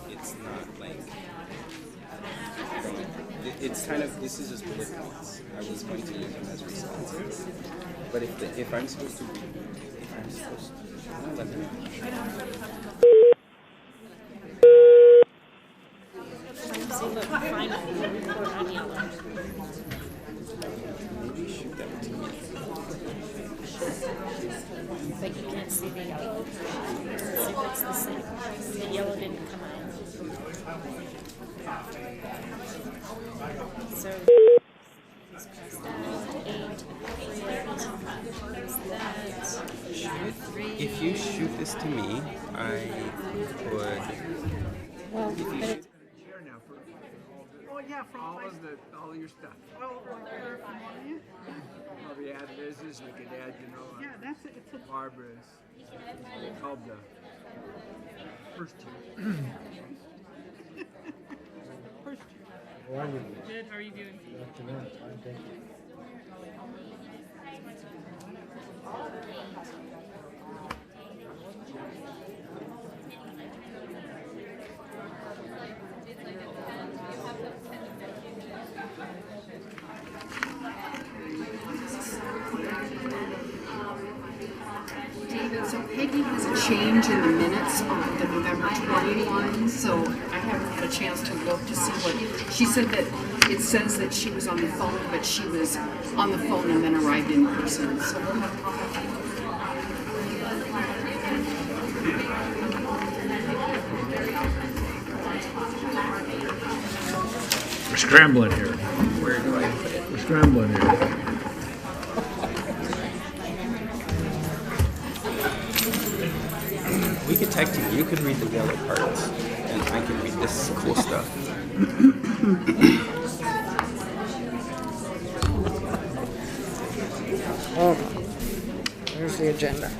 It's not like it's kind of, this is just bullet points. I was going to use them as responses, but if I'm supposed to read, no, let me know. Maybe shoot them to me. But you can't see the yellow. See if it's the same. The yellow didn't come out. So let's press that. 8, 3, If you shoot this to me, I would. well, but it's Oh yeah, for all your stuff. Oh, for you? Well, we add business, we could add, yeah, that's it. It's a Barbara's. Called the first year. First year. How are you? Good. How are you doing? Good afternoon. Fine, thank you. David, so Peggy has a change in the minutes on the November 21, so I haven't had a chance to look to see what, she said that it says that she was on the phone, but she was on the phone and then arrived in person, so we'll have to We're scrambling here. Where do I put it? We're scrambling here. We could tag team. You could read the yellow parts, and I can read this cool stuff. Hold on. Here's the agenda.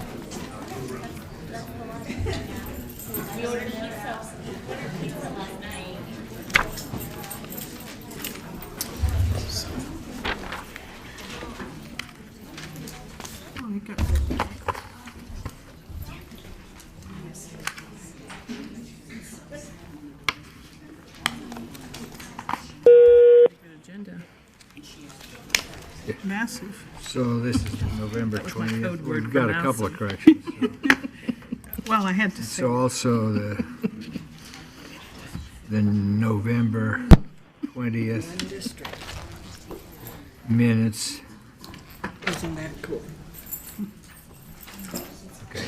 Agenda. Massive. So this is November That was my 20th. code word We've for got a couple of massive. corrections. Well, I had to say. So also the November 20th minutes. Isn't that cool? Okay.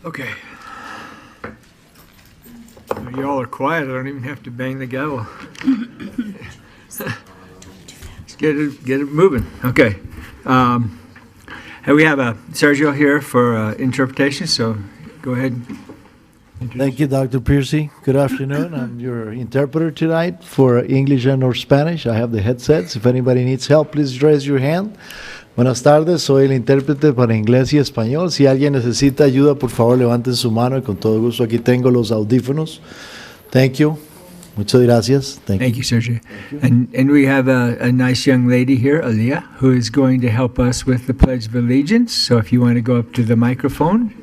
Okay. Y'all are quiet. I don't even have to bang the gavel. Let's get it moving. Okay. And we have Sergio here for interpretation, so go ahead. Thank you, Dr. Piercy. Good afternoon. I'm your interpreter tonight for English and or Spanish. I have the headsets. If anybody needs help, please raise your hand. Buenas tardes, soy el intérprete para inglés y español. Si alguien necesita ayuda, por favor, levanten su mano y con todo gusto aquí tengo los audífonos. Thank you. Muchas gracias. Thank you. Thank you, Sergio. And we have a nice young lady here, Aaliyah, who is going to help us with the Pledge of Allegiance. So if you want to go up to the microphone.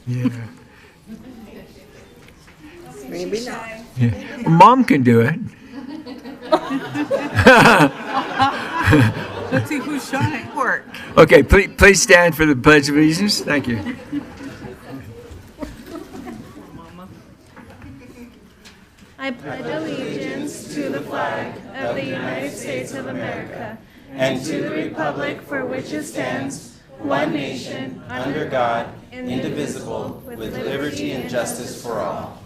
Yeah. Maybe not. Yeah. Mom can do it. Let's see who's shy at work. Okay, please stand for the Pledge of Allegiance. Thank you. I pledge allegiance to the flag of the United States of America and to the republic for which it stands, one nation, under God, indivisible, with liberty and justice for all.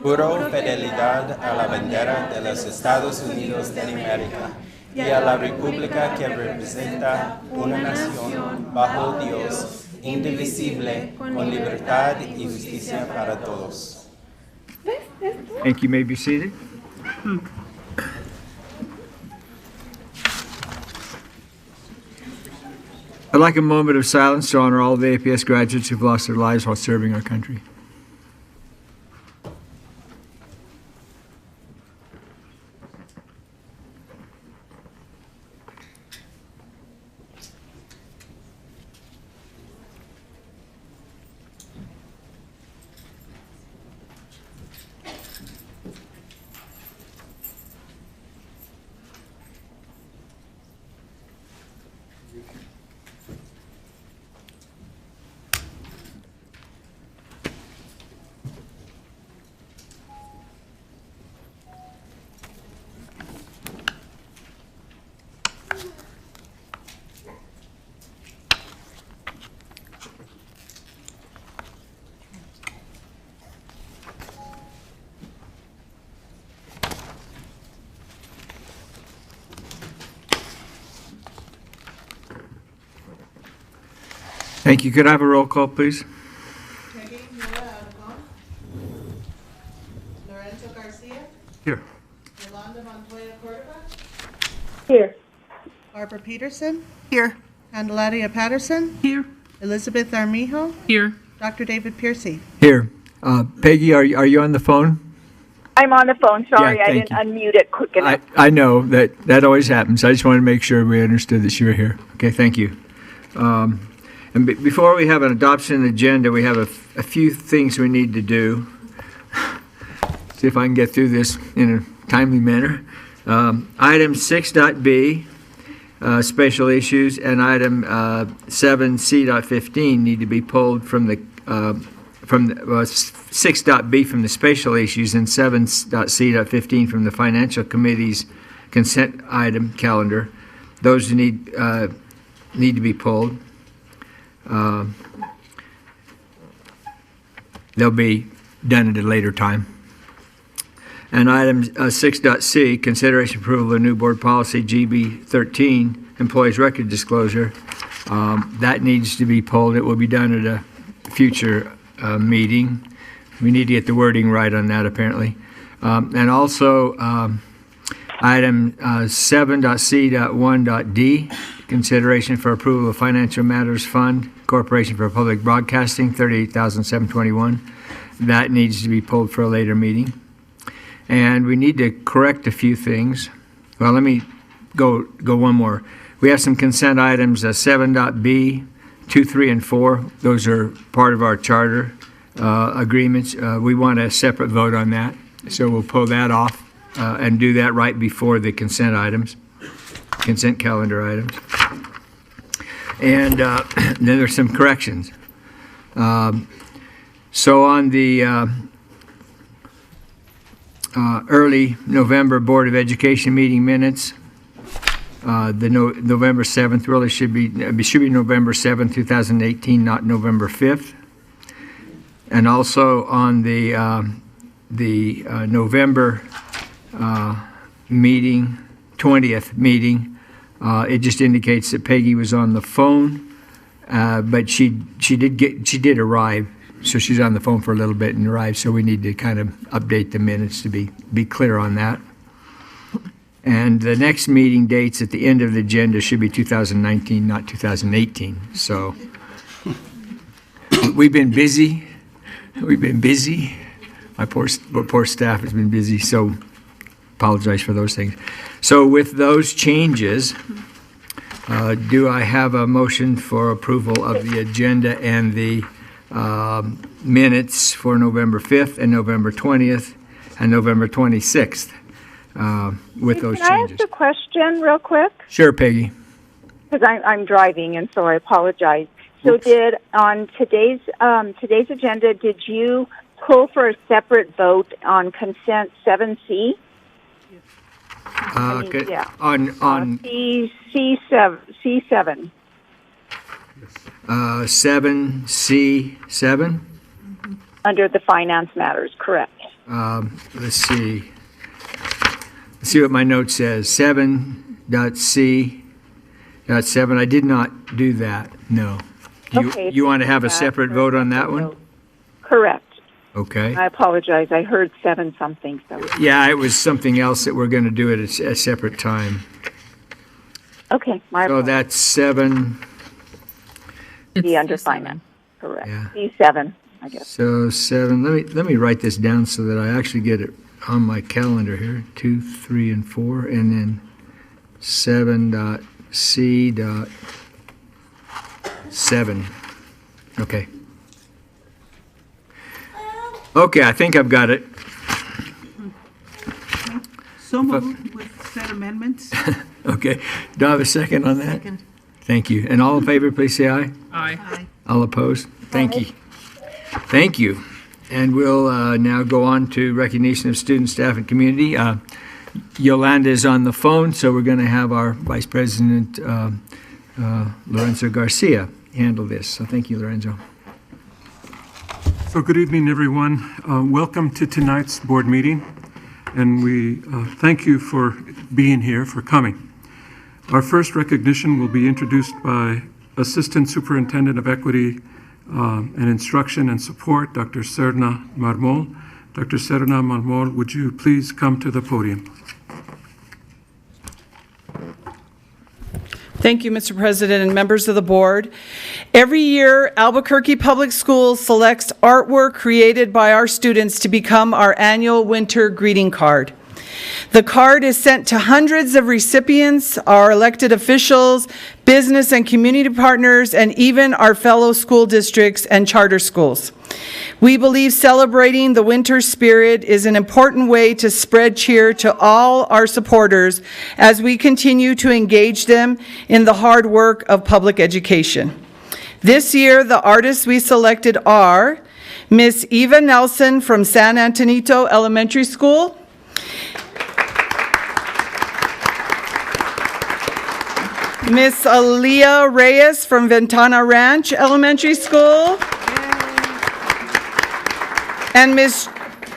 Juro fidelidad a la bandera de los Estados Unidos de América y a la república que representa una nación bajo Dios, indivisible, con libertad y justicia para todos. Thank you. May be seated. I'd like a moment of silence to honor all the APS graduates who've lost their lives while serving our country. Thank you. Could I have a roll call, please? Peggy Mura Alcon. Lorenzo Garcia. Here. Yolanda Montoya Cordova. Here. Barbara Peterson. Here. Candelaria Patterson. Here. Elizabeth Armijo. Here. Dr. David Piercy. Here. Peggy, are you on the phone? I'm on the phone. Sorry, Yeah, I thank didn't unmute it quick enough. I know that always happens. I just wanted to make sure we understood that you were here. Okay, thank you. And before we have an adoption agenda, we have a few things we need to do. See if I can get through this in a timely manner. Item 6.b, special issues, and item 7C.15 need to be pulled from the 6.b from the special issues and 7.C.15 from the Financial Committee's consent item calendar. Those need to be pulled. They'll be done at a later time. And item 6.c, consideration approval of new board policy GB 13, employees record disclosure. That needs to be pulled. It will be done at a future meeting. We need to get the wording right on that, apparently. And also, item 7.c.1.d, consideration for approval of Financial Matters Fund, Corporation for Public Broadcasting, $38,721. That needs to be pulled for a later meeting. And we need to correct a few things. Well, let me go one more. We have some consent items, 7.b, 2, 3, and 4. Those are part of our charter agreements. We want a separate vote on that, so we'll pull that off and do that right before the consent items, consent calendar items. And then there's some corrections. So on the early November Board of Education meeting minutes, the November 7th really should be November 7th, 2018, not November 5th. And also on the November meeting, 20th meeting, it just indicates that Peggy was on the phone, but she did arrive, so she's on the phone for a little bit and arrived. So we need to kind of update the minutes to be clear on that. And the next meeting dates at the end of the agenda should be 2019, not 2018. So we've been busy. My poor staff has been busy, so apologize for those things. So with those changes, do I have a motion for approval of the agenda and the minutes for November 5th and November 20th and November 26th with those Can I changes? ask a question real quick? Sure, Peggy. Because I'm driving, and so I apologize. So on today's agenda, did you pull for a separate vote on consent 7C? Okay. Yeah. On C7. 7C7? Under the finance matters, correct. Let's see. Let's see what my note says. 7.C.7. I did not do that. No. Okay. You want to have a separate vote on that one? Correct. Okay. I apologize. I heard 7 something. So. Yeah, it was something else that we're going to do at a separate time. Okay. So that's 7. Be under finance. Correct. Yeah. C7, I guess. So 7. Let me write this down so that I actually get it on my calendar here. 2, 3, and 4, and then 7.C.7. Okay. Okay, I think I've got it. So moved with said amendments. Okay. Do I have a second on that? Second. Thank you. And all in favor, please say aye. Aye. All opposed? Thank you. Thank you. And we'll now go on to recognition of students, staff, and community. Yolanda is on the phone, so we're going to have our Vice President, Lorenzo Garcia, handle this. So thank you, Lorenzo. So good evening, everyone. Welcome to tonight's board meeting, and we thank you for being here, for coming. Our first recognition will be introduced by Assistant Superintendent of Equity and Instruction and Support, Dr. Serna Marmol. Dr. Serna Marmol, would you please come to the podium? Thank you, Mr. President and members of the board. Every year, Albuquerque Public Schools selects artwork created by our students to become our annual winter greeting card. The card is sent to hundreds of recipients, our elected officials, business and community partners, and even our fellow school districts and charter schools. We believe celebrating the winter spirit is an important way to spread cheer to all our supporters as we continue to engage them in the hard work of public education. This year, the artists we selected are Miss Eva Nelson from San Antonito Elementary School, Miss Aaliyah Reyes from Ventana Ranch Elementary School, and Miss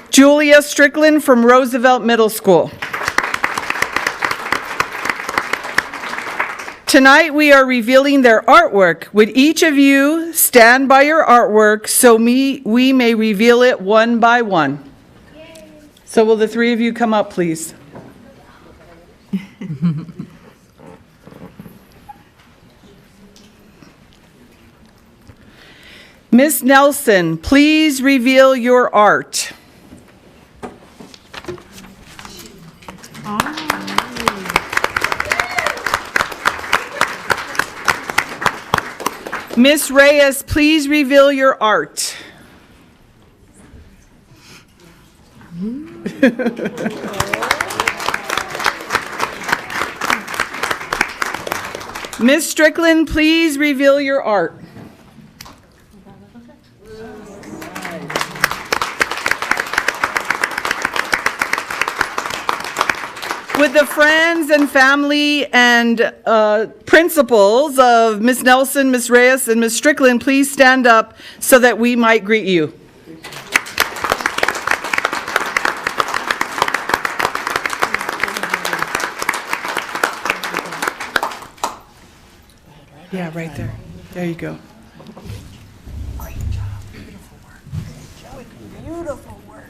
Julia Strickland from Roosevelt Middle School. Tonight we are revealing their artwork. Would each of you stand by your artwork so we may reveal it one by one? So will the three of you come up, please? Miss Nelson, please reveal your art. Miss Reyes, please reveal your art. Miss Strickland, please reveal your art. Would the friends and family and principals of Miss Nelson, Miss Reyes, and Miss Strickland please stand up so that we might greet you? Yeah, right there. There you go. Great job. Beautiful work. Beautiful work.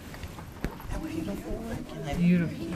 Beautiful work. Beautiful.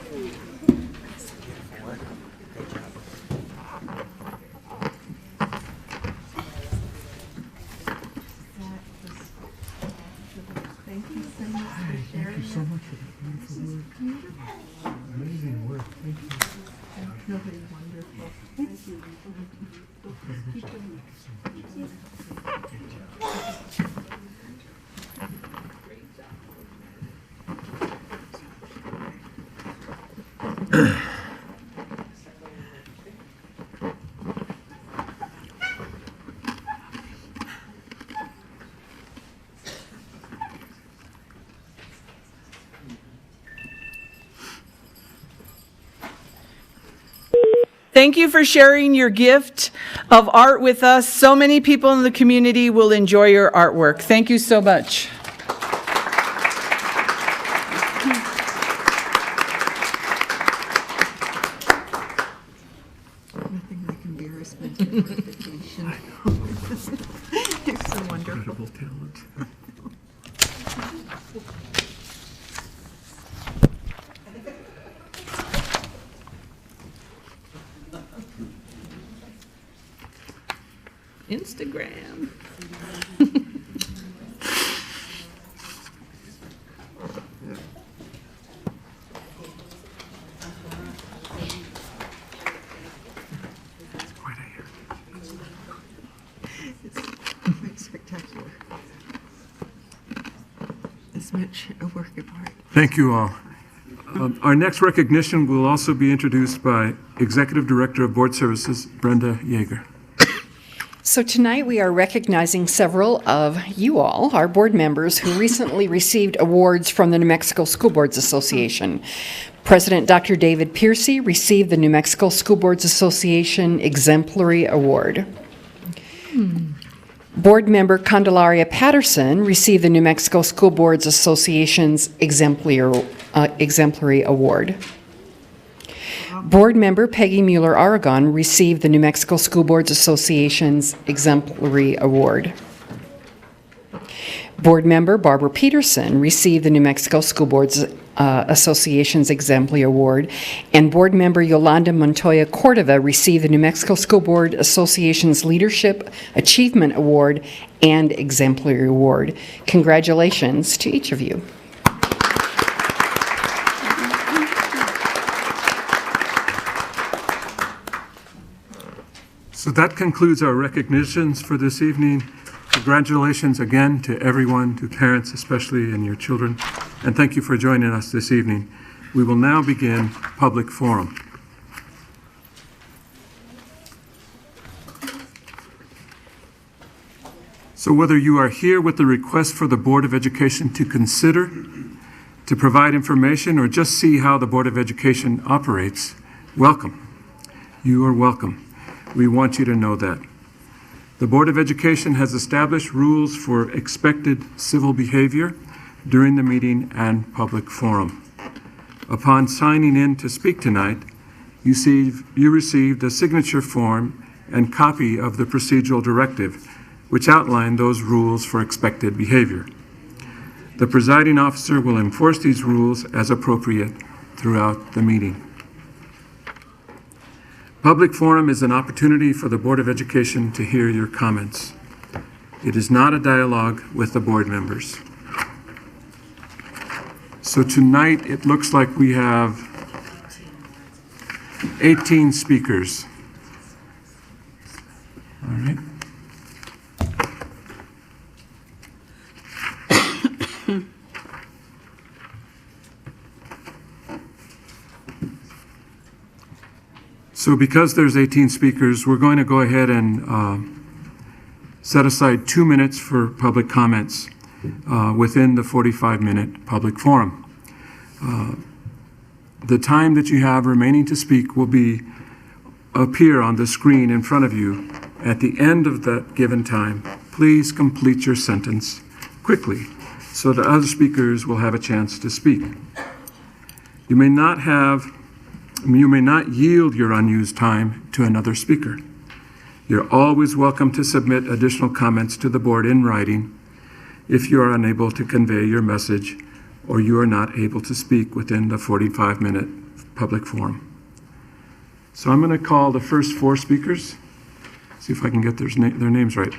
Thank you for sharing your gift of art with us. So many people in the community will enjoy your artwork. Thank you so much. Nothing like embarrassment and mortification. You're so wonderful. Incredible talent. Instagram. It's spectacular. It's much a work of art. Thank you all. Our next recognition will also be introduced by Executive Director of Board Services, Brenda Yeager. So tonight we are recognizing several of you all, our board members, who recently received awards from the New Mexico School Boards Association. President Dr. David Piercy received the New Mexico School Boards Association Exemplary Award. Board member Candelaria Patterson received the New Mexico School Boards Association's Exemplary Award. Board member Peggy Mueller-Aragon received the New Mexico School Boards Association's Exemplary Award. Board member Barbara Peterson received the New Mexico School Boards Association's Exemplary Award, and board member Yolanda Montoya Cordova received the New Mexico School Board Association's Leadership Achievement Award and Exemplary Award. Congratulations to each of you. So that concludes our recognitions for this evening. Congratulations again to everyone, to parents especially, and your children, and thank you for joining us this evening. We will now begin public forum. So whether you are here with the request for the Board of Education to consider, to provide information, or just see how the Board of Education operates, welcome. You are welcome. We want you to know that. The Board of Education has established rules for expected civil behavior during the meeting and public forum. Upon signing in to speak tonight, you received a signature form and copy of the procedural directive, which outlined those rules for expected behavior. The presiding officer will enforce these rules as appropriate throughout the meeting. Public forum is an opportunity for the Board of Education to hear your comments. It is not a dialogue with the board members. So tonight, it looks like we have 18 speakers. All right. So because there's 18 speakers, we're going to go ahead and set aside 2 minutes for public comments within the 45-minute public forum. The time that you have remaining to speak will appear on the screen in front of you. At the end of that given time, please complete your sentence quickly so that other speakers will have a chance to speak. You may not yield your unused time to another speaker. You're always welcome to submit additional comments to the board in writing if you are unable to convey your message or you are not able to speak within the 45-minute public forum. So I'm going to call the first 4 speakers, see if I can get their names right.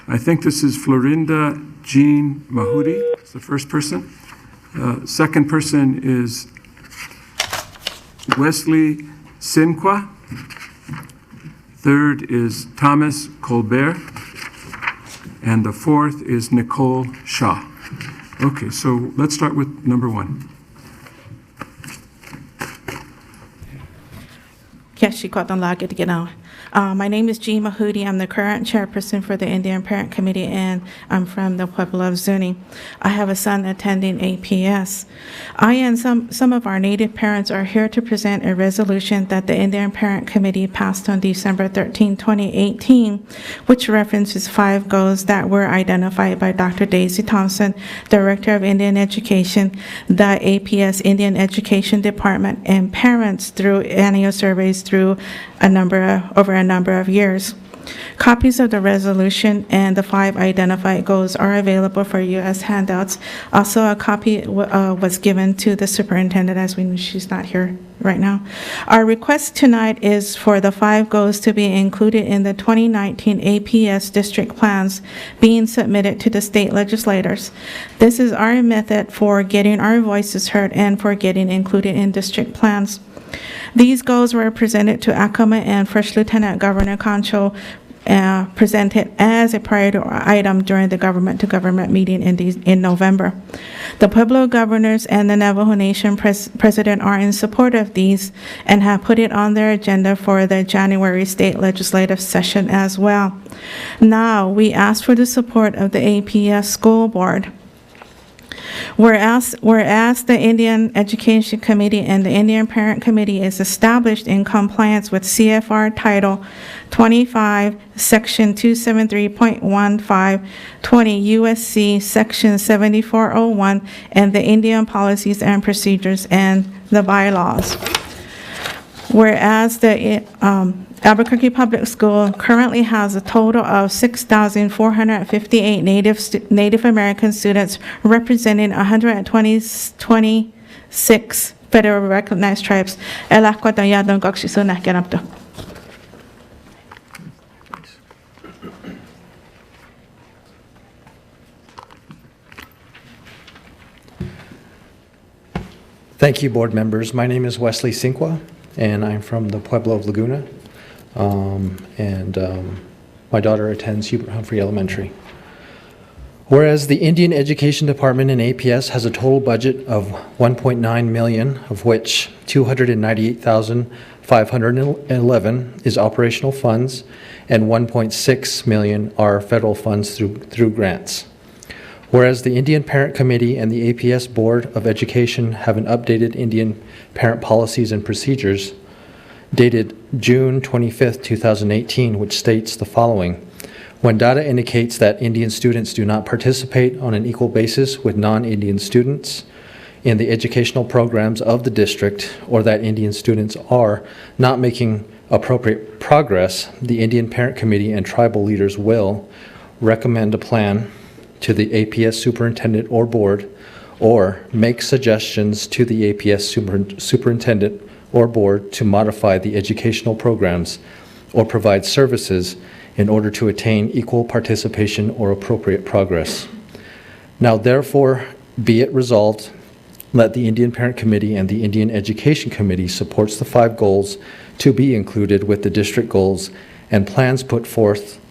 I think this is Florinda Jean Mahudi, it's the first person. Second person is Wesley Sinqua. Third is Thomas Colbert. And the fourth is Nicole Shaw. Okay, so let's start with number 1. My name is Jean Mahudi. I'm the current chairperson for the Indian Parent Committee, and I'm from the Pueblo of Zuni. I have a son attending APS. I and some of our Native parents are here to present a resolution that the Indian Parent Committee passed on December 13, 2018, which references 5 goals that were identified by Dr. Daisy Thompson, Director of Indian Education, the APS Indian Education Department, and parents through annual surveys through over a number of years. Copies of the resolution and the 5 identified goals are available for you as handouts. Also, a copy was given to the superintendent, as we know she's not here right now. Our request tonight is for the 5 goals to be included in the 2019 APS district plans being submitted to the state legislators. This is our method for getting our voices heard and for getting included in district plans. These goals were presented to ACOMA and First Lieutenant Governor Concho, presented as a priority item during the government-to-government meeting in November. The Pueblo governors and the Navajo Nation president are in support of these and have put it on their agenda for the January state legislative session as well. Now, we ask for the support of the APS school board. Whereas the Indian Education Committee and the Indian Parent Committee is established in compliance with CFR Title 25, Section 273.15, 20 USC Section 7401, and the Indian Policies and Procedures and the bylaws. Whereas the Albuquerque Public School currently has a total of 6,458 Native American students representing 126 federal recognized tribes. Thank you, board members. My name is Wesley Cinqua, and I'm from the Pueblo of Laguna. My daughter attends Hubert Humphrey Elementary. Whereas the Indian Education Department in APS has a total budget of $1.9 million, of which $298,511 is operational funds, and $1.6 million are federal funds through grants. Whereas the Indian Parent Committee and the APS Board of Education have an updated Indian parent policies and procedures dated June 25th, 2018, which states the following. When data indicates that Indian students do not participate on an equal basis with non-Indian students in the educational programs of the district, or that Indian students are not making appropriate progress, the Indian Parent Committee and tribal leaders will recommend a plan to the APS superintendent or board, or make suggestions to the APS superintendent or board to modify the educational programs or provide services in order to attain equal participation or appropriate progress. Now therefore be it resolved that the Indian Parent Committee and the Indian Education Committee supports the 5 goals to be included with the district goals and plans put forth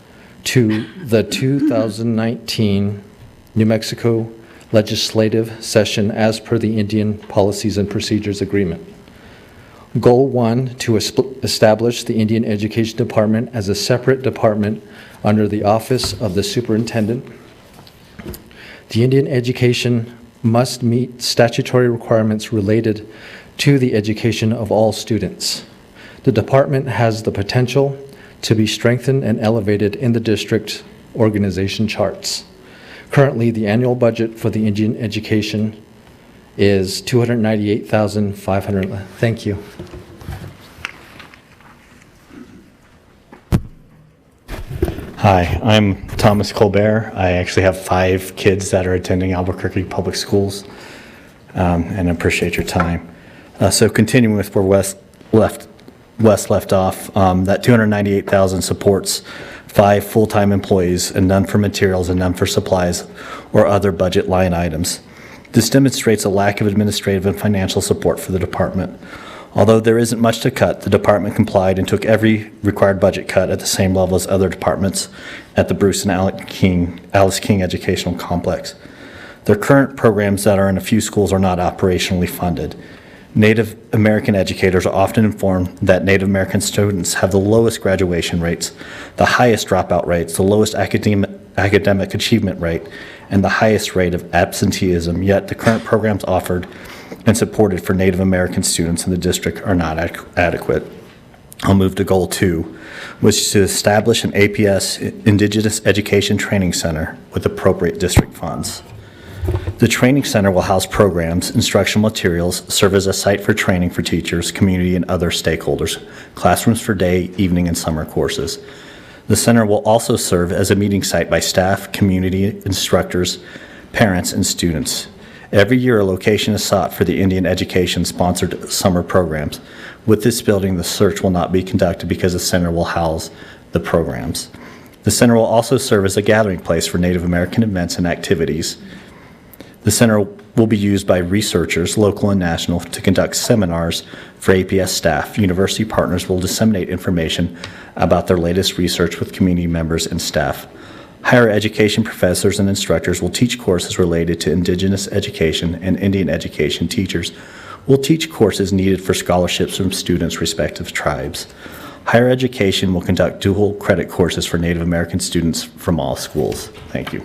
to the 2019 New Mexico legislative session as per the Indian Policies and Procedures Agreement. Goal 1, to establish the Indian Education Department as a separate department under the Office of the Superintendent. The Indian Education must meet statutory requirements related to the education of all students. The department has the potential to be strengthened and elevated in the district organization charts. Currently, the annual budget for the Indian Education is $298,500. Thank you. Hi, I'm Thomas Colbert. I actually have 5 kids that are attending Albuquerque Public Schools, and I appreciate your time. So continuing with where Wes left off, that $298,000 supports 5 full-time employees and none for materials and none for supplies or other budget line items. This demonstrates a lack of administrative and financial support for the department. Although there isn't much to cut, the department complied and took every required budget cut at the same level as other departments at the Bruce and Alice King Educational Complex. Their current programs that are in a few schools are not operationally funded. Native American educators are often informed that Native American students have the lowest graduation rates, the highest dropout rates, the lowest academic achievement rate, and the highest rate of absenteeism, yet the current programs offered and supported for Native American students in the district are not adequate. I'll move to Goal 2, which is to establish an APS Indigenous Education Training Center with appropriate district funds. The training center will house programs, instructional materials, serve as a site for training for teachers, community, and other stakeholders, classrooms for day, evening, and summer courses. The center will also serve as a meeting site by staff, community, instructors, parents, and students. Every year, a location is sought for the Indian Education-sponsored summer programs. With this building, the search will not be conducted because the center will house the programs. The center will also serve as a gathering place for Native American events and activities. The center will be used by researchers, local and national, to conduct seminars for APS staff. University partners will disseminate information about their latest research with community members and staff. Higher education professors and instructors will teach courses related to Indigenous education, and Indian education teachers will teach courses needed for scholarships from students' respective tribes. Higher education will conduct dual credit courses for Native American students from all schools. Thank you.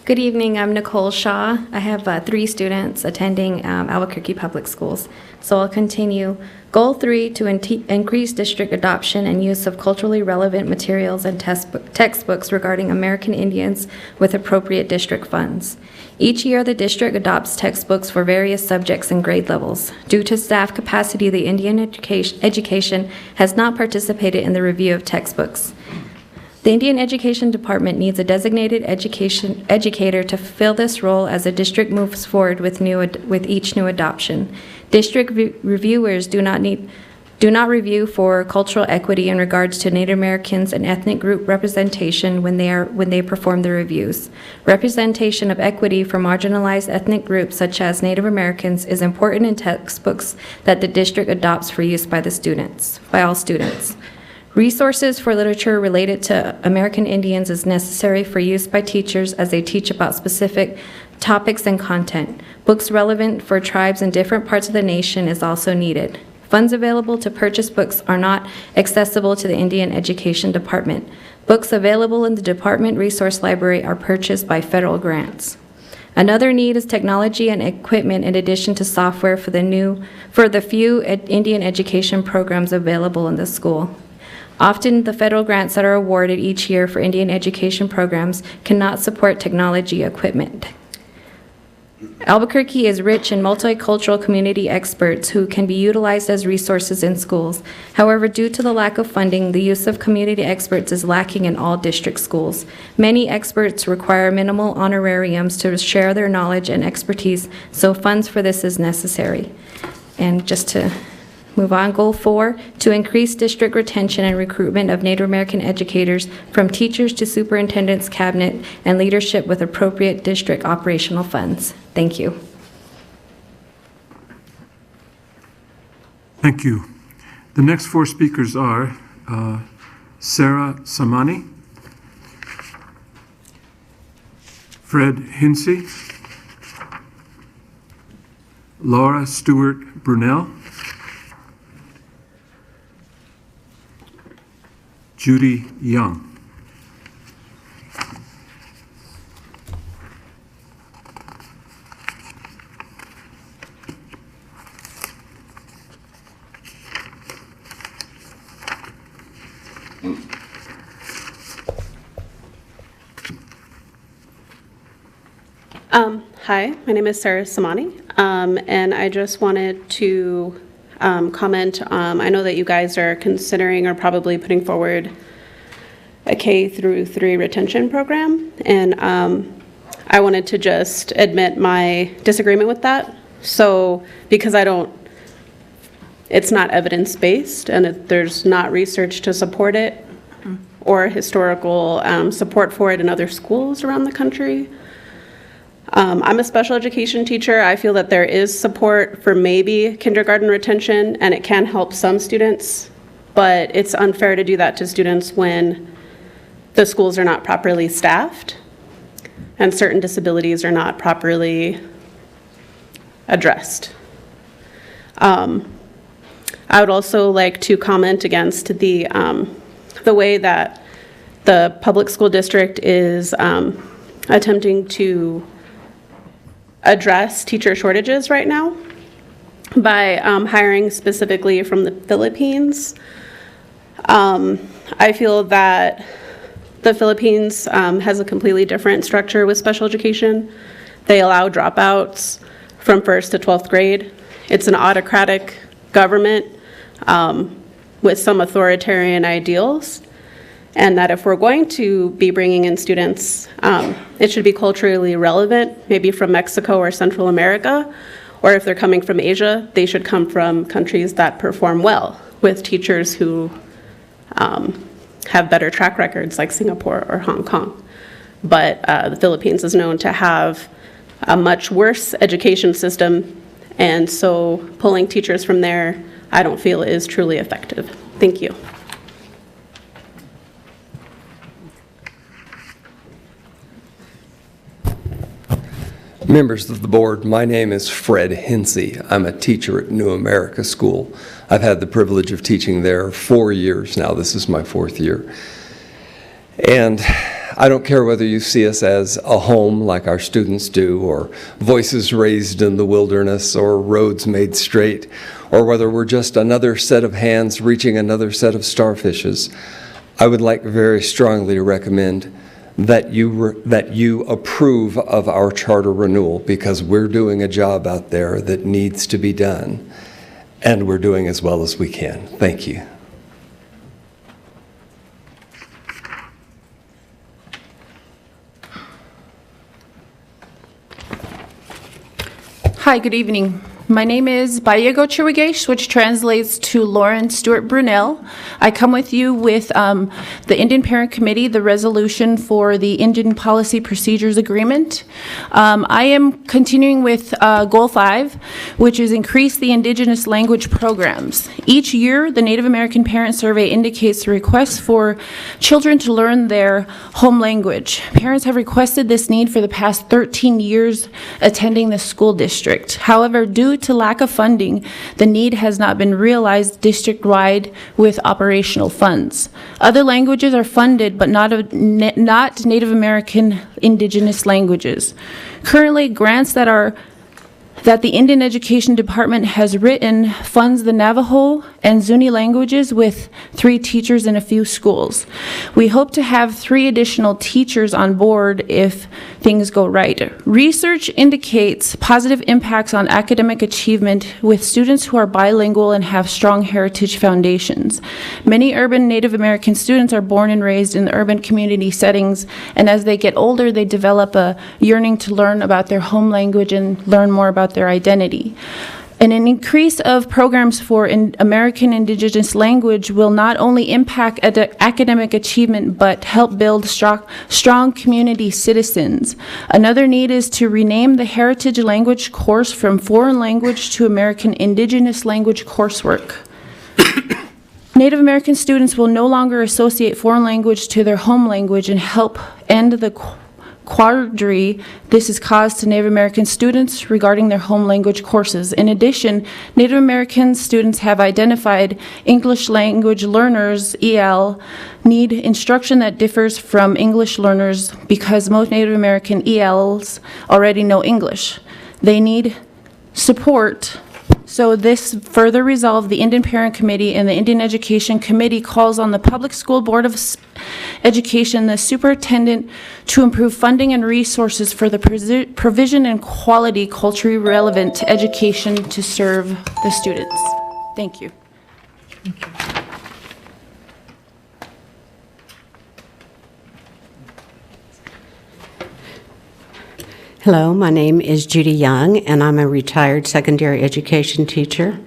Good evening, I'm Nicole Shaw. I have 3 students attending Albuquerque Public Schools. So I'll continue. Goal 3, to increase district adoption and use of culturally relevant materials and textbooks regarding American Indians with appropriate district funds. Each year, the district adopts textbooks for various subjects and grade levels. Due to staff capacity, the Indian Education has not participated in the review of textbooks. The Indian Education Department needs a designated educator to fill this role as the district moves forward with each new adoption. District reviewers do not review for cultural equity in regards to Native Americans and ethnic group representation when they perform the reviews. Representation of equity for marginalized ethnic groups such as Native Americans is important in textbooks that the district adopts for use by all students. Resources for literature related to American Indians is necessary for use by teachers as they teach about specific topics and content. Books relevant for tribes in different parts of the nation is also needed. Funds available to purchase books are not accessible to the Indian Education Department. Books available in the department resource library are purchased by federal grants. Another need is technology and equipment in addition to software for the few Indian education programs available in the school. Often, the federal grants that are awarded each year for Indian education programs cannot support technology equipment. Albuquerque is rich in multicultural community experts who can be utilized as resources in schools. However, due to the lack of funding, the use of community experts is lacking in all district schools. Many experts require minimal honorariums to share their knowledge and expertise, so funds for this is necessary. And just to move on, Goal 4, to increase district retention and recruitment of Native American educators from teachers to superintendent's cabinet and leadership with appropriate district operational funds. Thank you. Thank you. The next 4 speakers are Sarah Samani, Fred Hinsey, Laura Stewart Brunel, Judy Young. Hi, my name is Sarah Samani, and I just wanted to comment. I know that you guys are considering or probably putting forward a K-3 retention program, and I wanted to just admit my disagreement with that. So, because it's not evidence-based, and there's not research to support it, or historical support for it in other schools around the country. I'm a special education teacher. I feel that there is support for maybe kindergarten retention, and it can help some students, but it's unfair to do that to students when the schools are not properly staffed and certain disabilities are not properly addressed. I would also like to comment against the way that the public school district is attempting to address teacher shortages right now by hiring specifically from the Philippines. I feel that the Philippines has a completely different structure with special education. They allow dropouts from 1st to 12th grade. It's an autocratic government with some authoritarian ideals, and that if we're going to be bringing in students, it should be culturally relevant, maybe from Mexico or Central America, or if they're coming from Asia, they should come from countries that perform well with teachers who have better track records like Singapore or Hong Kong. But the Philippines is known to have a much worse education system, and so pulling teachers from there, I don't feel is truly effective. Thank you. Members of the board, my name is Fred Hinsey. I'm a teacher at New America School. I've had the privilege of teaching there 4 years now. This is my 4th year. And I don't care whether you see us as a home like our students do, or voices raised in the wilderness, or roads made straight, or whether we're just another set of hands reaching another set of starfishes. I would like very strongly to recommend that you approve of our charter renewal, because we're doing a job out there that needs to be done, and we're doing as well as we can. Thank you. Hi, good evening. My name is Bayego Chiwigesh, which translates to Lauren Stewart Brunel. I come with you with the Indian Parent Committee, the resolution for the Indian Policy Procedures Agreement. I am continuing with Goal 5, which is increase the Indigenous language programs. Each year, the Native American Parent Survey indicates the request for children to learn their home language. Parents have requested this need for the past 13 years attending the school district. However, due to lack of funding, the need has not been realized district-wide with operational funds. Other languages are funded, but not Native American Indigenous languages. Currently, grants that the Indian Education Department has written funds the Navajo and Zuni languages with 3 teachers in a few schools. We hope to have 3 additional teachers on board if things go right. Research indicates positive impacts on academic achievement with students who are bilingual and have strong heritage foundations. Many urban Native American students are born and raised in the urban community settings, and as they get older, they develop a yearning to learn about their home language and learn more about their identity. And an increase of programs for American Indigenous language will not only impact academic achievement, but help build strong community citizens. Another need is to rename the Heritage Language course from Foreign Language to American Indigenous Language coursework. Native American students will no longer associate foreign language to their home language and help end the quandary this has caused to Native American students regarding their home language courses. In addition, Native American students have identified English language learners, EL, need instruction that differs from English learners because most Native American ELs already know English. They need support. So this further resolved, the Indian Parent Committee and the Indian Education Committee calls on the Public School Board of Education, the superintendent, to improve funding and resources for the provision and quality culturally relevant education to serve the students. Thank you. Thank you. Hello, my name is Judy Young, and I'm a retired secondary education teacher.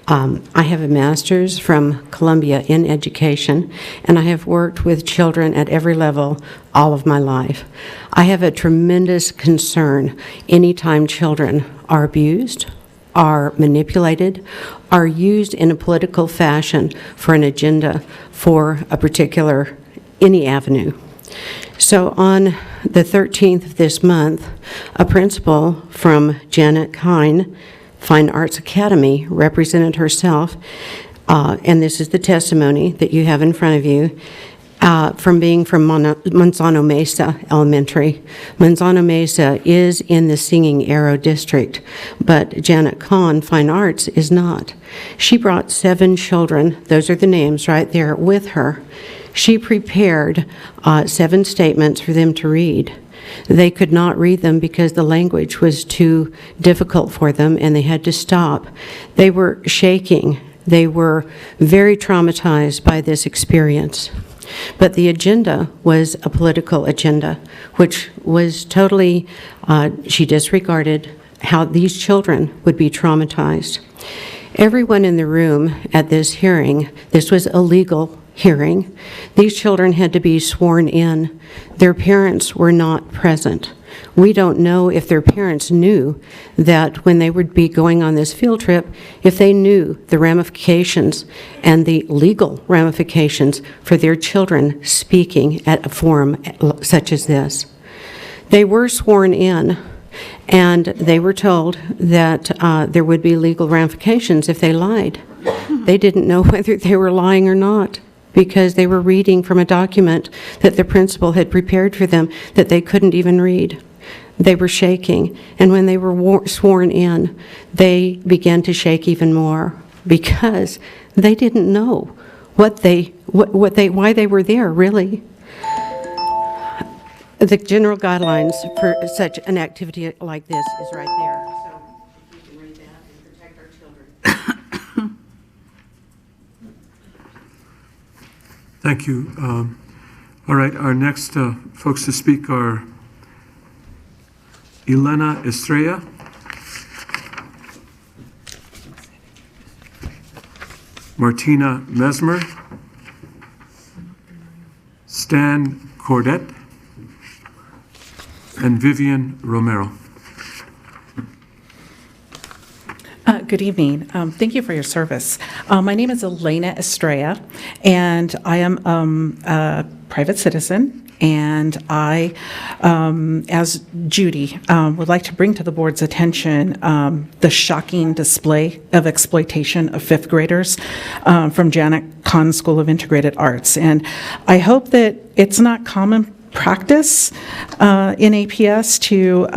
I have a master's from Columbia in education, and I have worked with children at every level all of my life. I have a tremendous concern anytime children are abused, are manipulated, are used in a political fashion for an agenda for a particular, any avenue. So on the 13th of this month, a principal from Janet Kine Fine Arts Academy represented herself, and this is the testimony that you have in front of you, from being from Manzano Mesa Elementary. Manzano Mesa is in the Singing Arrow District, but Janet Kahn Fine Arts is not. She brought 7 children, those are the names right there, with her. She prepared 7 statements for them to read. They could not read them because the language was too difficult for them and they had to stop. They were shaking. They were very traumatized by this experience. But the agenda was a political agenda, which was totally, she disregarded how these children would be traumatized. Everyone in the room at this hearing, this was a legal hearing. These children had to be sworn in. Their parents were not present. We don't know if their parents knew that when they would be going on this field trip, if they knew the ramifications and the legal ramifications for their children speaking at a forum such as this. They were sworn in, and they were told that there would be legal ramifications if they lied. They didn't know whether they were lying or not, because they were reading from a document that the principal had prepared for them that they couldn't even read. They were shaking, and when they were sworn in, they began to shake even more because they didn't know why they were there, really. The general guidelines for such an activity like this is right there. So if you can read that and protect our children. Thank you. All right, our next folks to speak are Elena Estrella, Martina Mesmer, Stan Cordet, and Vivian Romero. Good evening. Thank you for your service. My name is Elena Estrella, and I am a private citizen. And I, as Judy, would like to bring to the board's attention the shocking display of exploitation of fifth graders from Janet Kahn School of Integrated Arts. And I hope that it's not common practice in APS to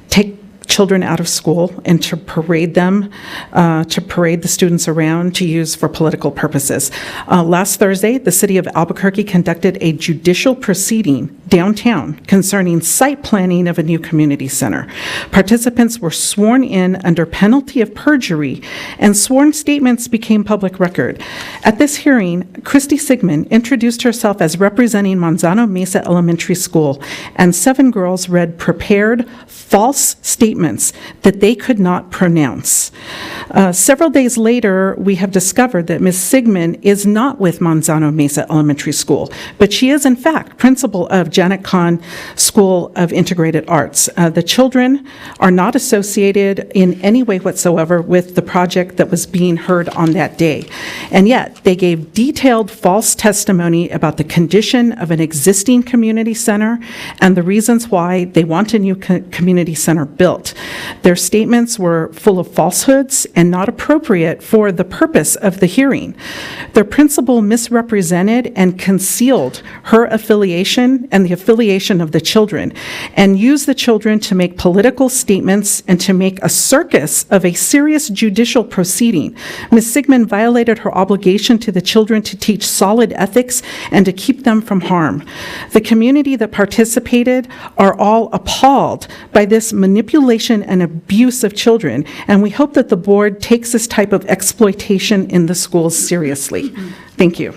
take children out of school and to parade them, to parade the students around to use for political purposes. Last Thursday, the city of Albuquerque conducted a judicial proceeding downtown concerning site planning of a new community center. Participants were sworn in under penalty of perjury, and sworn statements became public record. At this hearing, Christy Sigmund introduced herself as representing Manzano Mesa Elementary School, and 7 girls read prepared false statements that they could not pronounce. Several days later, we have discovered that Ms. Sigmund is not with Manzano Mesa Elementary School, but she is in fact principal of Janet Kahn School of Integrated Arts. The children are not associated in any way whatsoever with the project that was being heard on that day. And yet, they gave detailed false testimony about the condition of an existing community center and the reasons why they want a new community center built. Their statements were full of falsehoods and not appropriate for the purpose of the hearing. Their principal misrepresented and concealed her affiliation and the affiliation of the children, and used the children to make political statements and to make a circus of a serious judicial proceeding. Ms. Sigmund violated her obligation to the children to teach solid ethics and to keep them from harm. The community that participated are all appalled by this manipulation and abuse of children, and we hope that the board takes this type of exploitation in the schools seriously. Thank you.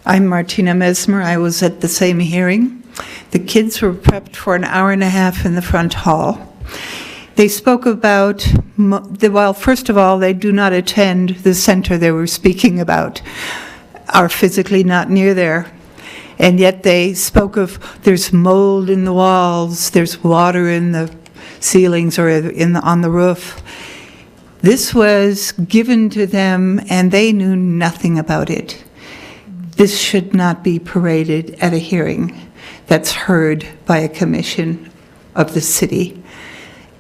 I'm Martina Mesmer. I was at the same hearing. The kids were prepped for an hour and a half in the front hall. They spoke about, well, first of all, they do not attend the center they were speaking about, are physically not near there. And yet they spoke of there's mold in the walls, there's water in the ceilings or on the roof. This was given to them and they knew nothing about it. This should not be paraded at a hearing that's heard by a commission of the city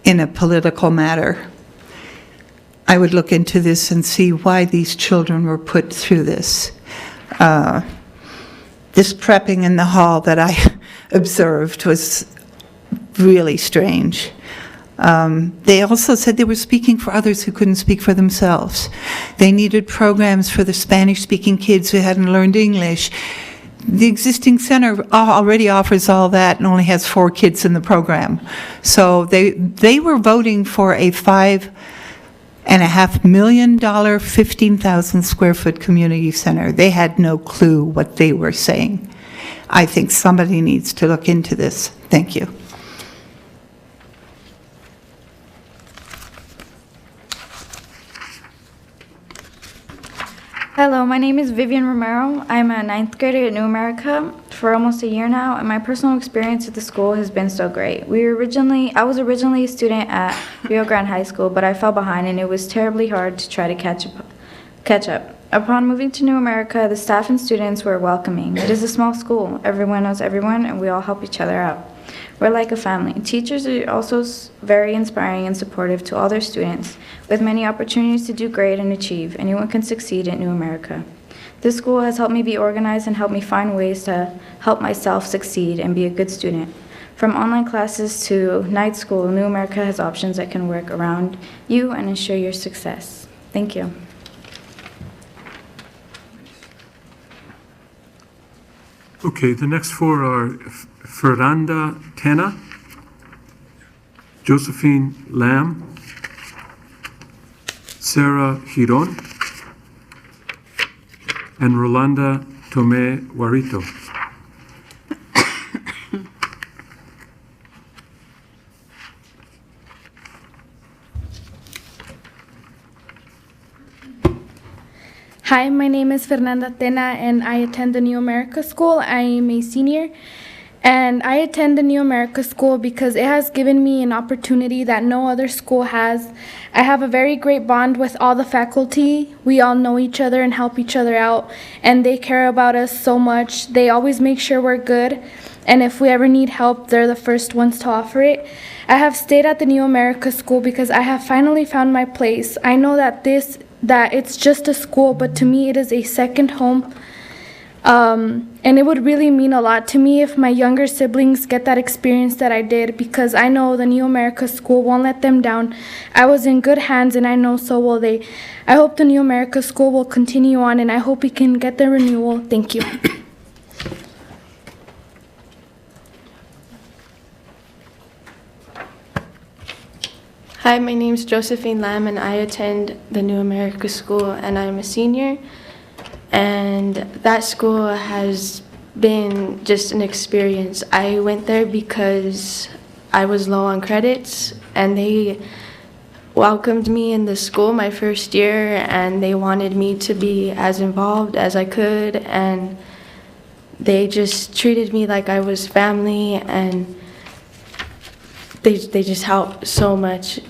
in a political matter. I would look into this and see why these children were put through this. This prepping in the hall that I observed was really strange. They also said they were speaking for others who couldn't speak for themselves. They needed programs for the Spanish-speaking kids who hadn't learned English. The existing center already offers all that and only has 4 kids in the program. So they were voting for a $5.5 million, 15,000 square foot community center. They had no clue what they were saying. I think somebody needs to look into this. Thank you. Hello, my name is Vivian Romero. I'm a 9th grader at New America for almost a year now, and my personal experience at the school has been so great. I was originally a student at Rio Grande High School, but I fell behind, and it was terribly hard to try to catch up. Upon moving to New America, the staff and students were welcoming. It is a small school. Everyone knows everyone, and we all help each other out. We're like a family. Teachers are also very inspiring and supportive to all their students, with many opportunities to do great and achieve. Anyone can succeed at New America. This school has helped me be organized and helped me find ways to help myself succeed and be a good student. From online classes to night school, New America has options that can work around you and ensure your success. Thank you. Okay, the next four are Fernanda Tena, Josephine Lam, Sarah Giron, and Rolanda Tome Warito. Hi, my name is Fernanda Tena and I attend the New America School. I am a senior and I attend the New America School because it has given me an opportunity that no other school has. I have a very great bond with all the faculty. We all know each other and help each other out, and they care about us so much. They always make sure we're good, and if we ever need help, they're the first ones to offer it. I have stayed at the New America School because I have finally found my place. I know that it's just a school, but to me it is a second home. And it would really mean a lot to me if my younger siblings get that experience that I did, because I know the New America School won't let them down. I was in good hands and I know so will they. I hope the New America School will continue on and I hope we can get the renewal. Thank you. Hi, my name is Josephine Lam and I attend the New America School and I'm a senior. And that school has been just an experience. I went there because I was low on credits and they welcomed me in the school my first year and they wanted me to be as involved as I could, and they just treated me like I was family, and they just helped so much.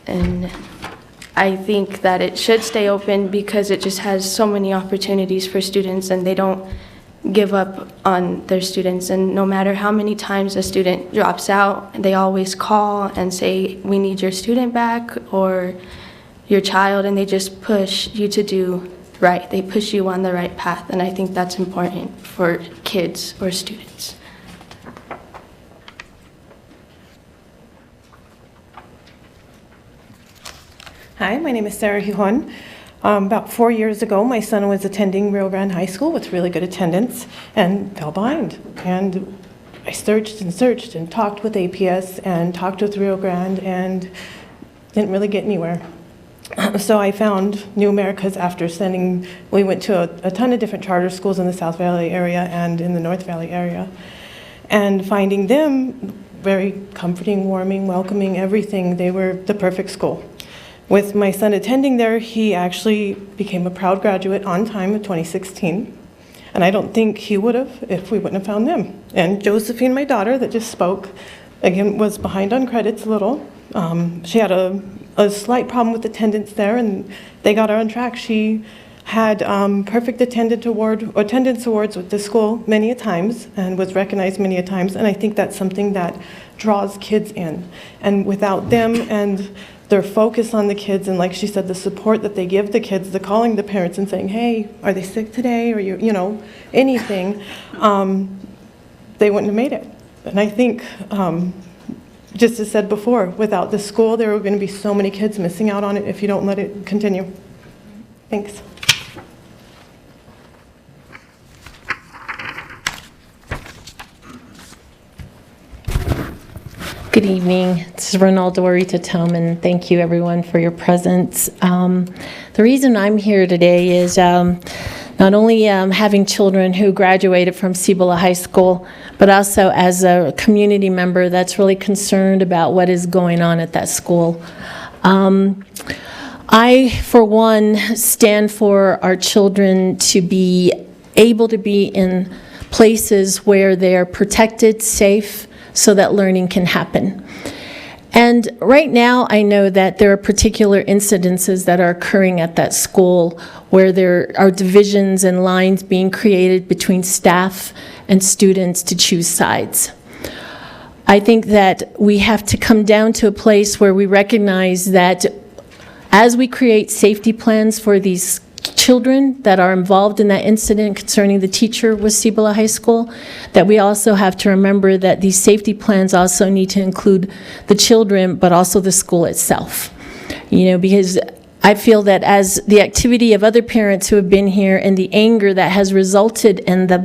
And I think that it should stay open because it just has so many opportunities for students and they don't give up on their students. And no matter how many times a student drops out, they always call and say, we need your student back or your child, and they just push you to do right. They push you on the right path, and I think that's important for kids or students. Hi, my name is Sarah Giron. About 4 years ago, my son was attending Rio Grande High School with really good attendance and fell behind. And I searched and talked with APS and talked with Rio Grande and didn't really get anywhere. So I found New Americas after we went to a ton of different charter schools in the South Valley area and in the North Valley area. And finding them very comforting, warming, welcoming, everything, they were the perfect school. With my son attending there, he actually became a proud graduate on time in 2016. And I don't think he would have if we wouldn't have found them. And Josephine, my daughter that just spoke, again, was behind on credits a little. She had a slight problem with attendance there, and they got her on track. She had perfect attendance awards with the school many a times and was recognized many a times. And I think that's something that draws kids in. And without them and their focus on the kids, and like she said, the support that they give the kids, the calling the parents and saying, hey, are they sick today, or you know, anything, they wouldn't have made it. And I think, just as said before, without the school, there are going to be so many kids missing out on it if you don't let it continue. Thanks. Good evening. This is Ronaldo Arita Tillman. Thank you, everyone, for your presence. The reason I'm here today is not only having children who graduated from Cibola High School, but also as a community member that's really concerned about what is going on at that school. I, for one, stand for our children to be able to be in places where they're protected, safe, so that learning can happen. And right now, I know that there are particular incidences that are occurring at that school where there are divisions and lines being created between staff and students to choose sides. I think that we have to come down to a place where we recognize that as we create safety plans for these children that are involved in that incident concerning the teacher with Cibola High School, that we also have to remember that these safety plans also need to include the children, but also the school itself. You know, because I feel that as the activity of other parents who have been here and the anger that has resulted in the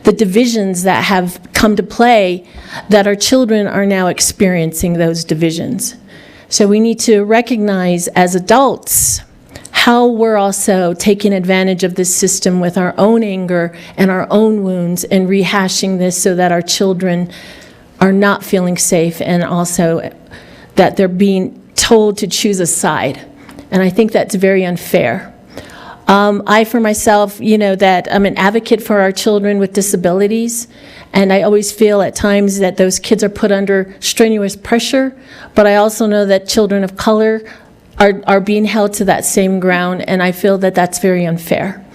divisions that have come to play, that our children are now experiencing those divisions. So we need to recognize as adults how we're also taking advantage of this system with our own anger and our own wounds and rehashing this so that our children are not feeling safe and also that they're being told to choose a side. And I think that's very unfair. I, for myself, that I'm an advocate for our children with disabilities, and I always feel at times that those kids are put under strenuous pressure, but I also know that children of color are being held to that same ground, and I feel that that's very unfair.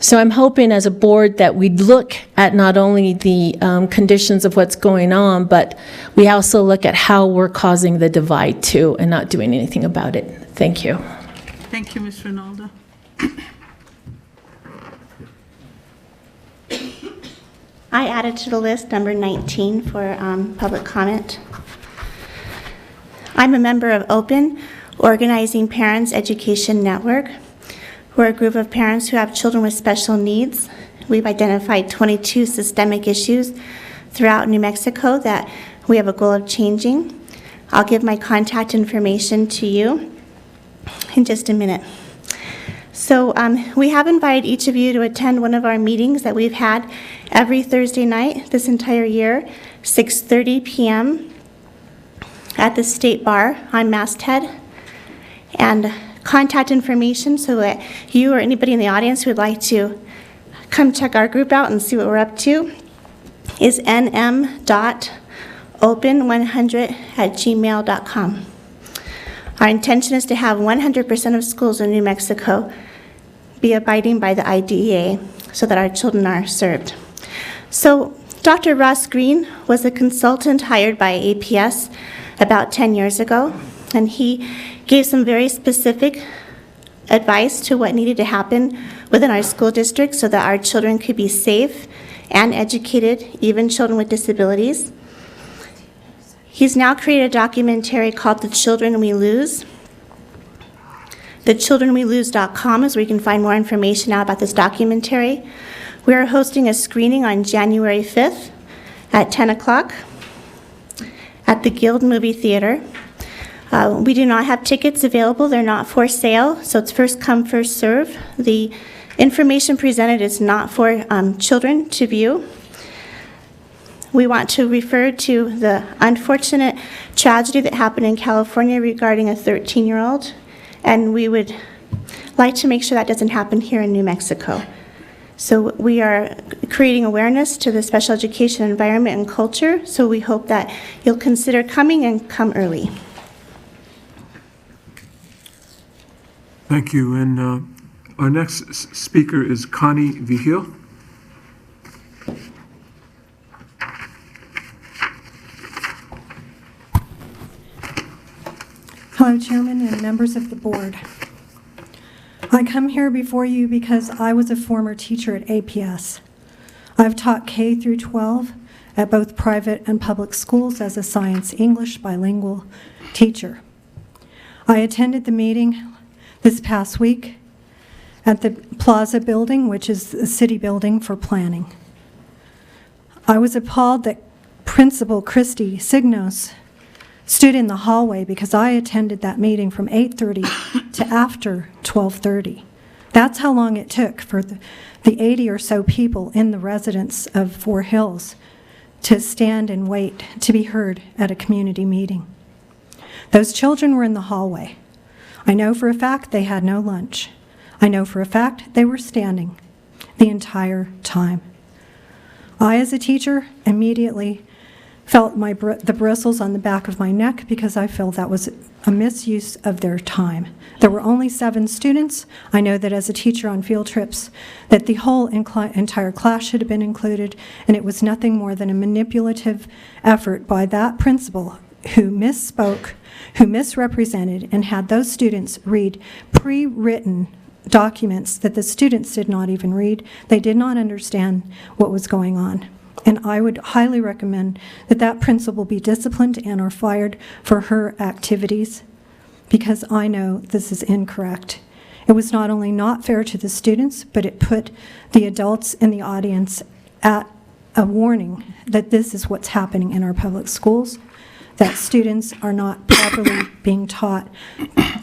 So I'm hoping as a board that we look at not only the conditions of what's going on, but we also look at how we're causing the divide too and not doing anything about it. Thank you. Thank you, Ms. Ronaldo. I added to the list number 19 for public comment. I'm a member of OPEN, Organizing Parents Education Network. We're a group of parents who have children with special needs. We've identified 22 systemic issues throughout New Mexico that we have a goal of changing. I'll give my contact information to you in just a minute. So we have invited each of you to attend one of our meetings that we've had every Thursday night this entire year, 6:30 p.m. at the State Bar on Masthead. And contact information so that you or anybody in the audience who would like to come check our group out and see what we're up to is nm.open100@gmail.com. Our intention is to have 100% of schools in New Mexico be abiding by the IDEA so that our children are served. So Dr. Ross Green was a consultant hired by APS about 10 years ago, and he gave some very specific advice to what needed to happen within our school district so that our children could be safe and educated, even children with disabilities. He's now created a documentary called The Children We Lose. TheChildrenWeLose.com is where you can find more information out about this documentary. We are hosting a screening on January 5th at 10 o'clock at the Guild Movie Theater. We do not have tickets available. They're not for sale, so it's first come, first serve. The information presented is not for children to view. We want to refer to the unfortunate tragedy that happened in California regarding a 13-year-old, and we would like to make sure that doesn't happen here in New Mexico. So we are creating awareness to the special education environment and culture, so we hope that you'll consider coming and come early. Thank you. And our next speaker is Connie Vigil. Hello, Chairman and members of the board. I come here before you because I was a former teacher at APS. I've taught K through 12 at both private and public schools as a science English bilingual teacher. I attended the meeting this past week at the Plaza building, which is the city building for planning. I was appalled that Principal Christy Signos stood in the hallway because I attended that meeting from 8:30 to after 12:30. That's how long it took for the 80 or so people in the residence of Four Hills to stand and wait to be heard at a community meeting. Those children were in the hallway. I know for a fact they had no lunch. I know for a fact they were standing the entire time. I, as a teacher, immediately felt the bristles on the back of my neck because I felt that was a misuse of their time. There were only 7 students. I know that as a teacher on field trips, that the whole entire class should have been included, and it was nothing more than a manipulative effort by that principal who misspoke, who misrepresented, and had those students read pre-written documents that the students did not even read. They did not understand what was going on. And I would highly recommend that that principal be disciplined and or fired for her activities. because I know this is incorrect. It was not only not fair to the students, but it put the adults in the audience at a warning that this is what's happening in our public schools, that students are not properly being taught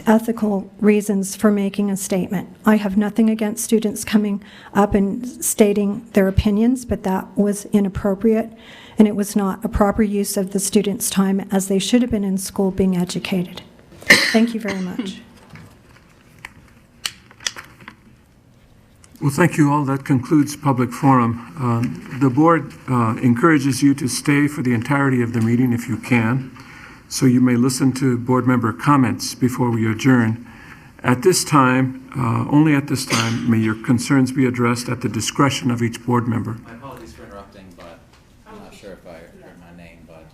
ethical reasons for making a statement. I have nothing against students coming up and stating their opinions, but that was inappropriate, and it was not a proper use of the students' time as they should have been in school being educated. Thank you very much. Well, thank you all. That concludes public forum. The board encourages you to stay for the entirety of the meeting if you can, so you may listen to board member comments before we adjourn. At this time, only at this time, may your concerns be addressed at the discretion of each board member. My apologies for interrupting, but I'm not sure if I heard my name, but...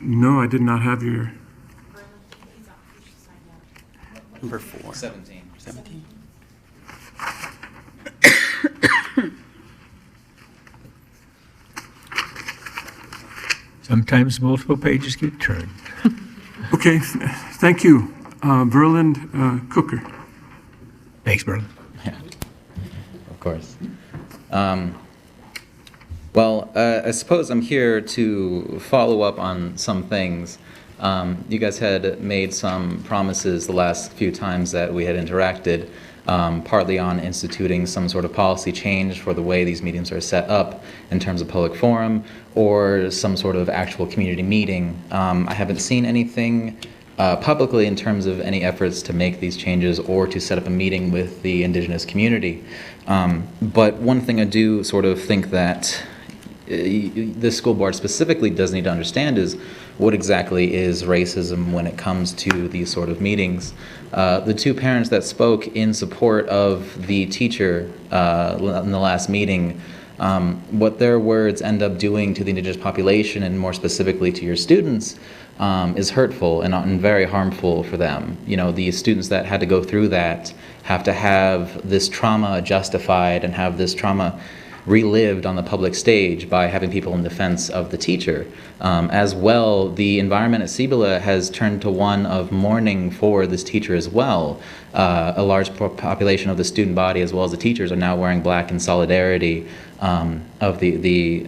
No, I did not have your... Number 4. 17. Sometimes multiple pages get turned. Okay, thank you. Verland Cooker. Thanks, Verland. Yeah, of course. Well, I suppose I'm here to follow up on some things. You guys had made some promises the last few times that we had interacted, partly on instituting some sort of policy change for the way these meetings are set up in terms of public forum, or some sort of actual community meeting. I haven't seen anything publicly in terms of any efforts to make these changes or to set up a meeting with the Indigenous community. But one thing I do sort of think that the school board specifically does need to understand is what exactly is racism when it comes to these sort of meetings. The two parents that spoke in support of the teacher in the last meeting, what their words end up doing to the Indigenous population, and more specifically to your students, is hurtful and very harmful for them. You know, the students that had to go through that have to have this trauma justified and have this trauma relived on the public stage by having people in defense of the teacher. As well, the environment at Cibola has turned to one of mourning for this teacher as well. A large population of the student body as well as the teachers are now wearing black in solidarity of the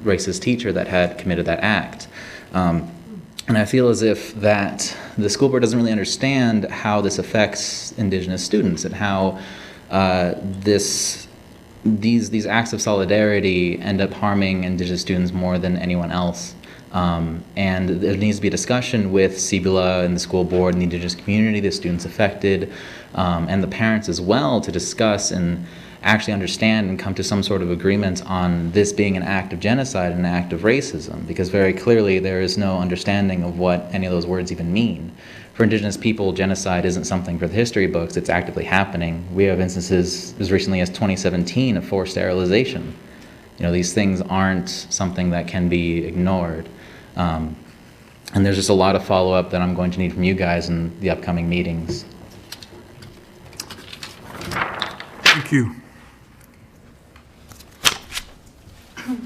racist teacher that had committed that act. And I feel as if that the school board doesn't really understand how this affects Indigenous students and how these acts of solidarity end up harming Indigenous students more than anyone else. And there needs to be a discussion with Cibola and the school board and the Indigenous community, the students affected, and the parents as well, to discuss and actually understand and come to some sort of agreement on this being an act of genocide and an act of racism, because very clearly there is no understanding of what any of those words even mean. For Indigenous people, genocide isn't something for the history books, it's actively happening. We have instances as recently as 2017 of forced sterilization. You know, these things aren't something that can be ignored. And there's just a lot of follow-up that I'm going to need from you guys in the upcoming meetings. Thank you.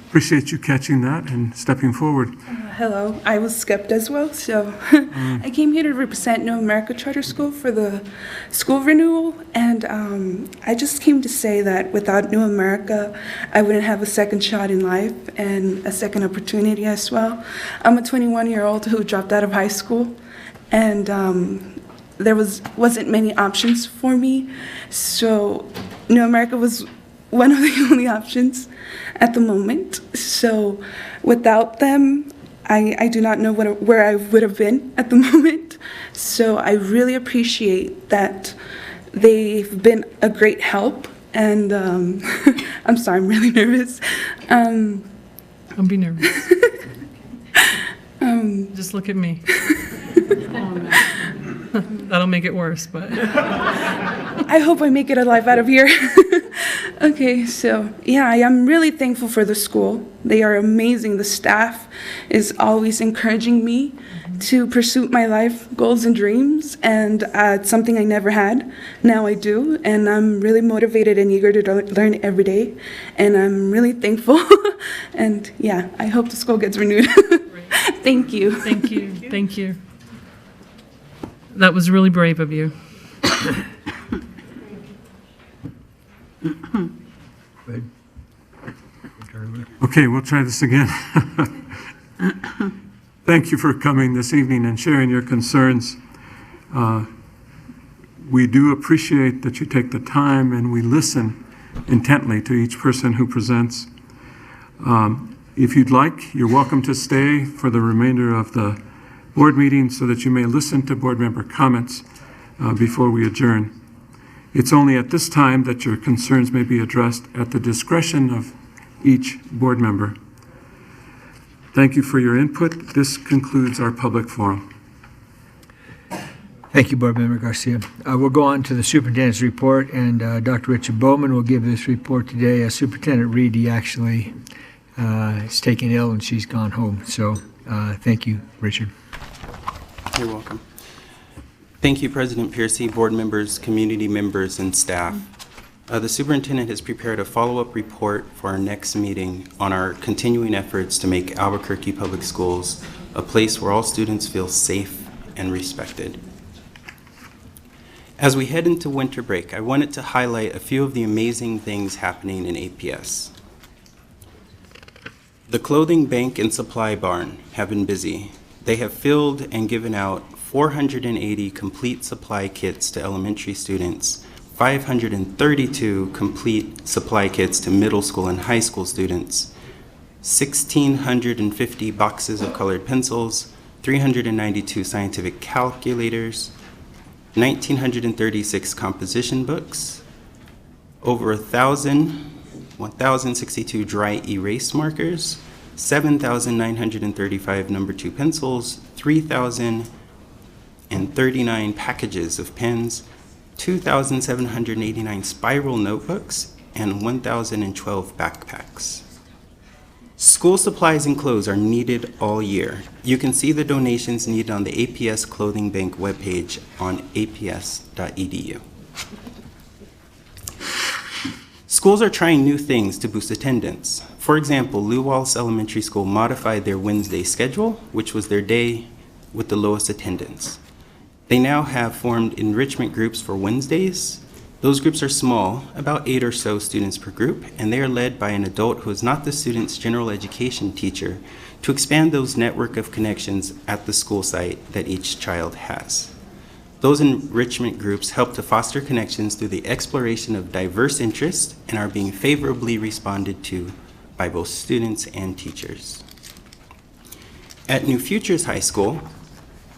Appreciate you catching that and stepping forward. Hello, I was skipped as well, so I came here to represent New America Charter School for the school renewal, and I just came to say that without New America, I wouldn't have a second shot in life and a second opportunity as well. I'm a 21-year-old who dropped out of high school, and there wasn't many options for me, so New America was one of the only options at the moment. So without them, I do not know where I would have been at the moment. So I really appreciate that they've been a great help. And I'm sorry, I'm really nervous. Don't be nervous. Just look at me. That'll make it worse, but. I hope I make it alive out of here. Okay, so yeah, I am really thankful for the school. They are amazing. The staff is always encouraging me to pursue my life goals and dreams, and it's something I never had. Now I do, and I'm really motivated and eager to learn every day, and I'm really thankful. And yeah, I hope the school gets renewed. Thank you. Thank you. Thank you. That was really brave of you. Okay, we'll try this again. Thank you for coming this evening and sharing your concerns. We do appreciate that you take the time and we listen intently to each person who presents. If you'd like, you're welcome to stay for the remainder of the board meeting so that you may listen to board member comments before we adjourn. It's only at this time that your concerns may be addressed at the discretion of each board member. Thank you for your input. This concludes our public forum. Thank you, Board Member Garcia. We'll go on to the superintendent's report, and Dr. Richard Bowman will give this report today. Superintendent Reedy actually is taken ill and she's gone home. So thank you, Richard. You're welcome. Thank you, President Piercy, board members, community members, and staff. The superintendent has prepared a follow-up report for our next meeting on our continuing efforts to make Albuquerque Public Schools a place where all students feel safe and respected. As we head into winter break, I wanted to highlight a few of the amazing things happening in APS. The clothing bank and supply barn have been busy. They have filled and given out 480 complete supply kits to elementary students, 532 complete supply kits to middle school and high school students, 1,650 boxes of colored pencils, 392 scientific calculators, 1,936 composition books, over 1,062 dry erase markers, 7,935 number 2 pencils, 3,039 packages of pens, 2,789 spiral notebooks, and 1,012 backpacks. School supplies and clothes are needed all year. You can see the donations needed on the APS Clothing Bank webpage on aps.edu. Schools are trying new things to boost attendance. For example, Lew Wallace Elementary School modified their Wednesday schedule, which was their day with the lowest attendance. They now have formed enrichment groups for Wednesdays. Those groups are small, about 8 or so students per group, and they are led by an adult who is not the student's general education teacher to expand those network of connections at the school site that each child has. Those enrichment groups help to foster connections through the exploration of diverse interests and are being favorably responded to by both students and teachers. At New Futures High School,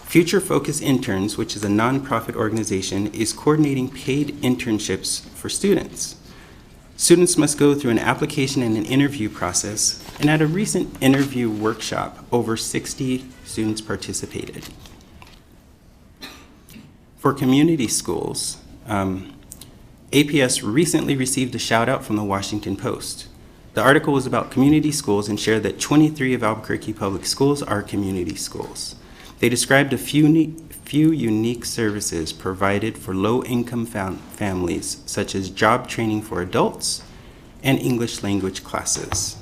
Future Focus Interns, which is a nonprofit organization, is coordinating paid internships for students. Students must go through an application and an interview process, and at a recent interview workshop, over 60 students participated. For community schools, APS recently received a shout out from the Washington Post. The article was about community schools and shared that 23 of Albuquerque public schools are community schools. They described a few unique services provided for low-income families, such as job training for adults and English language classes.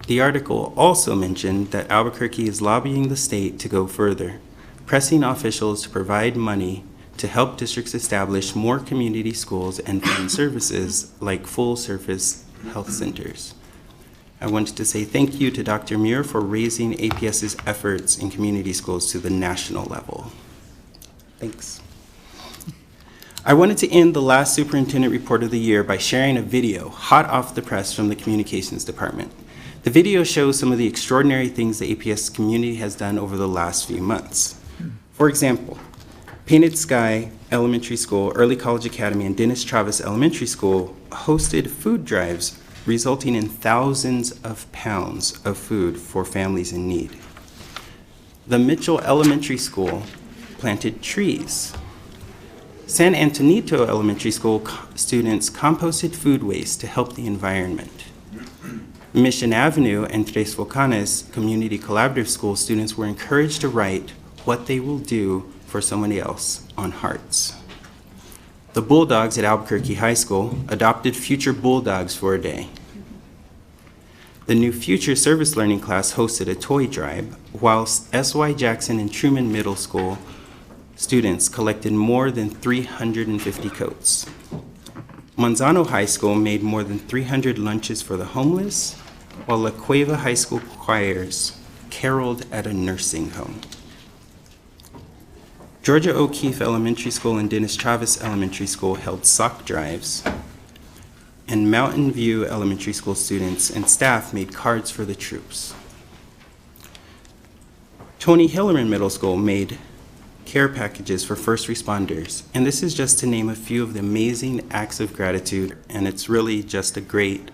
The article also mentioned that Albuquerque is lobbying the state to go further, pressing officials to provide money to help districts establish more community schools and fund services like full-service health centers. I wanted to say thank you to Dr. Muir for raising APS's efforts in community schools to the national level. Thanks. I wanted to end the last superintendent report of the year by sharing a video hot off the press from the communications department. The video shows some of the extraordinary things the APS community has done over the last few months. For example, Painted Sky Elementary School, Early College Academy, and Dennis Travis Elementary School hosted food drives resulting in thousands of pounds of food for families in need. The Mitchell Elementary School planted trees. San Antonito Elementary School students composted food waste to help the environment. Mission Avenue and Tres Volcanes Community Collaborative School students were encouraged to write what they will do for somebody else on hearts. The Bulldogs at Albuquerque High School adopted future Bulldogs for a day. The New Future Service Learning class hosted a toy drive, while S.Y. Jackson and Truman Middle School students collected more than 350 coats. Manzano High School made more than 300 lunches for the homeless, while La Cueva High School choirs caroled at a nursing home. Georgia O'Keeffe Elementary School and Dennis Chavez Elementary School held sock drives, and Mountain View Elementary School students and staff made cards for the troops. Tony Hillerman Middle School made care packages for first responders, and this is just to name a few of the amazing acts of gratitude, and it's really just a great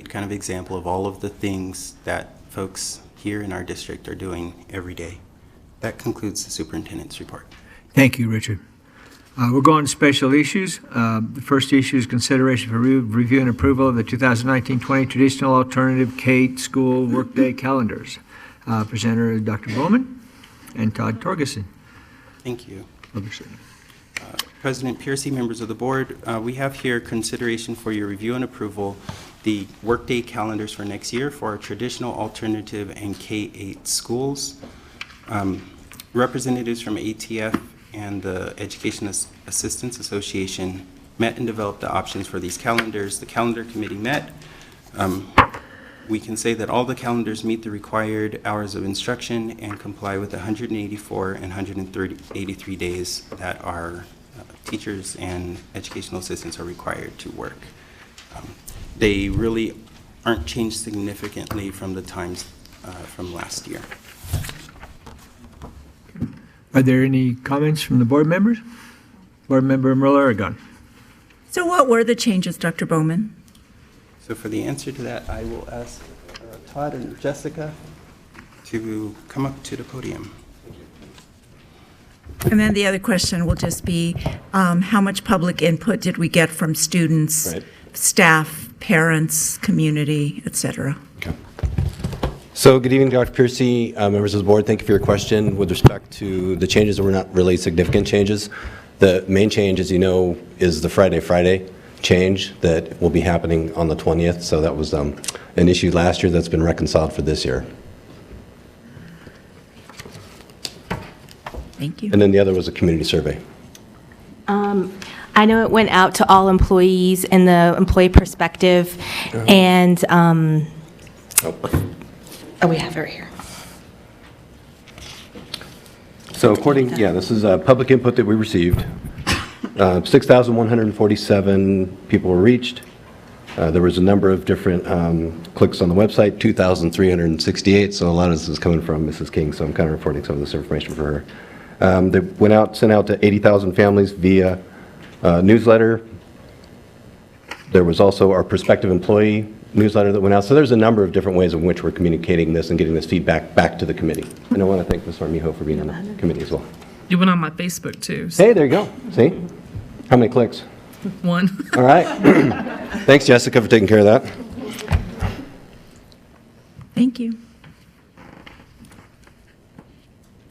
kind of example of all of the things that folks here in our district are doing every day. That concludes the superintendent's report. Thank you, Richard. We'll go on to special issues. The first issue is consideration for review and approval of the 2019-20 traditional alternative K school workday calendars. Presenter is Dr. Bowman and Todd Torgerson. Thank you. President Piercy, members of the board, we have here consideration for your review and approval the workday calendars for next year for our traditional alternative and K-8 schools. Representatives from ATF and the Education Assistance Association met and developed the options for these calendars. The calendar committee met. We can say that all the calendars meet the required hours of instruction and comply with the 184 and 183 days that our teachers and educational assistants are required to work. They really aren't changed significantly from the times from last year. Are there any comments from the board members? Board Member Merle-Aragon. So what were the changes, Dr. Bowman? So for the answer to that, I will ask Todd and Jessica to come up to the podium. And then the other question will just be, how much public input did we get from students, staff, parents, community, et cetera? Okay. So good evening, Dr. Piercy, members of the board. Thank you for your question. With respect to the changes, that were not really significant changes. The main change, as you know, is the Friday change that will be happening on the 20th. So that was an issue last year that's been reconciled for this year. Thank you. And then the other was a community survey. I know it went out to all employees in the employee perspective, and we have it right here. So this is public input that we received. 6,147 people were reached. There was a number of different clicks on the website, 2,368, so a lot of this is coming from Mrs. King, so I'm kind of reporting some of this information for her. They sent out to 80,000 families via newsletter. There was also our prospective employee newsletter that went out. So there's a number of different ways in which we're communicating this and getting this feedback back to the committee. And I want to thank Ms. Armijo for being on the committee as well. You went on my Facebook too. So. Hey, there you go. See? How many clicks? 1. All right. Thanks, Jessica, for taking care of that. Thank you.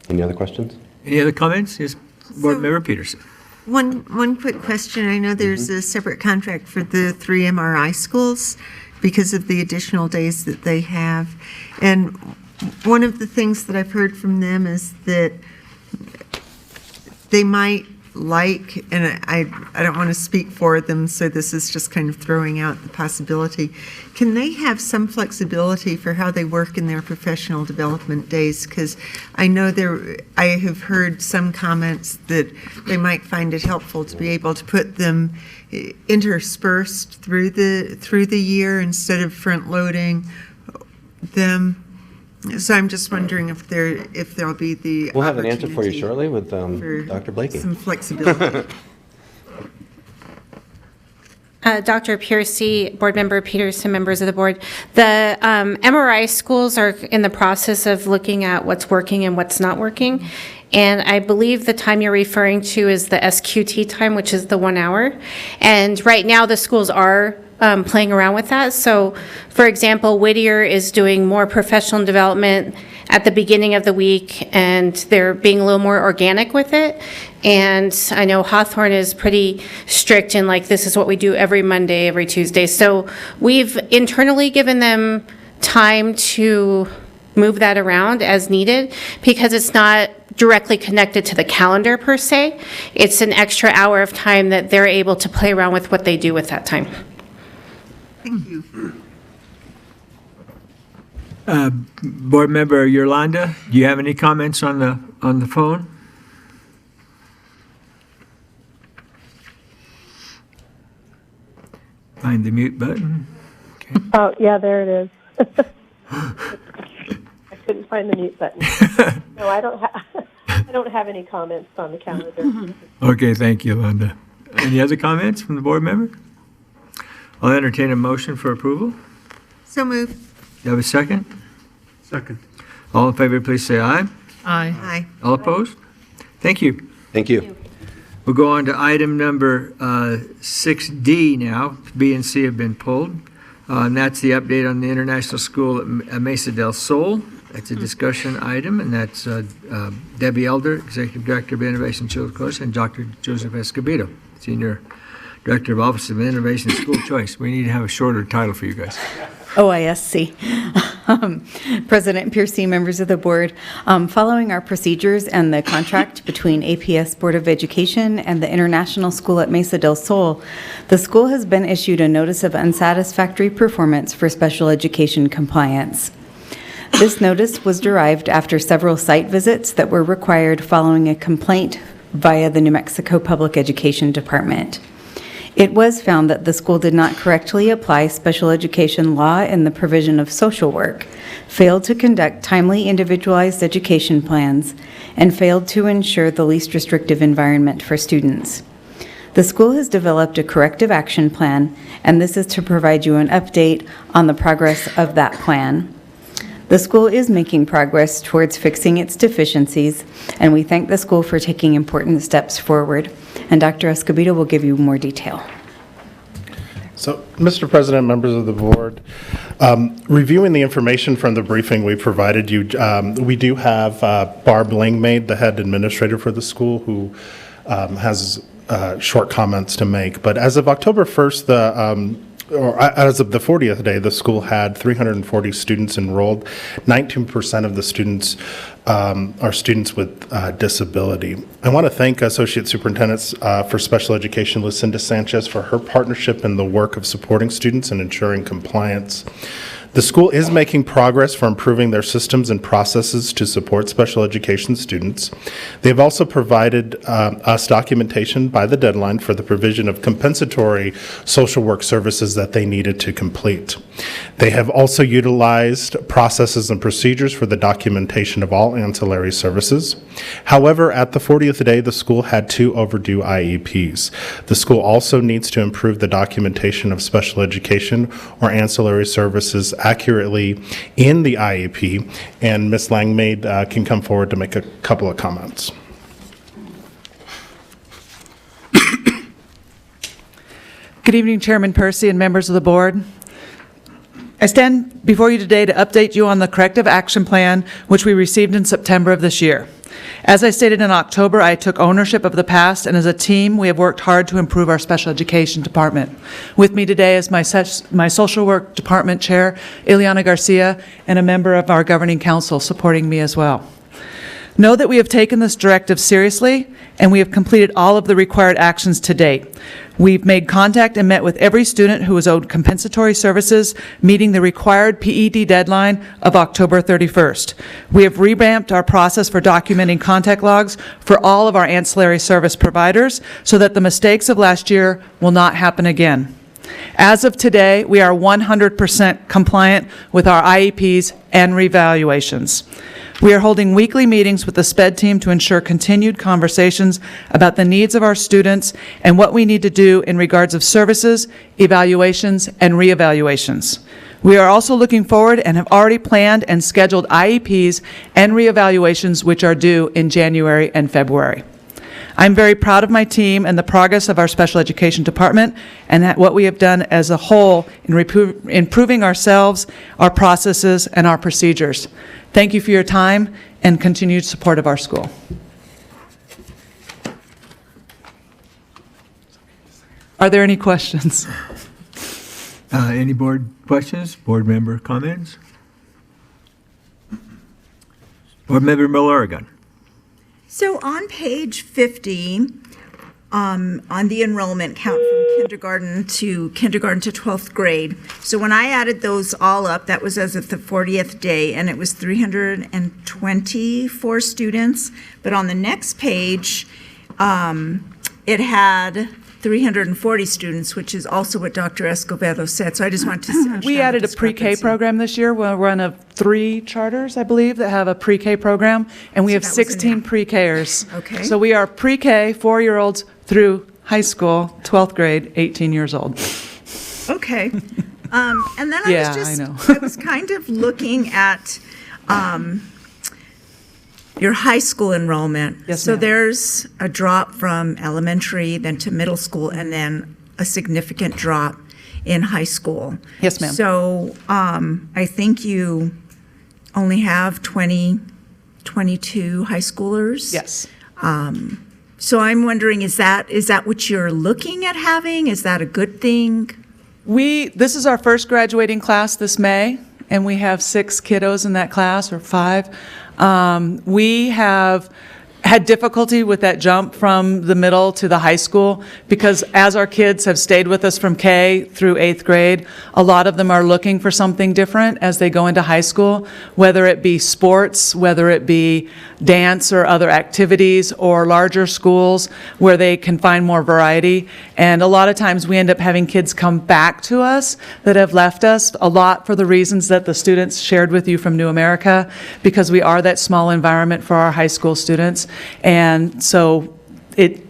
Any other questions? Any other comments? Yes, Board Member Peterson. One quick question. I know there's a separate contract for the 3 MRI schools because of the additional days that they have. And one of the things that I've heard from them is that they might like, and I don't want to speak for them, so this is just kind of throwing out the possibility. Can they have some flexibility for how they work in their professional development days? Because I know I have heard some comments that they might find it helpful to be able to put them interspersed through the year instead of front loading them. So I'm just wondering if there'll be the We'll have an answer for you shortly with Dr. Blakey. Some flexibility. Dr. Piercy, Board Member Peterson, members of the board. The MRI schools are in the process of looking at what's working and what's not working. And I believe the time you're referring to is the SQT time, which is the 1 hour. And right now the schools are playing around with that. So, for example, Whittier is doing more professional development at the beginning of the week, and they're being a little more organic with it. And I know Hawthorne is pretty strict in like, this is what we do every Monday, every Tuesday. So we've internally given them time to move that around as needed, because it's not directly connected to the calendar per se. It's an extra hour of time that they're able to play around with what they do with that time. Thank you. Board Member Yolanda, do you have any comments on the phone? Find the mute button. Oh, yeah, there it is. I couldn't find the mute button. No, I don't have any comments on the calendar. Okay, thank you, Yolanda. Any other comments from the board member? I'll entertain a motion for approval. So moved. You have a second? Second. All in favor, please say aye. Aye. Aye. All opposed? Thank you. Thank you. We'll go on to item number 6D now. B and C have been pulled. And that's the update on the international school at Mesa del Sol. That's a discussion item, and that's Debbie Elder, Executive Director of Innovation School Choice, and Dr. Joseph Escobedo, Senior Director of Office of Innovation and School Choice. We need to have a shorter title for you guys. OISC. President Piercy, members of the board, following our procedures and the contract between APS Board of Education and the International School at Mesa del Sol, the school has been issued a notice of unsatisfactory performance for special education compliance. This notice was derived after several site visits that were required following a complaint via the New Mexico Public Education Department. It was found that the school did not correctly apply special education law in the provision of social work, failed to conduct timely individualized education plans, and failed to ensure the least restrictive environment for students. The school has developed a corrective action plan, and this is to provide you an update on the progress of that plan. The school is making progress towards fixing its deficiencies, and we thank the school for taking important steps forward. And Dr. Escobedo will give you more detail. So, Mr. President, members of the board, reviewing the information from the briefing we provided you, we do have Barb Langmaid, the head administrator for the school, who has short comments to make. But as of October 1st, as of the 40th day, the school had 340 students enrolled. 19% of the students are students with disability. I want to thank Associate Superintendent for Special Education Lucinda Sanchez for her partnership in the work of supporting students and ensuring compliance. The school is making progress for improving their systems and processes to support special education students. They've also provided us documentation by the deadline for the provision of compensatory social work services that they needed to complete. They have also utilized processes and procedures for the documentation of all ancillary services. However, at the 40th day, the school had 2 overdue IEPs. The school also needs to improve the documentation of special education or ancillary services accurately in the IEP, and Ms. Langmaid can come forward to make a couple of comments. Good evening, Chairman Percy and members of the board. I stand before you today to update you on the corrective action plan, which we received in September of this year. As I stated in October, I took ownership of the past, and as a team, we have worked hard to improve our special education department. With me today is my social work department chair, Ileana Garcia, and a member of our governing council supporting me as well. Know that we have taken this directive seriously, and we have completed all of the required actions to date. We've made contact and met with every student who was owed compensatory services, meeting the required PED deadline of October 31st. We have revamped our process for documenting contact logs for all of our ancillary service providers so that the mistakes of last year will not happen again. As of today, we are 100% compliant with our IEPs and revaluations. We are holding weekly meetings with the SPED team to ensure continued conversations about the needs of our students and what we need to do in regards of services, evaluations, and reevaluations. We are also looking forward and have already planned and scheduled IEPs and reevaluations which are due in January and February. I'm very proud of my team and the progress of our special education department and what we have done as a whole in improving ourselves, our processes, and our procedures. Thank you for your time and continued support of our school. Are there any questions? Any board questions? Board member comments? Board member Miller-Oregon. So on page 50, on the enrollment count from kindergarten to 12th grade. So when I added those all up, that was as of the 40th day, and it was 324 students. But on the next page, it had 340 students, which is also what Dr. Escobedo said. So I just want to understand We the added a pre-K discrepancy. program this year. We're one of 3 charters, I believe, that have a pre-K program, and we have that was in 16 pre-Kers. Okay. So we are pre-K, 4-year-olds through high school, 12th grade, 18 years old. Okay. And then Yeah, I was just, I know. I was kind of looking at your high school enrollment. Yes, So ma'am. there's a drop from elementary, then to middle school, and then a significant drop in high school. Yes, ma'am. So I think you only have 22 high schoolers? Yes. So I'm wondering, is that what you're looking at having? Is that a good thing? This is our first graduating class this May, and we have 6 kiddos in that class, or 5. We have had difficulty with that jump from the middle to the high school because as our kids have stayed with us from K through 8th grade, a lot of them are looking for something different as they go into high school, whether it be sports, whether it be dance or other activities, or larger schools where they can find more variety. And a lot of times we end up having kids come back to us that have left us, a lot for the reasons that the students shared with you from New America, because we are that small environment for our high school students. And so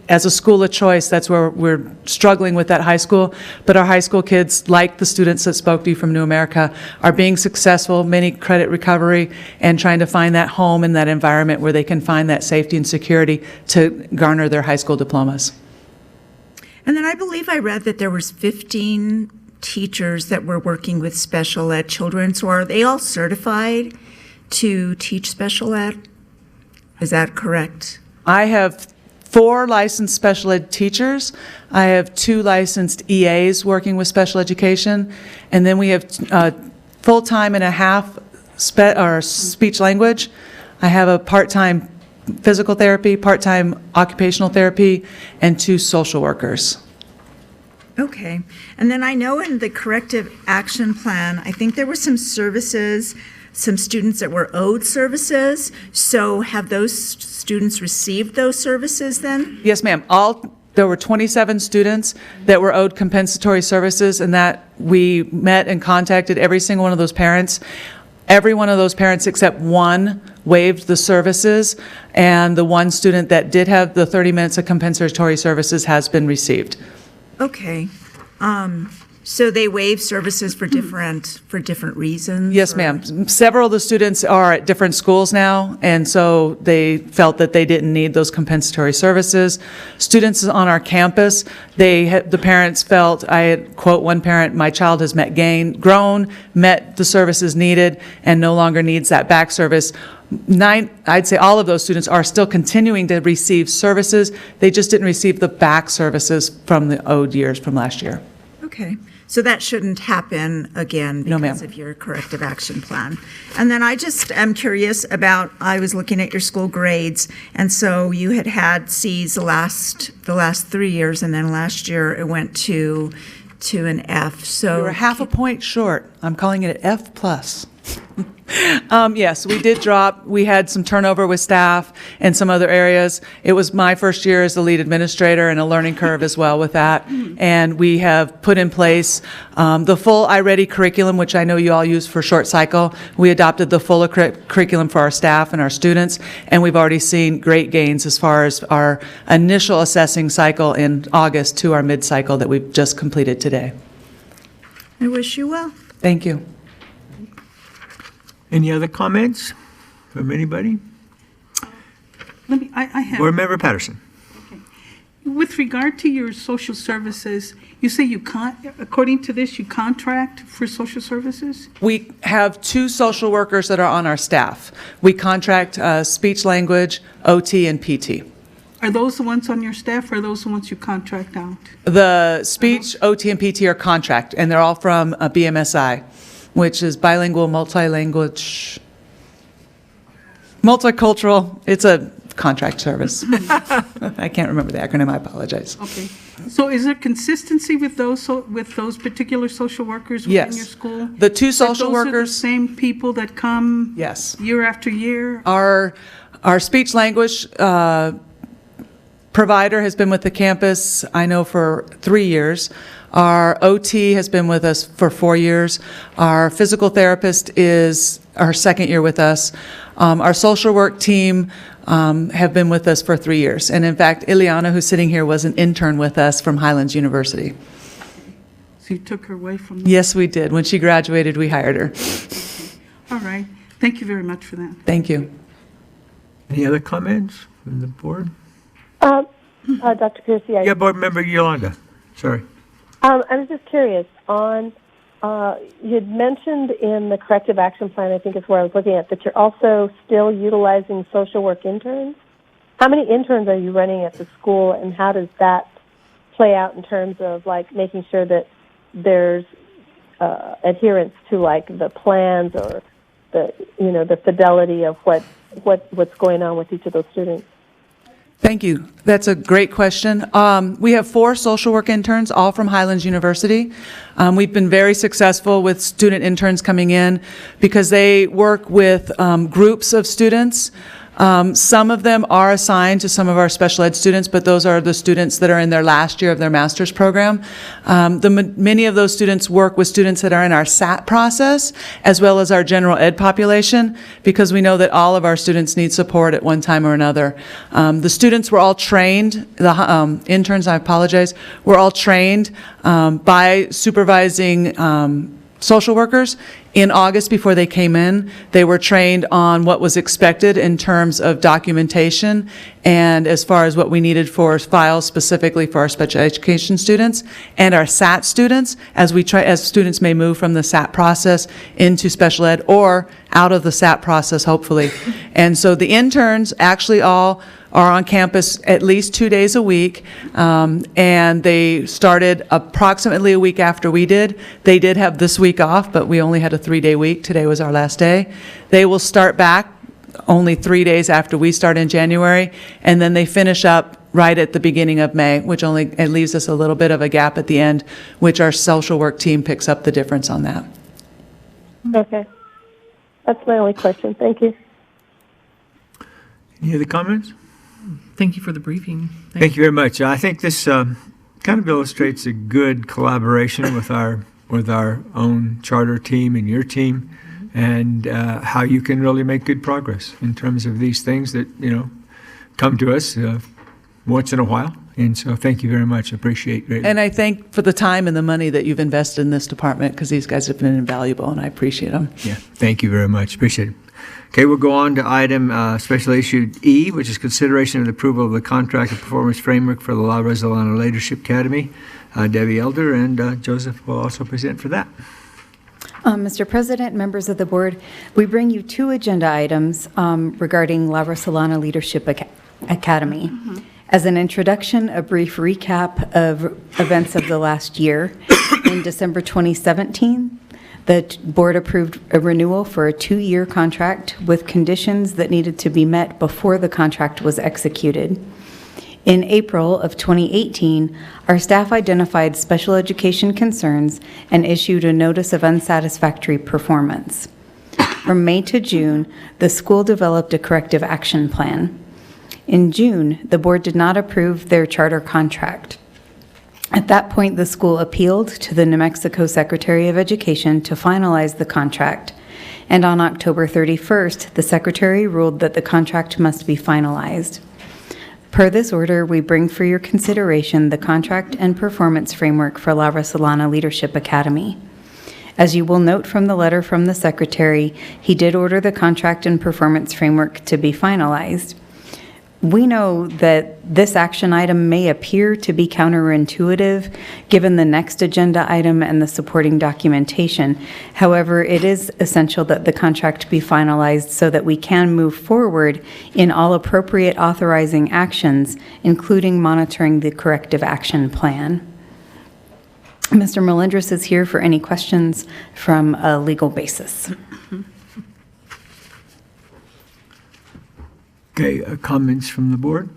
as a school of choice, that's where we're struggling with that high school. But our high school kids, like the students that spoke to you from New America, are being successful, many credit recovery, and trying to find that home and that environment where they can find that safety and security to garner their high school diplomas. And then I believe I read that there was 15 teachers that were working with special ed children. So are they all certified to teach special ed? Is that correct? I have 4 licensed special ed teachers. I have 2 licensed EAs working with special education. And then we have full-time and a half speech language. I have a part-time physical therapy, part-time occupational therapy, and 2 social workers. Okay. And then I know in the corrective action plan, I think there were some services, some students that were owed services. So have those students received those services then? Yes, ma'am. There were 27 students that were owed compensatory services, and that we met and contacted every single one of those parents. Every one of those parents except one waived the services, and the one student that did have the 30 minutes of compensatory services has been received. Okay. So they waive services for different reasons? Yes, ma'am. Several of the students are at different schools now, and so they felt that they didn't need those compensatory services. Students on our campus, the parents felt, I had, quote one parent, "My child has grown, met the services needed, and no longer needs that back service." I'd say all of those students are still continuing to receive services. They just didn't receive the back services from the owed years from last year. Okay. So that shouldn't happen again because of your corrective action plan. And then I just am curious about, I was looking at your school grades, and so you had C's the last 3 years, and then last year it went to an F. So You were half a point short. I'm calling it an F+. Yes, we did drop. We had some turnover with staff and some other areas. It was my first year as the lead administrator, and a learning curve as well with that. And we have put in place the full iReady curriculum, which I know you all use for short cycle. We adopted the full curriculum for our staff and our students, and we've already seen great gains as far as our initial assessing cycle in August to our mid-cycle that we've just completed today. I wish you well. Thank you. Any other comments from anybody? I have. Board Member Patterson. With regard to your social services, you say according to this, you contract for social services? We have 2 social workers that are on our staff. We contract speech language, OT, and PT. Are those the ones on your staff, or are those the ones you contract out? The speech, OT, and PT are contract, and they're all from BMSI, which is bilingual, multicultural. It's a contract service. I can't remember the acronym, I apologize. Okay. So is there consistency with those particular social workers within Yes. your school? The two That social those are the workers- same people that come? Yes. Year after year? Our speech language provider has been with the campus, I know, for 3 years. Our OT has been with us for 4 years. Our physical therapist is our second year with us. Our social work team have been with us for 3 years. And in fact, Ileana, who's sitting here, was an intern with us from Highlands University. So you took her away from? Yes, we did. When she graduated, we hired her. All right. Thank you very much for that. Thank you. Any other comments from the board? Dr. Piercy, Yeah, Board Member Yolanda. Sorry. I was just curious on, you had mentioned in the corrective action plan, I think is where I was looking at, that you're also still utilizing social work interns. How many interns are you running at the school, and how does that play out in terms of like making sure that there's adherence to like the plans or the fidelity of what's going on with each of those students? Thank you. That's a great question. We have 4 social work interns, all from Highlands University. We've been very successful with student interns coming in because they work with groups of students. Some of them are assigned to some of our special ed students, but those are the students that are in their last year of their master's program. Many of those students work with students that are in our SAT process, as well as our general ed population, because we know that all of our students need support at one time or another. The students were all trained, the interns, I apologize, were all trained by supervising social workers. In August, before they came in, they were trained on what was expected in terms of documentation and as far as what we needed for files specifically for our special education students and our SAT students, as students may move from the SAT process into special ed or out of the SAT process, hopefully. And so the interns actually all are on campus at least 2 days a week, and they started approximately a week after we did. They did have this week off, but we only had a 3-day week. Today was our last day. They will start back only 3 days after we start in January, and then they finish up right at the beginning of May, which it leaves us a little bit of a gap at the end, which our social work team picks up the difference on that. Okay. That's my only question. Thank you. Any other comments? Thank you for the briefing. Thank you very much. I think this kind of illustrates a good collaboration with our own charter team and your team, and how you can really make good progress in terms of these things that come to us once in a while. And so, thank you very much. Appreciate it. And I thank for the time and the money that you've invested in this department, because these guys have been invaluable, and I appreciate them. Yeah, thank you very much. Appreciate it. Okay, we'll go on to item special issue E, which is consideration of the approval of the contract and performance framework for the La Rosalana Leadership Academy. Debbie Elder and Joseph will also present for that. Mr. President, members of the board, we bring you 2 agenda items regarding La Rosalana Leadership Academy. As an introduction, a brief recap of events of the last year. In December 2017, the board approved a renewal for a 2-year contract with conditions that needed to be met before the contract was executed. In April of 2018, our staff identified special education concerns and issued a notice of unsatisfactory performance. From May to June, the school developed a corrective action plan. In June, the board did not approve their charter contract. At that point, the school appealed to the New Mexico Secretary of Education to finalize the contract, and on October 31st, the Secretary ruled that the contract must be finalized. Per this order, we bring for your consideration the contract and performance framework for La Rosalana Leadership Academy. As you will note from the letter from the Secretary, he did order the contract and performance framework to be finalized. We know that this action item may appear to be counterintuitive given the next agenda item and the supporting documentation. However, it is essential that the contract be finalized so that we can move forward in all appropriate authorizing actions, including monitoring the corrective action plan. Mr. Melendres is here for any questions from a legal basis. Okay, comments from the board?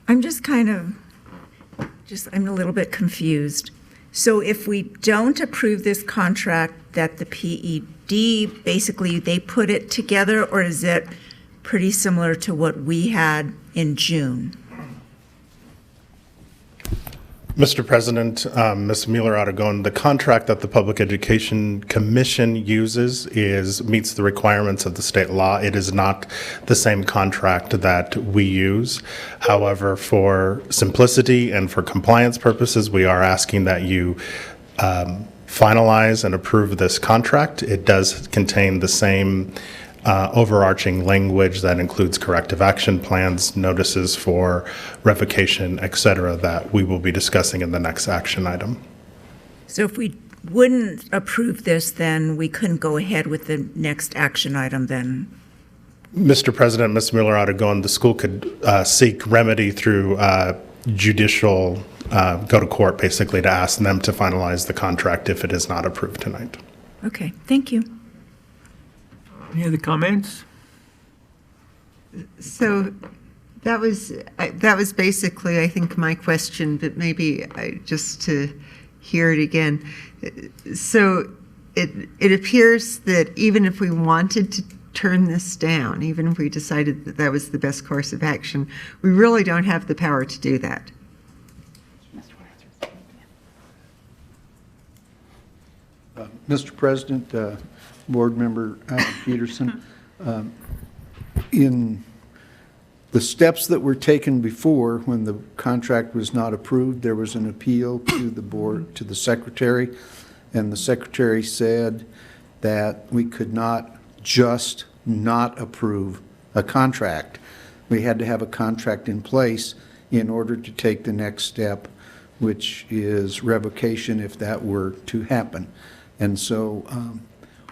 I'm just I'm a little bit confused. So if we don't approve this contract, that the PED, basically they put it together, or is it pretty similar to what we had in June? Mr. President, Ms. Mueller-Aragon, the contract that the Public Education Commission uses meets the requirements of the state law. It is not the same contract that we use. However, for simplicity and for compliance purposes, we are asking that you finalize and approve this contract. It does contain the same overarching language that includes corrective action plans, notices for revocation, et cetera, that we will be discussing in the next action item. So if we wouldn't approve this, then we couldn't go ahead with the next action item then? Mr. President, Ms. Mueller-Aragon, the school could seek remedy through judicial, go to court basically to ask them to finalize the contract if it is not approved tonight. Okay, thank you. Any other comments? So that was basically, I think, my question, but maybe just to hear it again. So it appears that even if we wanted to turn this down, even if we decided that that was the best course of action, we really don't have the power to do that. Mr. President, Board Member Peterson, in the steps that were taken before, when the contract was not approved, there was an appeal to the board, to the secretary, and the secretary said that we could not just not approve a contract. We had to have a contract in place in order to take the next step, which is revocation if that were to happen. And so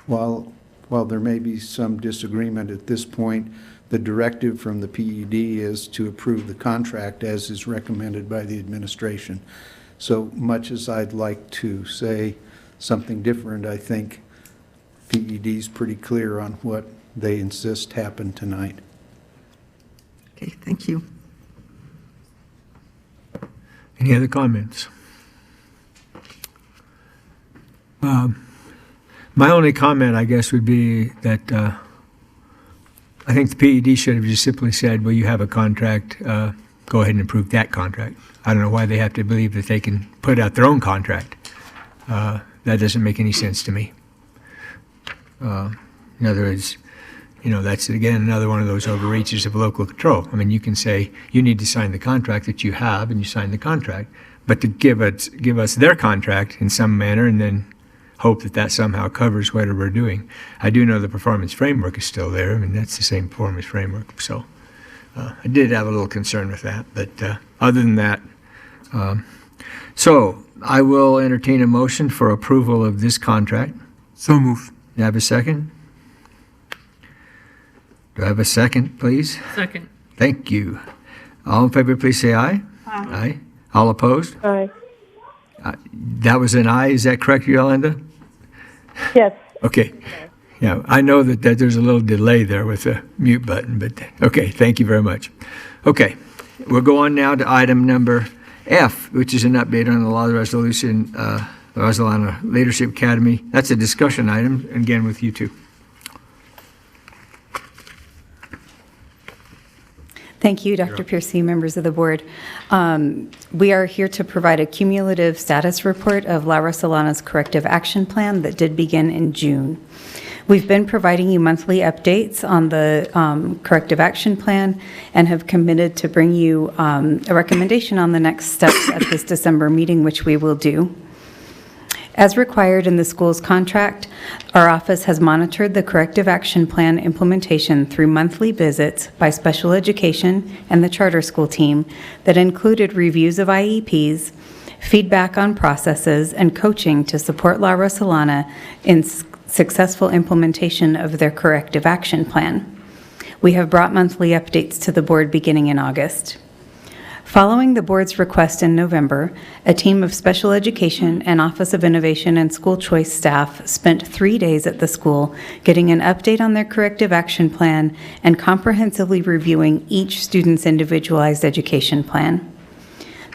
while there may be some disagreement at this point, the directive from the PED is to approve the contract as is recommended by the administration. So much as I'd like to say something different, I think PED is pretty clear on what they insist happened tonight. Okay, thank you. Any other comments? My only comment, I guess, would be that I think the PED should have just simply said, well, you have a contract, go ahead and approve that contract. I don't know why they have to believe that they can put out their own contract. That doesn't make any sense to me. In other words, that's, again, another one of those overreaches of local control. I mean, you can say, you need to sign the contract that you have, and you sign the contract, but to give us their contract in some manner and then hope that that somehow covers whatever we're doing. I do know the performance framework is still there. I mean, that's the same performance framework. So I did have a little concern with that. But other than that, so I will entertain a motion for approval of this contract. So moved. Do I have a second? Do I have a second, please? Second. Thank you. All in favor, please say aye. Aye. Aye. All opposed? Aye. That was an aye. Is that correct, Yolanda? Yes. Okay. Yeah, I know that there's a little delay there with the mute button, but okay, thank you very much. Okay, we'll go on now to item number F, which is an update on the law resolution, Rosalana Leadership Academy. That's a discussion item, again with you two. Thank you, Dr. Piercy, members of the board. We are here to provide a cumulative status report of La Rosalana's corrective action plan that did begin in June. We've been providing you monthly updates on the corrective action plan and have committed to bring you a recommendation on the next steps at this December meeting, which we will do. As required in the school's contract, our office has monitored the corrective action plan implementation through monthly visits by special education and the charter school team that included reviews of IEPs, feedback on processes, and coaching to support La Rosalana in successful implementation of their corrective action plan. We have brought monthly updates to the board beginning in August. Following the board's request in November, a team of special education and Office of Innovation and School Choice staff spent 3 days at the school getting an update on their corrective action plan and comprehensively reviewing each student's individualized education plan.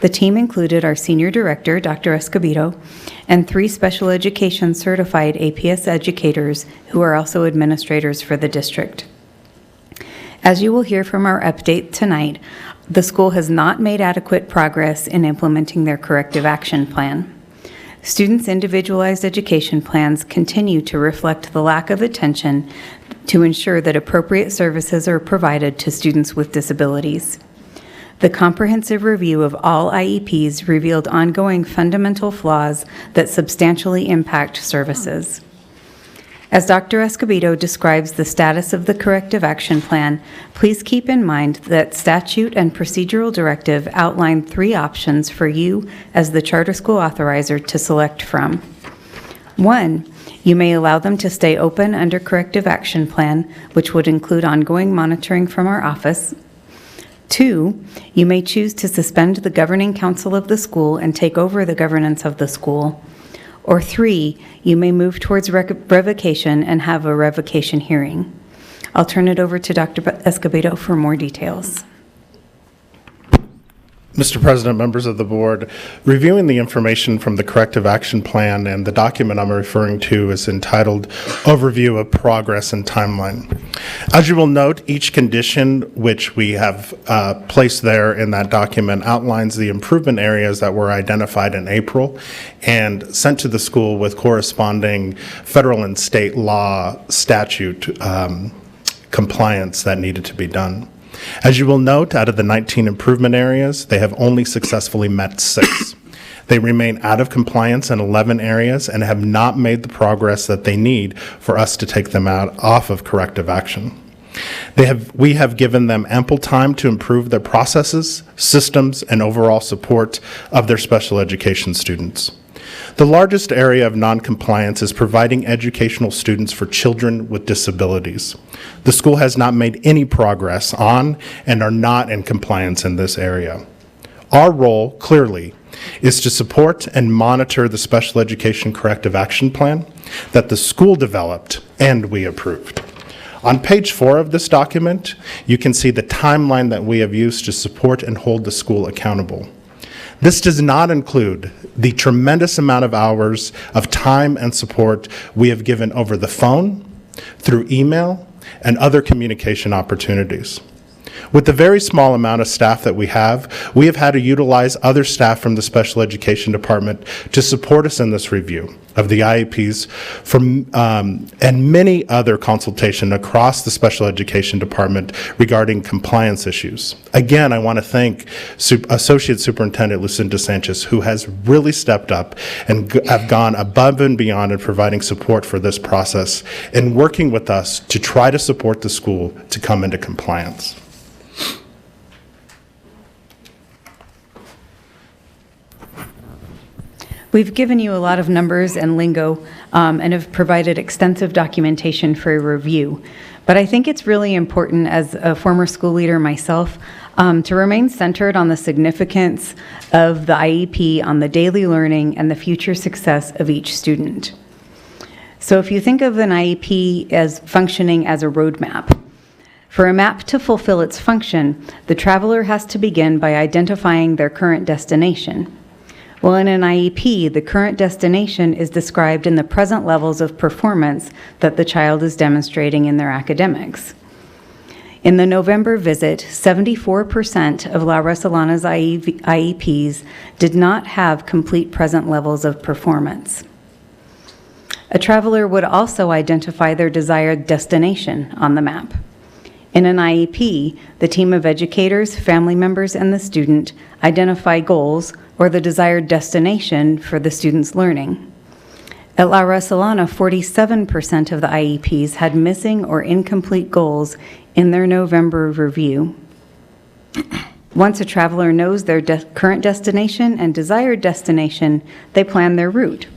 The team included our senior director, Dr. Escobedo, and 3 special education certified APS educators who are also administrators for the district. As you will hear from our update tonight, the school has not made adequate progress in implementing their corrective action plan. Students' individualized education plans continue to reflect the lack of attention to ensure that appropriate services are provided to students with disabilities. The comprehensive review of all IEPs revealed ongoing fundamental flaws that substantially impact services. As Dr. Escobedo describes the status of the corrective action plan, please keep in mind that statute and procedural directive outline 3 options for you as the charter school authorizer to select from. 1, you may allow them to stay open under corrective action plan, which would include ongoing monitoring from our office. 2, you may choose to suspend the governing council of the school and take over the governance of the school. Or 3, you may move towards revocation and have a revocation hearing. I'll turn it over to Dr. Escobedo for more details. Mr. President, members of the board, reviewing the information from the corrective action plan, and the document I'm referring to is entitled Overview of Progress and Timeline. As you will note, each condition which we have placed there in that document outlines the improvement areas that were identified in April and sent to the school with corresponding federal and state law statute compliance that needed to be done. As you will note, out of the 19 improvement areas, they have only successfully met 6. They remain out of compliance in 11 areas and have not made the progress that they need for us to take them off of corrective action. We have given them ample time to improve their processes, systems, and overall support of their special education students. The largest area of noncompliance is providing educational students for children with disabilities. The school has not made any progress on and are not in compliance in this area. Our role, clearly, is to support and monitor the special education corrective action plan that the school developed and we approved. On page 4 of this document, you can see the timeline that we have used to support and hold the school accountable. This does not include the tremendous amount of hours of time and support we have given over the phone, through email, and other communication opportunities. With the very small amount of staff that we have had to utilize other staff from the special education department to support us in this review of the IEPs and many other consultation across the special education department regarding compliance issues. Again, I want to thank Associate Superintendent Lucinda Sanchez, who has really stepped up and have gone above and beyond in providing support for this process and working with us to try to support the school to come into compliance. We've given you a lot of numbers and lingo and have provided extensive documentation for review. But I think it's really important, as a former school leader myself, to remain centered on the significance of the IEP on the daily learning and the future success of each student. So if you think of an IEP as functioning as a roadmap, for a map to fulfill its function, the traveler has to begin by identifying their current destination. Well, in an IEP, the current destination is described in the present levels of performance that the child is demonstrating in their academics. In the November visit, 74% of La Resolana's IEPs did not have complete present levels of performance. A traveler would also identify their desired destination on the map. In an IEP, the team of educators, family members, and the student identify goals or the desired destination for the student's learning. At La Resolana, 47% of the IEPs had missing or incomplete goals in their November review. Once a traveler knows their current destination and desired destination, they plan their route.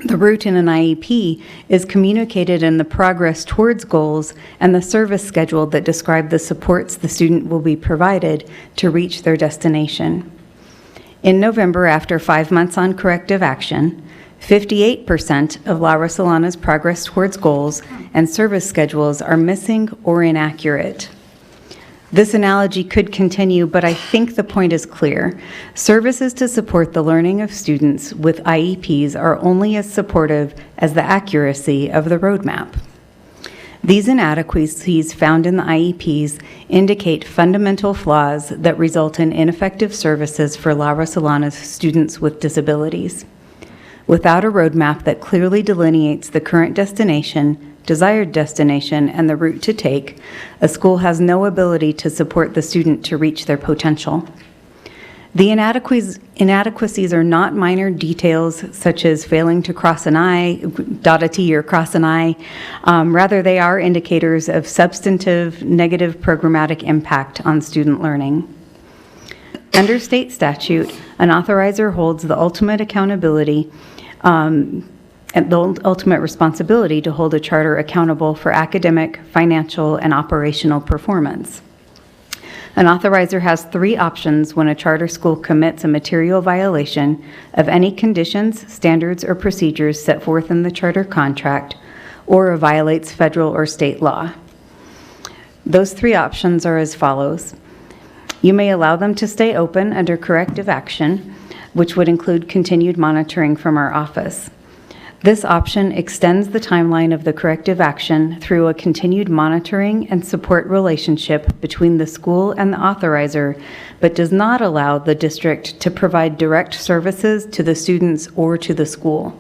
The route in an IEP is communicated in the progress towards goals and the service schedule that describe the supports the student will be provided to reach their destination. In November, after 5 months on corrective action, 58% of La Rosalana's progress towards goals and service schedules are missing or inaccurate. This analogy could continue, but I think the point is clear. Services to support the learning of students with IEPs are only as supportive as the accuracy of the roadmap. These inadequacies found in the IEPs indicate fundamental flaws that result in ineffective services for La Rosalana's students with disabilities. Without a roadmap that clearly delineates the current destination, desired destination, and the route to take, a school has no ability to support the student to reach their potential. The inadequacies are not minor details such as failing to cross an I, dot a T or cross an I. Rather, they are indicators of substantive negative programmatic impact on student learning. Under state statute, an authorizer holds the ultimate accountability and the ultimate responsibility to hold a charter accountable for academic, financial, and operational performance. An authorizer has 3 options when a charter school commits a material violation of any conditions, standards, or procedures set forth in the charter contract, or violates federal or state law. Those 3 options are as follows. You may allow them to stay open under corrective action, which would include continued monitoring from our office. This option extends the timeline of the corrective action through a continued monitoring and support relationship between the school and the authorizer, but does not allow the district to provide direct services to the students or to the school.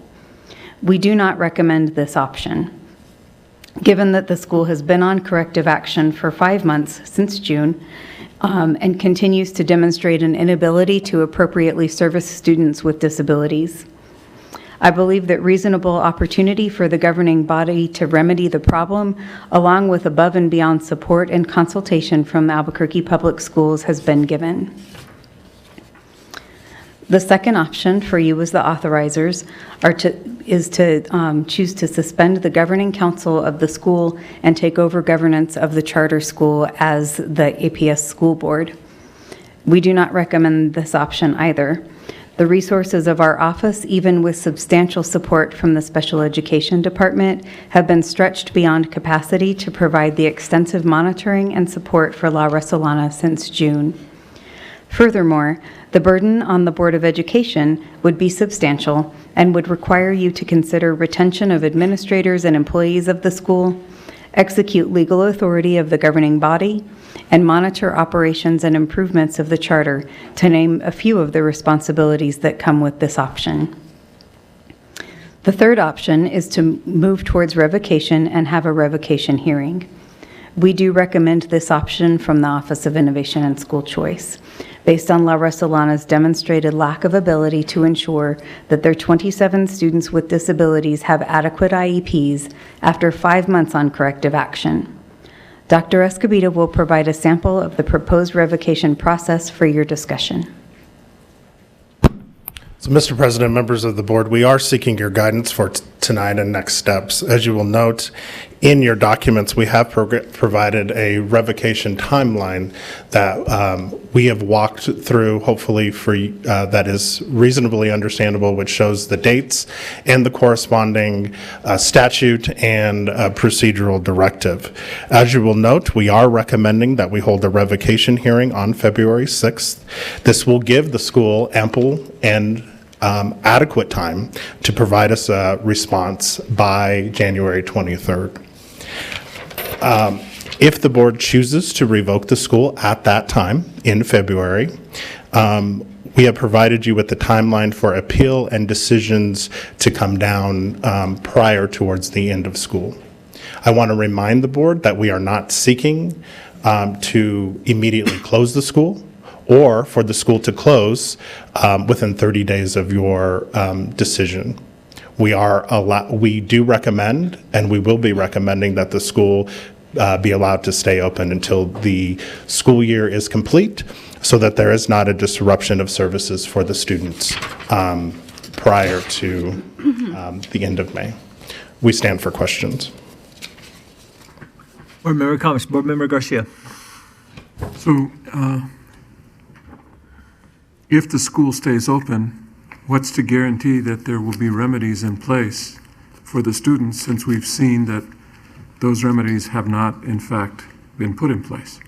We do not recommend this option. Given that the school has been on corrective action for 5 months since June, and continues to demonstrate an inability to appropriately service students with disabilities. I believe that reasonable opportunity for the governing body to remedy the problem, along with above and beyond support and consultation from the Albuquerque Public Schools, has been given. The second option for you as the authorizers is to choose to suspend the governing council of the school and take over governance of the charter school as the APS school board. We do not recommend this option either. The resources of our office, even with substantial support from the special education department, have been stretched beyond capacity to provide the extensive monitoring and support for La Rosalana since June. Furthermore, the burden on the Board of Education would be substantial and would require you to consider retention of administrators and employees of the school, execute legal authority of the governing body, and monitor operations and improvements of the charter, to name a few of the responsibilities that come with this option. The third option is to move towards revocation and have a revocation hearing. We do recommend this option from the Office of Innovation and School Choice, based on La Rosalana's demonstrated lack of ability to ensure that their 27 students with disabilities have adequate IEPs after 5 months on corrective action. Dr. Escobedo will provide a sample of the proposed revocation process for your discussion. So, Mr. President, members of the board, we are seeking your guidance for tonight and next steps. As you will note, in your documents, we have provided a revocation timeline that we have walked through, hopefully for that is reasonably understandable, which shows the dates and the corresponding statute and procedural directive. As you will note, we are recommending that we hold a revocation hearing on February 6th. This will give the school ample and adequate time to provide us a response by January 23rd. If the board chooses to revoke the school at that time in February, we have provided you with the timeline for appeal and decisions to come down prior towards the end of school. I want to remind the board that we are not seeking to immediately close the school or for the school to close within 30 days of your decision. We do recommend, and we will be recommending, that the school be allowed to stay open until the school year is complete, so that there is not a disruption of services for the students prior to the end of May. We stand for questions. Board Member comments. Board Member Garcia. So, if the school stays open, what's to guarantee that there will be remedies in place for the students, since we've seen that those remedies have not, in fact, been put in place?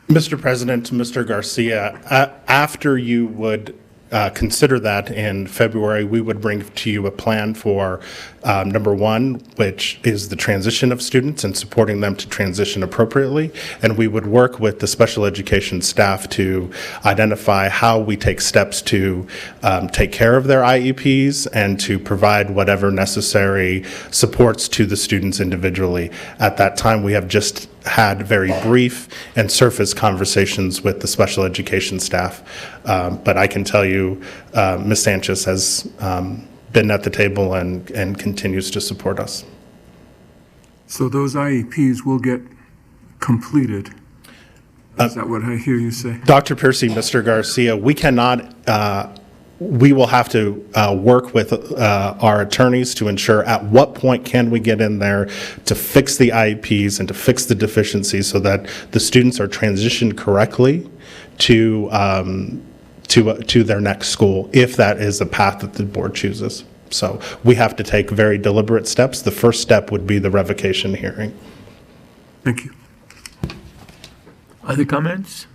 Mr. President, Mr. Garcia, after you would consider that in February, we would bring to you a plan for number one, which is the transition of students and supporting them to transition appropriately. And we would work with the special education staff to identify how we take steps to take care of their IEPs and to provide whatever necessary supports to the students individually. At that time, we have just had very brief and surface conversations with the special education staff. But I can tell you, Ms. Sanchez has been at the table and continues to support us. So those IEPs will get completed. Is that what I hear you say? Dr. Piercy, Mr. Garcia, we cannot, we will have to work with our attorneys to ensure at what point can we get in there to fix the IEPs and to fix the deficiencies so that the students are transitioned correctly to their next school, if that is a path that the board chooses. So we have to take very deliberate steps. The first step would be the revocation hearing. Thank you. Other comments?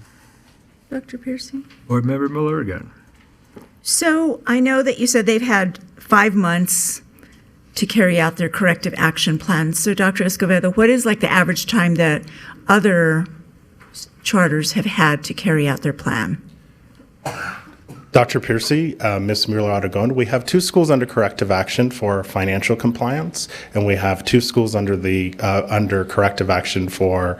Dr. Piercy? Board Member Muller again. So I know that you said they've had 5 months to carry out their corrective action plan. So Dr. Escobedo, what is like the average time that other charters have had to carry out their plan? Dr. Piercy, Ms. Mueller-Aragon, we have 2 schools under corrective action for financial compliance, and we have 2 schools under the under corrective action for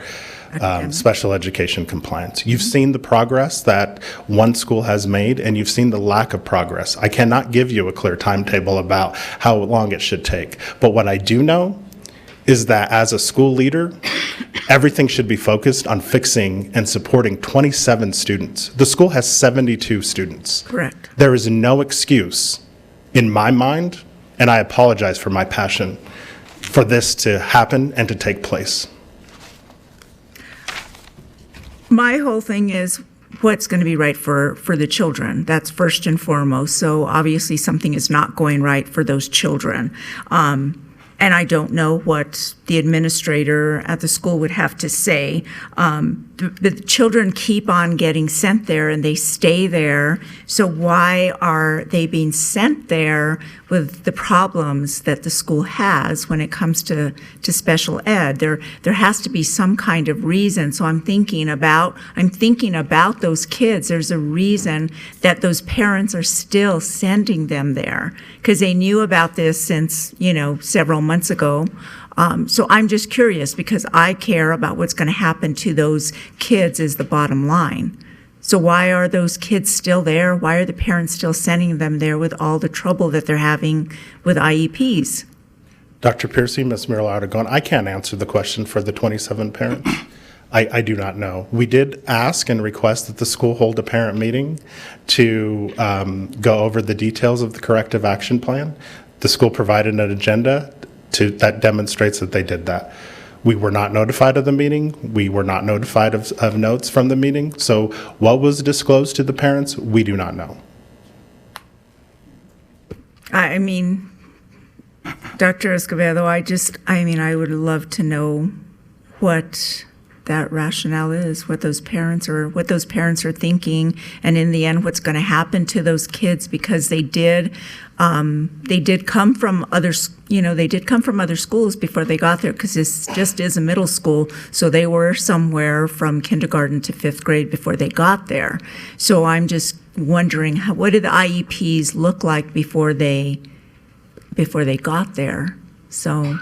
special education compliance. You've seen the progress that one school has made, and you've seen the lack of progress. I cannot give you a clear timetable about how long it should take, but what I do know is that as a school leader, everything should be focused on fixing and supporting 27 students. The school has 72 students. Correct. There is no excuse in my mind, and I apologize for my passion, for this to happen and to take place. My whole thing is what's going to be right for the children. That's first and foremost. So obviously something is not going right for those children. And I don't know what the administrator at the school would have to say. The children keep on getting sent there and they stay there. So why are they being sent there with the problems that the school has when it comes to special ed? There has to be some kind of reason. So I'm thinking about those kids. There's a reason that those parents are still sending them there because they knew about this since, several months ago. So I'm just curious because I care about what's going to happen to those kids is the bottom line. So why are those kids still there? Why are the parents still sending them there with all the trouble that they're having with IEPs? Dr. Piercy, Ms. Mueller-Aragon, I can't answer the question for the 27 parents. I do not know. We did ask and request that the school hold a parent meeting to go over the details of the corrective action plan. The school provided an agenda that demonstrates that they did that. We were not notified of the meeting. We were not notified of notes from the meeting. So what was disclosed to the parents, we do not know. I mean, Dr. Escobedo, I would love to know what that rationale is, what those parents are thinking, and in the end, what's going to happen to those kids because they did come from other schools before they got there because this just is a middle school, so they were somewhere from kindergarten to 5th grade before they got there. So I'm just wondering, what did the IEPs look like before they got there? So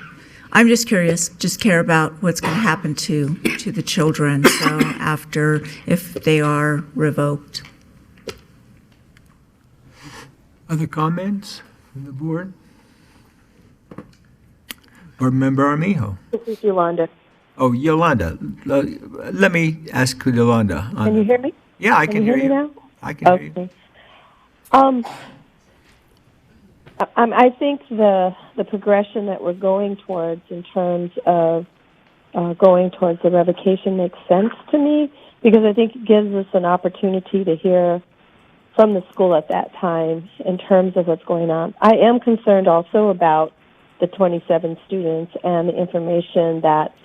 I'm just curious, just care about what's going to happen to the children, so after, if they are revoked. Other comments from the board? Board Member Armijo. This is Yolanda. Oh, Yolanda. Let me ask Yolanda. Can you hear me? Yeah, I can hear you. Now? I can hear you. I think the progression that we're going towards in terms of going towards the revocation makes sense to me, because I think it gives us an opportunity to hear from the school at that time in terms of what's going on. I am concerned also about the 27 students and the information that's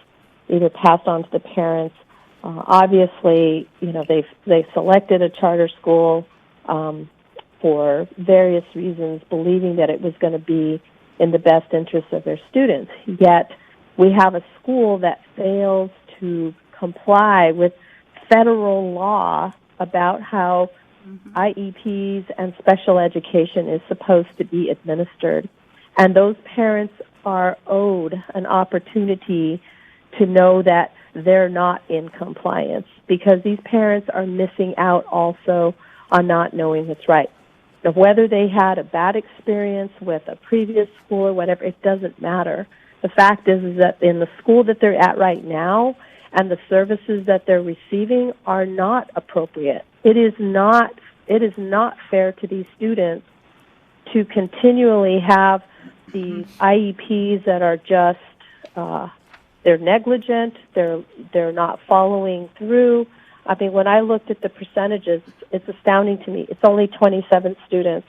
either passed on to the parents. Obviously, they selected a charter school for various reasons, believing that it was going to be in the best interest of their students. Yet, we have a school that fails to comply with federal law about how IEPs and special education is supposed to be administered. And those parents are owed an opportunity to know that they're not in compliance, because these parents are missing out also on not knowing what's right. Now, whether they had a bad experience with a previous school or whatever, it doesn't matter. The fact is that in the school that they're at right now and the services that they're receiving are not appropriate. It is not fair to these students to continually have these IEPs that are just they're negligent, they're not following through. I mean, when I looked at the percentages, it's astounding to me. It's only 27 students.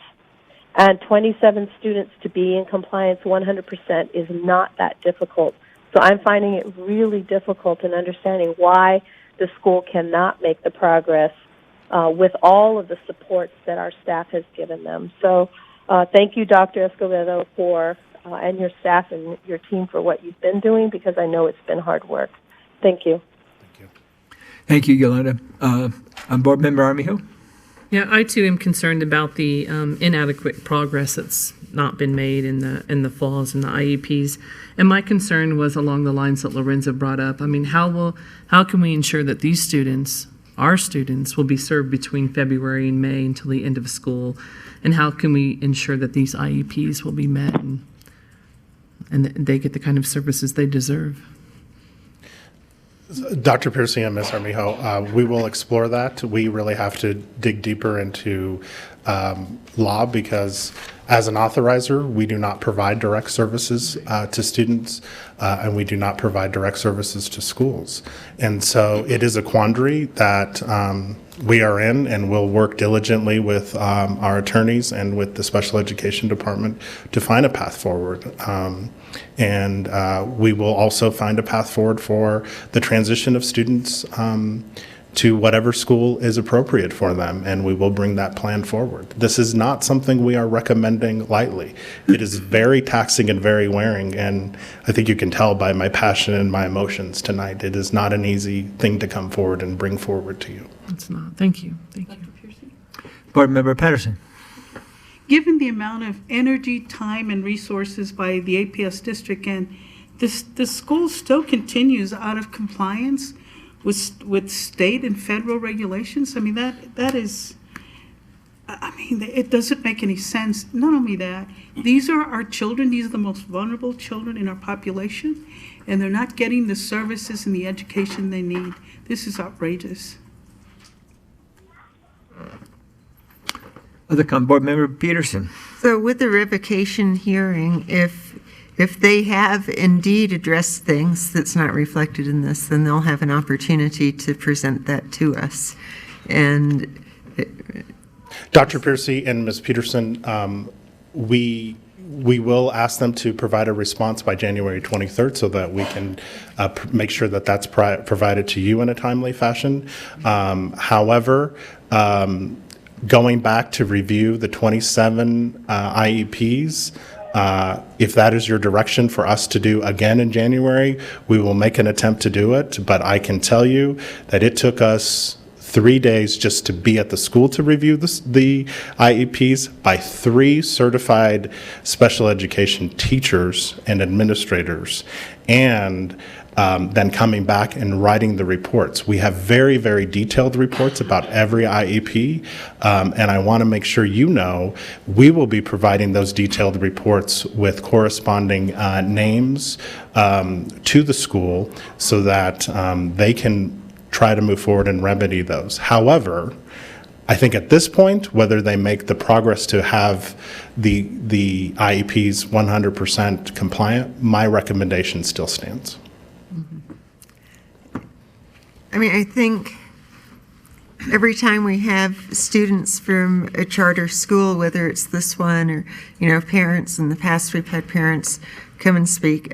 And 27 students to be in compliance 100% is not that difficult. So I'm finding it really difficult in understanding why the school cannot make the progress with all of the supports that our staff has given them. So thank you, Dr. Escobedo, and your staff and your team for what you've been doing, because I know it's been hard work. Thank you. Thank you, Yolanda. Board Member Armijo? Yeah, I too am concerned about the inadequate progress that's not been made in the flaws in the IEPs. And my concern was along the lines that Lorenzo brought up. I mean, how can we ensure that these students, our students, will be served between February and May until the end of school? And how can we ensure that these IEPs will be met and they get the kind of services they deserve? Dr. Piercy and Ms. Armijo, we will explore that. We really have to dig deeper into law, because as an authorizer, we do not provide direct services to students, and we do not provide direct services to schools. And so it is a quandary that we are in, and we'll work diligently with our attorneys and with the special education department to find a path forward. And we will also find a path forward for the transition of students to whatever school is appropriate for them, and we will bring that plan forward. This is not something we are recommending lightly. It is very taxing and very wearing, and I think you can tell by my passion and my emotions tonight. It is not an easy thing to come forward and bring forward to you. It's not. Thank you. Thank you. Board Member Patterson? Given the amount of energy, time, and resources by the APS district, and the school still continues out of compliance with state and federal regulations, I mean, that is, I mean, it doesn't make any sense. Not only that, these are our children. These are the most vulnerable children in our population, and they're not getting the services and the education they need. This is outrageous. Other Board Member Peterson? So with the revocation hearing, if they have indeed addressed things that's not reflected in this, then they'll have an opportunity to present that to us. And Dr. Piercy and Ms. Peterson, we will ask them to provide a response by January 23rd so that we can make sure that that's provided to you in a timely fashion. However, going back to review the 27 IEPs, if that is your direction for us to do again in January, we will make an attempt to do it. But I can tell you that it took us 3 days just to be at the school to review the IEPs by 3 certified special education teachers and administrators, and then coming back and writing the reports. We have very, very detailed reports about every IEP, and I want to make sure you know we will be providing those detailed reports with corresponding names to the school so that they can try to move forward and remedy those. However, I think at this point, whether they make the progress to have the IEPs 100% compliant, my recommendation still stands. I mean, I think every time we have students from a charter school, whether it's this one or, parents, in the past we've had parents come and speak,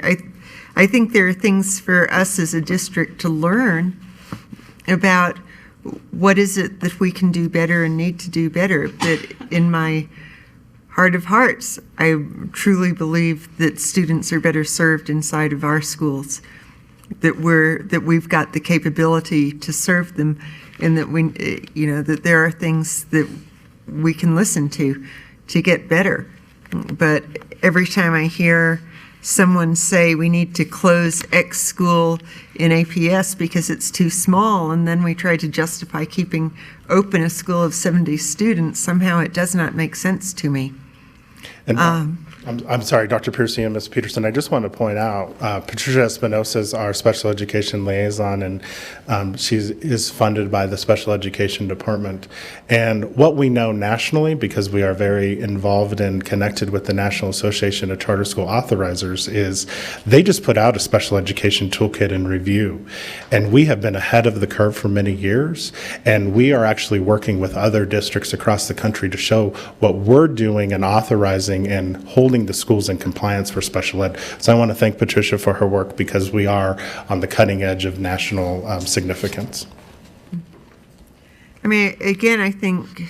I think there are things for us as a district to learn about what is it that we can do better and need to do better. But in my heart of hearts, I truly believe that students are better served inside of our schools, that we've got the capability to serve them, and that that there are things that we can listen to get better. But every time I hear someone say we need to close X school in APS because it's too small, and then we try to justify keeping open a school of 70 students, somehow it does not make sense to me. And I'm sorry, Dr. Piercy and Ms. Peterson, I just want to point out, Patricia Espinosa is our special education liaison, and she is funded by the special education department. And what we know nationally, because we are very involved and connected with the National Association of Charter School Authorizers, is they just put out a special education toolkit and review. And we have been ahead of the curve for many years, and we are actually working with other districts across the country to show what we're doing and authorizing and holding the schools in compliance for special ed. So I want to thank Patricia for her work, because we are on the cutting edge of national significance. I mean, again, I think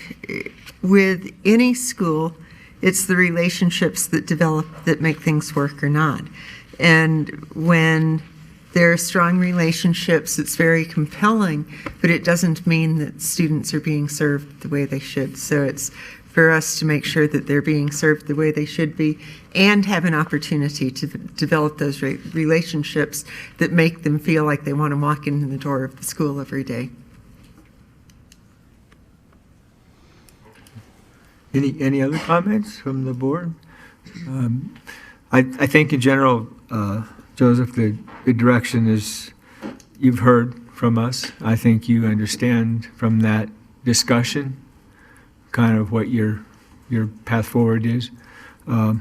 with any school, it's the relationships that develop that make things work or not. And when there are strong relationships, it's very compelling, but it doesn't mean that students are being served the way they should. So it's for us to make sure that they're being served the way they should be, and have an opportunity to develop those relationships that make them feel like they want to walk in the door of the school every day. Any other comments from the board? I think in general, Joseph, the direction is, you've heard from us. I think you understand from that discussion kind of what your path forward is. I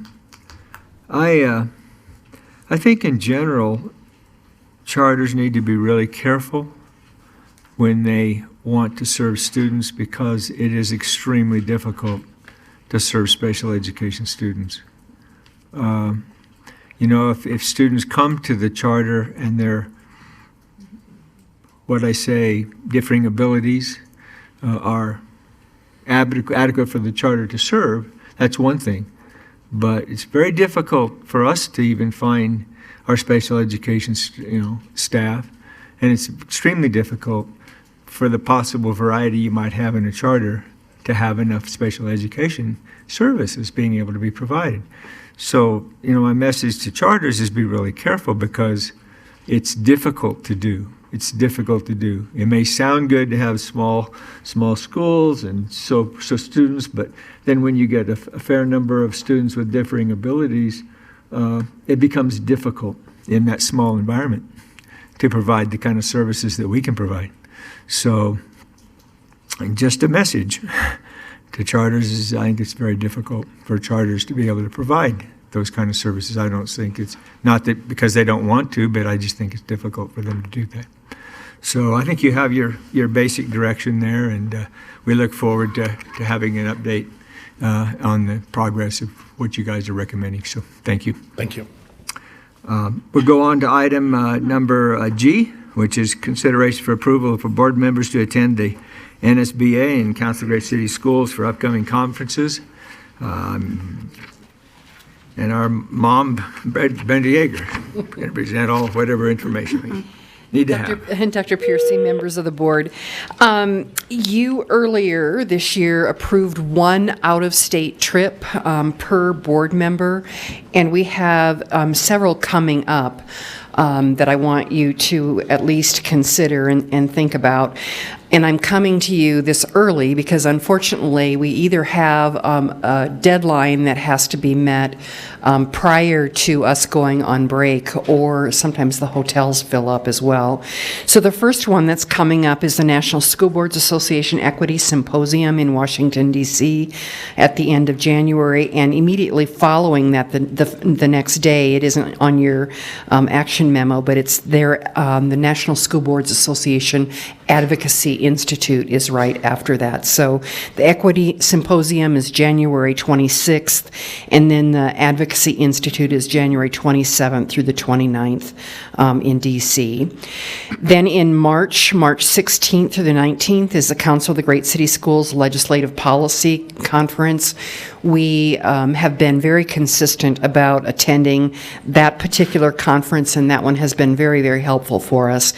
think in general, charters need to be really careful when they want to serve students, because it is extremely difficult to serve special education students. If students come to the charter and they're, what I say, differing abilities are adequate for the charter to serve, that's one thing. But it's very difficult for us to even find our special education staff, and it's extremely difficult for the possible variety you might have in a charter to have enough special education services being able to be provided. So, my message to charters is be really careful, because it's difficult to do. It's difficult to do. It may sound good to have small schools and so students, but then when you get a fair number of students with differing abilities, it becomes difficult in that small environment to provide the kind of services that we can provide. So, just a message to charters is, I think it's very difficult for charters to be able to provide those kind of services. I don't think it's, not that because they don't want to, but I just think it's difficult for them to do that. So I think you have your basic direction there, and we look forward to having an update on the progress of what you guys are recommending. So thank you. Thank you. We'll go on to item number G, which is consideration for approval for board members to attend the NSBA and Council Grade City Schools for upcoming conferences. And our mom, Brenda Yeager, going to present all whatever information we need to have. And Dr. Piercy, members of the board, you earlier this year approved one out-of-state trip per board member, and we have several coming up that I want you to at least consider and think about. And I'm coming to you this early because unfortunately, we either have a deadline that has to be met prior to us going on break, or sometimes the hotels fill up as well. So the first one that's coming up is the National School Boards Association Equity Symposium in Washington, D.C. at the end of January, and immediately following that, the next day, it isn't on your action memo, but it's there, the National School Boards Association Advocacy Institute is right after that. So the Equity Symposium is January 26th, and then the Advocacy Institute is January 27th through the 29th in D.C. Then in March 16th through the 19th is the Council of the Great City Schools Legislative Policy Conference. We have been very consistent about attending that particular conference, and that one has been very, very helpful for us.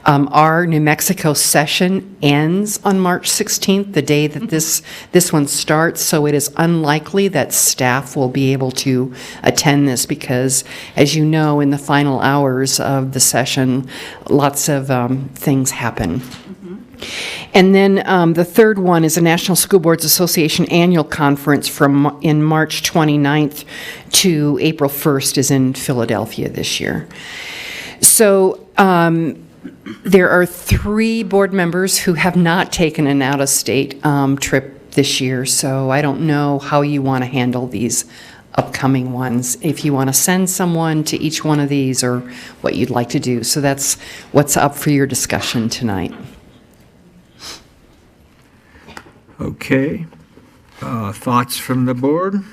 Our New Mexico session ends on March 16th, the day that this one starts, so it is unlikely that staff will be able to attend this because, as you know, in the final hours of the session, lots of things happen. And then the third one is the National School Boards Association Annual Conference in March 29th to April 1st is in Philadelphia this year. So there are 3 board members who have not taken an out-of-state trip this year, so I don't know how you want to handle these upcoming ones, if you want to send someone to each one of these or what you'd like to do. So that's what's up for your discussion tonight. Okay. Thoughts from the board?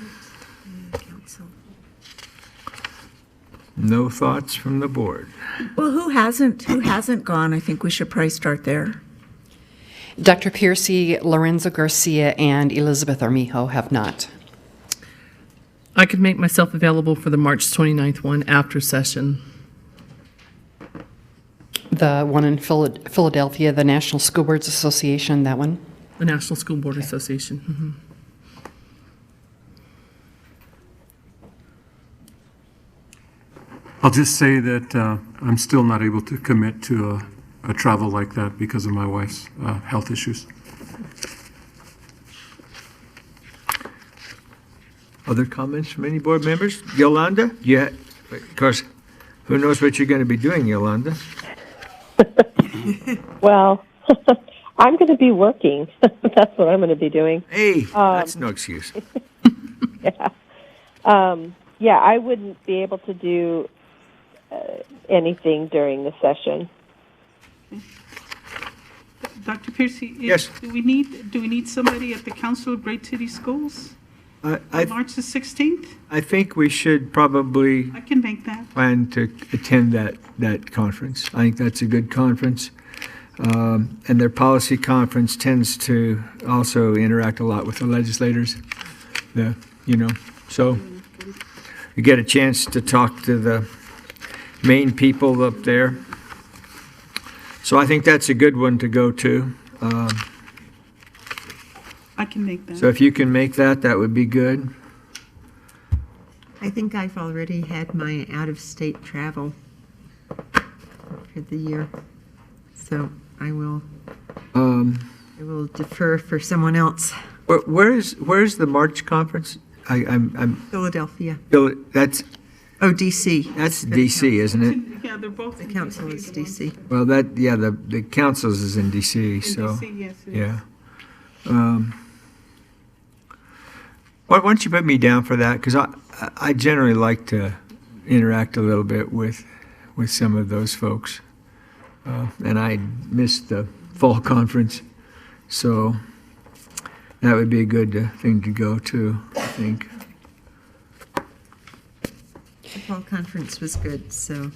No thoughts from the board. Well, who hasn't gone? I think we should probably start there. Dr. Piercy, Lorenzo Garcia, and Elizabeth Armijo have not. I could make myself available for the March 29th one after session. The one in Philadelphia, the National School Boards Association, that one? The National School Board Association. Mm-hmm. I'll just say that I'm still not able to commit to a travel like that because of my wife's health issues. Other comments from any board members? Yolanda? Yeah, of course, who knows what you're going to be doing, Yolanda? Well, I'm going to be working. That's what I'm going to be doing. Hey, that's no excuse. Yeah. Yeah, I wouldn't be able to do anything during the session. Dr. Piercy, Yes. do we need somebody at the Council of Great City Schools? March the 16th? I think we should probably I can make that. plan to attend that conference. I think that's a good conference. And their policy conference tends to also interact a lot with the legislators. So you get a chance to talk to the main people up there. So I think that's a good one to go to. I can make that. So if you can make that, that would be good. I think I've already had my out-of-state travel for the year, so I will defer for someone else. Where's the March conference? I'm Philadelphia. That's DC. That's DC, isn't it? Yeah, they're both. The council is DC. Well, the councils is in DC, so DC, yes, it yeah. Why don't you put me down for that? Because I generally like to interact a little bit with some of those folks, and I missed the fall conference, so that would be a good thing to go to, I think. The fall conference was good, so.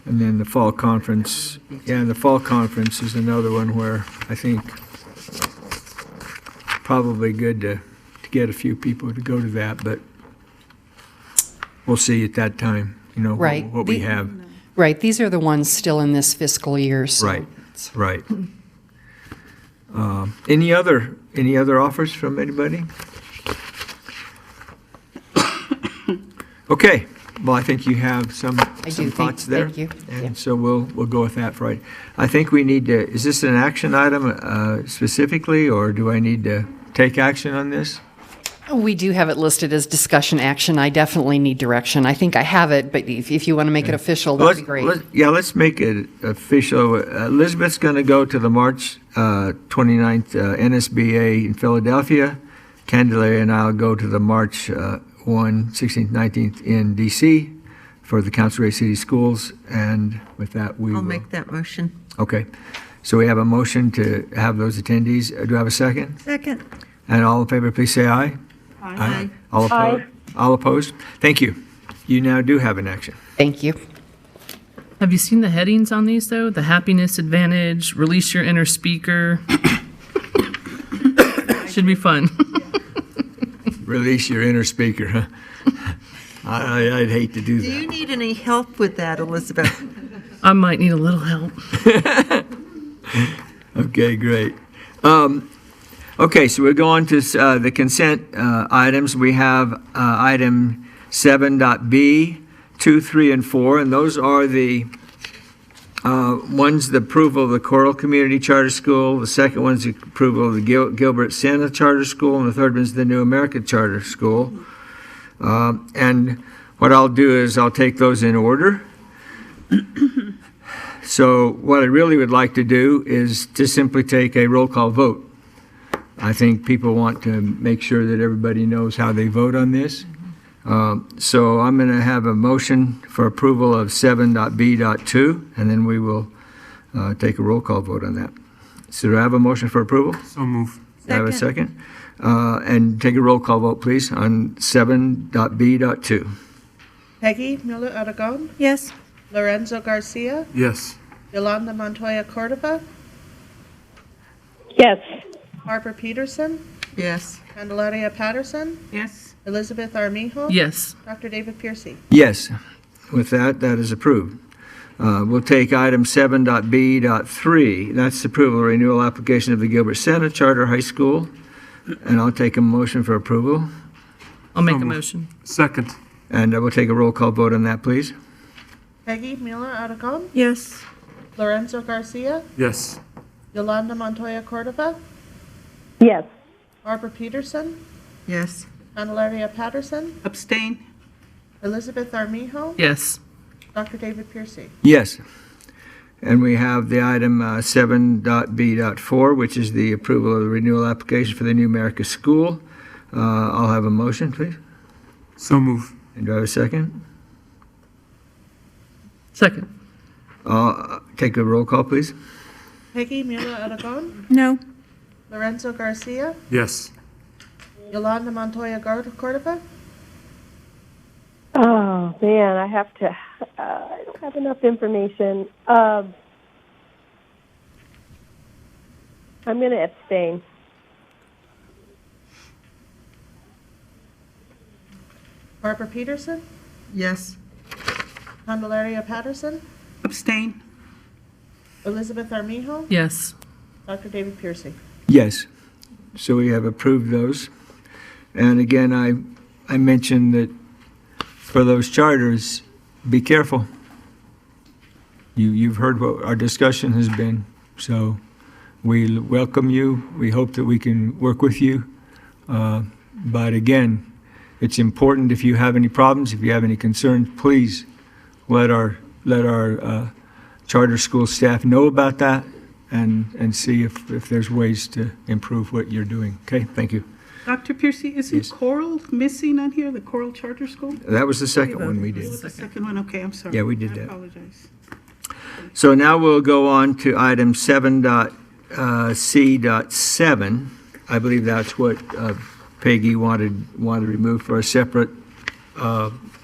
And then the fall conference, the fall conference is another one where I think probably good to get a few people to go to that, but we'll see at that time, Right. what we have. Right, these are the ones still in this fiscal year, so. Right. Any other offers from anybody? Okay, Well, I think you have some do. thoughts there. Thank you. And so we'll go with that, Friday. I think we need to, is this an action item specifically, or do I need to take action on this? We do have it listed as discussion action. I definitely need direction. I think I have it, but if you want to make it official, that'd be great. Let's make it official. Elizabeth's going to go to the March 29th NSBA in Philadelphia. Candelaria and I'll go to the March 16th, 19th in DC for the Council Ray City Schools. And with that, we will... I'll make that motion. Okay. So we have a motion to have those attendees. Do I have a second? Second. And all in favor, please say aye. Aye. All opposed? All opposed? Thank you. You now do have an action. Thank you. Have you seen the headings on these, though? The happiness advantage, release your inner speaker. Should be fun. Release your inner speaker, huh? I'd hate to do Do that. you need any help with that, Elizabeth? I might need a little help. Okay, great. Okay, so we'll go on to the consent items. We have item 7.b, 2, 3, and 4, and those are the one's the approval of the Coral Community Charter School, the second one's the approval of the Gilbert Santa Charter School, and the third one's the New America Charter School. And what I'll do is I'll take those in order. So what I really would like to do is to simply take a roll call vote. I think people want to make sure that everybody knows how they vote on this. So I'm going to have a motion for approval of 7.b.2, and then we will take a roll call vote on that. So do I have a motion for approval? So move. Do I have a second? And take a roll call vote, please, on 7.b.2. Peggy Mueller Aragon, Yes. Lorenzo Garcia, Yes. Yolanda Montoya Cordova, Yes. Harper Peterson, Yes. Candelaria Patterson, Yes. Elizabeth Armijo. Yes. Dr. David Piercy. Yes. With that, that is approved. We'll take item 7.b.3. That's the approval renewal application of the Gilbert Santa Charter High School. And I'll take a motion for approval. I'll make a motion. Second. And I will take a roll call vote on that, please. Peggy Mueller Aragon, Yes. Lorenzo Garcia, Yes. Yolanda Montoya Cordova, Yes. Harper Peterson, Yes. Candelaria Patterson, Abstain. Elizabeth Armijo, Yes. Dr. David Piercy. Yes. And we have the item 7.b.4, which is the approval of the renewal application for the New America School. I'll have a motion, please. So move. And do I have a second? Second. Take a roll call, please. Peggy Mueller Aragon, No. Lorenzo Garcia, Yes. Yolanda Montoya Cordova, Oh, man, I have to, I don't have enough information. I'm going to abstain. Harper Peterson, Yes. Candelaria Patterson, Abstain. Elizabeth Armijo, Yes. Dr. David Piercy. Yes. So we have approved those. And again, I mentioned that for those charters, be careful. You've heard what our discussion has been, so we welcome you. We hope that we can work with you. But again, it's important if you have any problems, if you have any concerns, please let our charter school staff know about that and see if there's ways to improve what you're doing. Okay, thank you. Dr. Piercy, isn't Coral missing on here, the Coral Charter School? That was the second one we That did. was the second one, okay, I'm sorry. Yeah, we did I that. apologize. So now we'll go on to item 7.c.7. I believe that's what Peggy wanted removed for a separate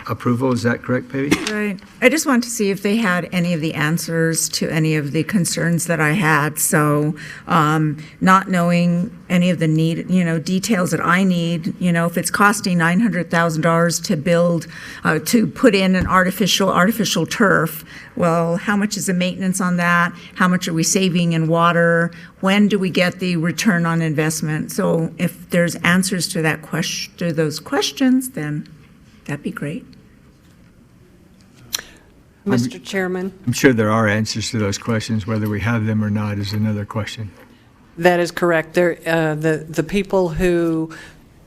approval. Is that correct, Peggy? Right. I just wanted to see if they had any of the answers to any of the concerns that I had. So, not knowing any of the details that I need, if it's costing $900,000 to build, to put in an artificial turf, well, how much is the maintenance on that? How much are we saving in water? When do we get the return on investment? So if there's answers to those questions, then that'd be great. Mr. Chairman, I'm sure there are answers to those questions. Whether we have them or not is another question. that is correct. There, the people who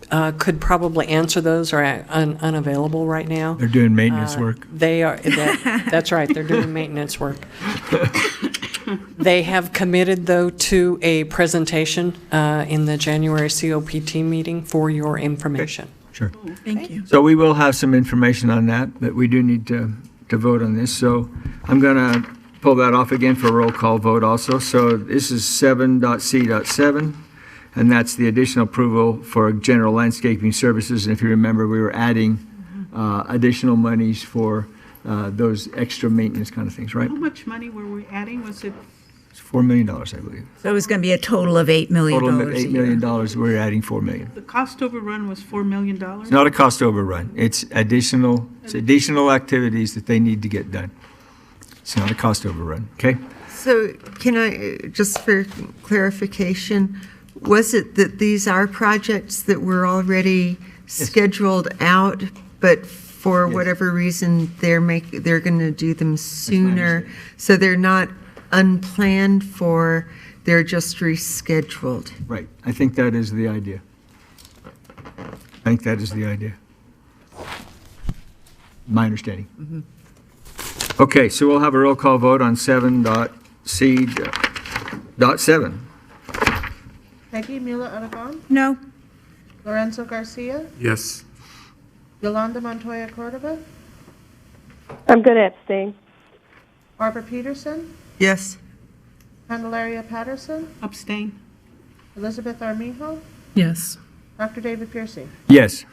could probably answer those are unavailable right now. They're doing maintenance work. They are, that's right, they're doing maintenance work. They have committed, though, to a presentation in the January COPT meeting for your information. Sure. Thank you. So we will have some information on that, but we do need to vote on this. So I'm going to pull that off again for a roll call vote also. So this is 7.C.7, and that's the additional approval for general landscaping services. And if you remember, we were adding additional monies for those extra maintenance kind of things, right? How much money were we adding? Was it? It's $4 million, I believe. So it was going to be a total of $8 million Total of a $8 year. million, we're adding $4 million. The cost overrun was $4 million? It's not a cost overrun. It's additional activities that they need to get done. It's not a cost overrun, okay? So can I, just for clarification, was it that these are projects that were already scheduled out, but for whatever reason, they're going to do them sooner? So they're not unplanned for, they're just rescheduled? Right. I think that is the idea. My understanding. Okay, so we'll have a roll call vote on 7.C.7. Peggy Mula Aragon, No. Lorenzo Garcia, Yes. Yolanda Montoya Cordova, I'm going to abstain. Barbara Peterson, Yes. Candelaria Patterson, Abstain. Elizabeth Armijo, Yes. Dr. David Piercy. Yes.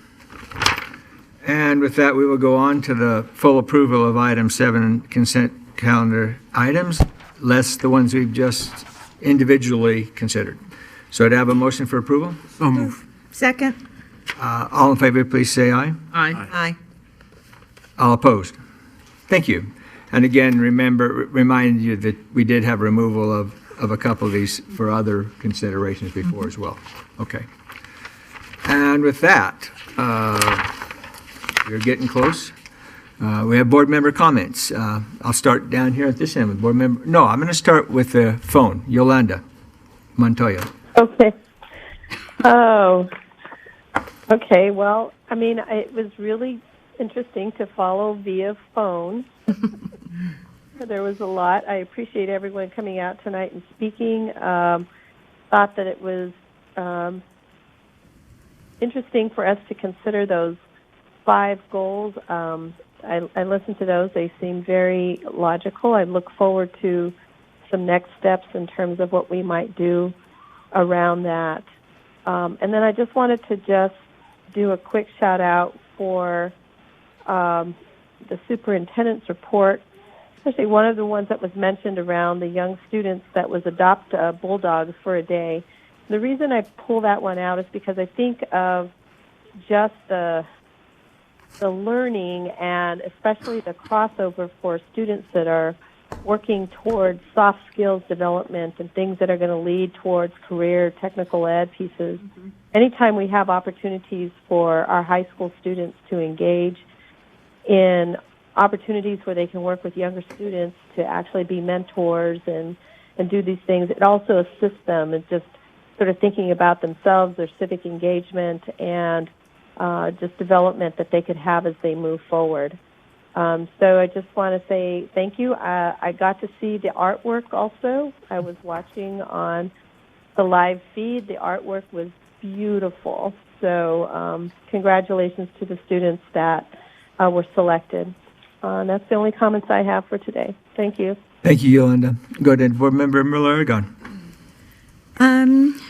And with that, we will go on to the full approval of item 7 consent calendar items, less the ones we've just individually considered. So to have a motion for approval? So move. Second? All in favor, please say aye. Aye. Aye. All opposed? Thank you. And again, remind you that we did have removal of a couple of these for other considerations before as well. Okay. And with that, we're getting close. We have board member comments. I'll start down here at this end with board member. No, I'm going to start with the phone. Yolanda Montoya. Okay. Oh, okay. Well, I mean, it was really interesting to follow via phone. There was a lot. I appreciate everyone coming out tonight and speaking. Thought that it was interesting for us to consider those 5 goals. I listened to those. They seem very logical. I look forward to some next steps in terms of what we might do around that. And then I just wanted to just do a quick shout out for the superintendent's report, especially one of the ones that was mentioned around the young students that was adopt bulldogs for a day. The reason I pull that one out is because I think of just the learning and especially the crossover for students that are working towards soft skills development and things that are going to lead towards career technical ed pieces. Mm-hmm. Anytime we have opportunities for our high school students to engage in opportunities where they can work with younger students to actually be mentors and do these things, it also assists them in just sort of thinking about themselves, their civic engagement, and just development that they could have as they move forward. So I just want to say thank you. I got to see the artwork also. I was watching on the live feed. The artwork was beautiful. So congratulations to the students that were selected. And that's the only comments I have for today. Thank you. Thank you, Yolanda. Go ahead, board member Miller Aragon.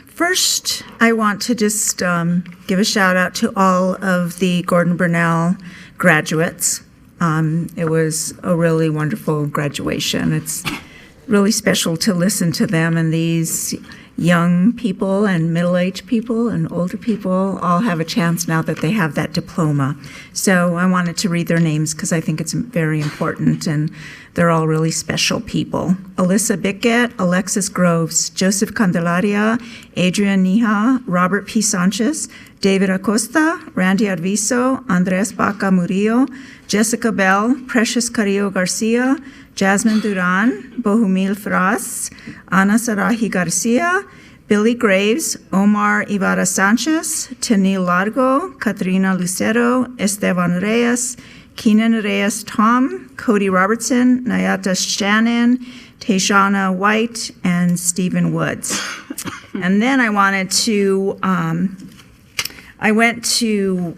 First, I want to just give a shout out to all of the Gordon Burnell graduates. It was a really wonderful graduation. It's really special to listen to them, and these young people and middle-aged people and older people all have a chance now that they have that diploma. So I wanted to read their names because I think it's very important, and they're all really special people. Alyssa Bickett, Alexis Groves, Joseph Candelaria, Adrian Nija, Robert P. Sanchez, David Acosta, Randy Arvizo, Andres Baca Murillo, Jessica Bell, Precious Carrillo Garcia, Jasmine Duran, Bohumil Fras, Ana Sarahi Garcia, Billy Graves, Omar Ibarra Sanchez, Tenil Largo, Katrina Lucero, Esteban Reyes, Keenan Reyes Tom, Cody Robertson, Nayata Shannon, Tayshana White, and Stephen Woods. And then I went to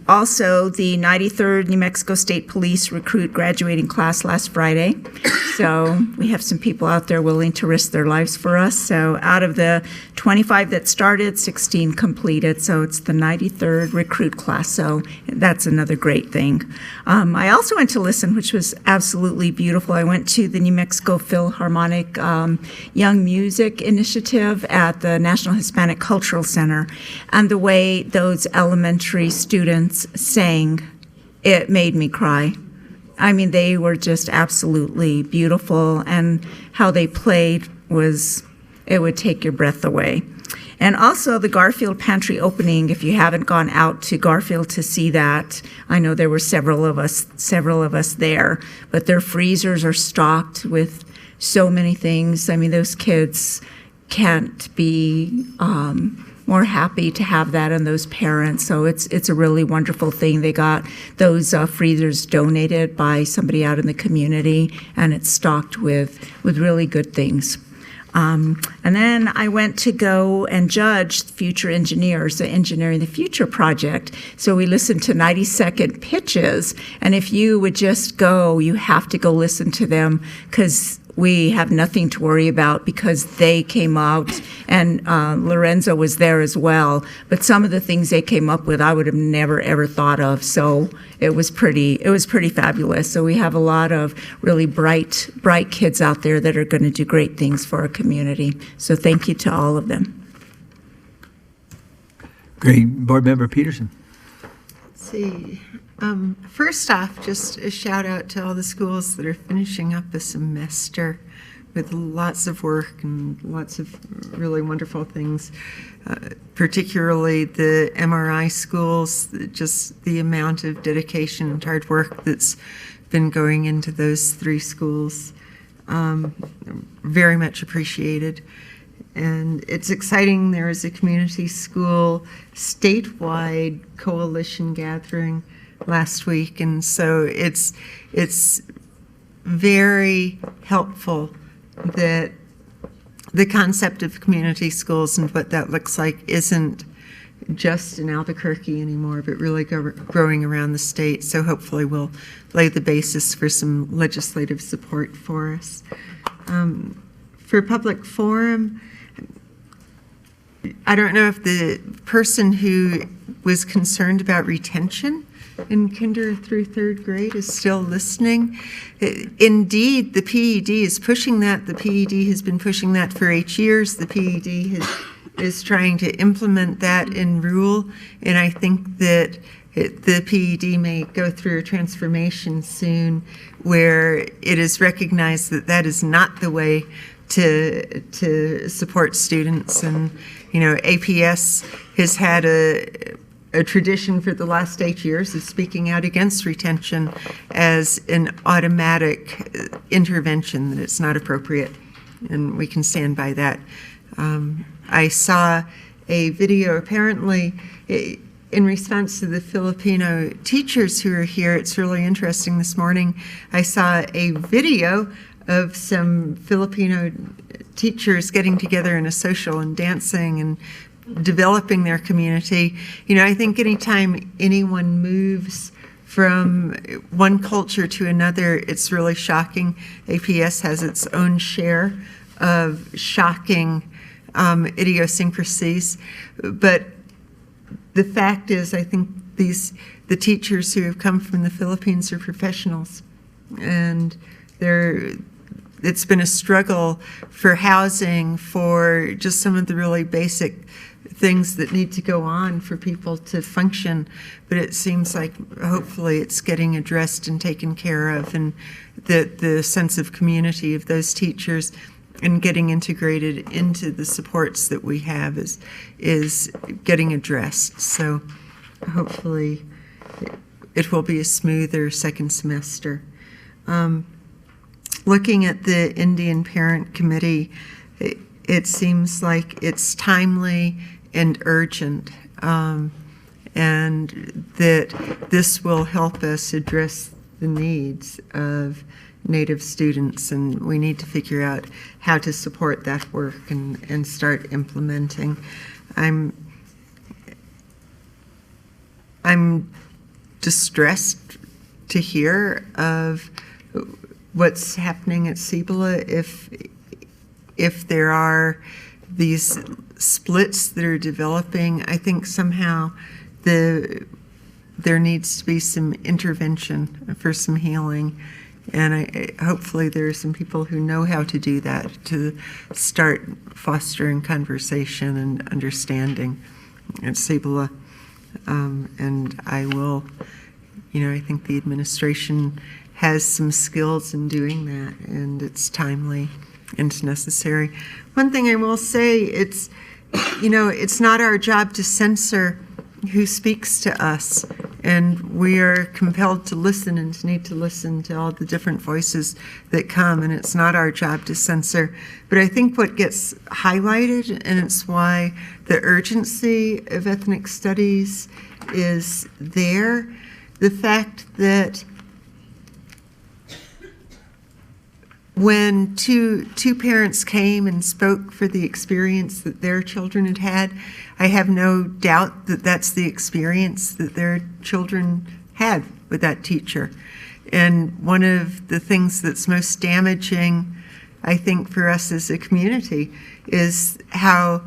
also the 93rd New Mexico State Police recruit graduating class last Friday. So we have some people out there willing to risk their lives for us. So out of the 25 that started, 16 completed. So it's the 93rd recruit class. So that's another great thing. I also went to listen, which was absolutely beautiful. I went to the New Mexico Philharmonic Young Music Initiative at the National Hispanic Cultural Center. And the way those elementary students sang, it made me cry. I mean, they were just absolutely beautiful, and how they played it would take your breath away. And also the Garfield Pantry opening, if you haven't gone out to Garfield to see that, I know there were several of us there, but their freezers are stocked with so many things. I mean, those kids can't be more happy to have that, and those parents. So it's a really wonderful thing. They got those freezers donated by somebody out in the community, and it's stocked with really good things. And then I went to go and judge Future Engineers, the Engineering the Future project. So we listened to 90-second pitches, and if you would just go, you have to go listen to them, because we have nothing to worry about, because they came out, and Lorenzo was there as well. But some of the things they came up with, I would have never, ever thought of. So it was pretty fabulous. So we have a lot of really bright kids out there that are going to do great things for our community. So thank you to all of them. Great. Board Member Peterson. Let's see. First off, just a shout out to all the schools that are finishing up a semester with lots of work and lots of really wonderful things, particularly the MRI schools, just the amount of dedication and hard work that's been going into those 3 schools. Very much appreciated. And it's exciting. There is a community school statewide coalition gathering last week, and so it's very helpful that the concept of community schools and what that looks like isn't just in Albuquerque anymore, but really growing around the state. So hopefully we'll lay the basis for some legislative support for us. For public forum, I don't know if the person who was concerned about retention in kinder through 3rd grade is still listening. Indeed, the PED is pushing that. The PED has been pushing that for 8 years. The PED is trying to implement that in rule, and I think that the PED may go through a transformation soon where it is recognized that that is not the way to support students. And, you know, APS has had a tradition for the last 8 years of speaking out against retention as an automatic intervention, that it's not appropriate, and we can stand by that. I saw a video, apparently, in response to the Filipino teachers who are here. It's really interesting. This morning, I saw a video of some Filipino teachers getting together in a social and dancing and developing their community. You know, I think anytime anyone moves from one culture to another, it's really shocking. APS has its own share of shocking idiosyncrasies, but the fact is, I think the teachers who have come from the Philippines are professionals, and it's been a struggle for housing, for just some of the really basic things that need to go on for people to function, but it seems like hopefully it's getting addressed and taken care of, and the sense of community of those teachers and getting integrated into the supports that we have is getting addressed. So hopefully it will be a smoother second semester. Looking at the Indian Parent Committee, it seems like it's timely and urgent, and that this will help us address the needs of Native students, and we need to figure out how to support that work and start implementing. I'm distressed to hear of what's happening at Cibola. If there are these splits that are developing, I think somehow there needs to be some intervention for some healing. And hopefully there are some people who know how to do that, to start fostering conversation and understanding at Cibola. And I will, I think the administration has some skills in doing that, and it's timely and it's necessary. One thing I will say, it's not our job to censor who speaks to us, and we are compelled to listen and to need to listen to all the different voices that come, and it's not our job to censor. But I think what gets highlighted, and it's why the urgency of ethnic studies is there, the fact that when two parents came and spoke for the experience that their children had had, I have no doubt that that's the experience that their children had with that teacher. And one of the things that's most damaging, I think, for us as a community is how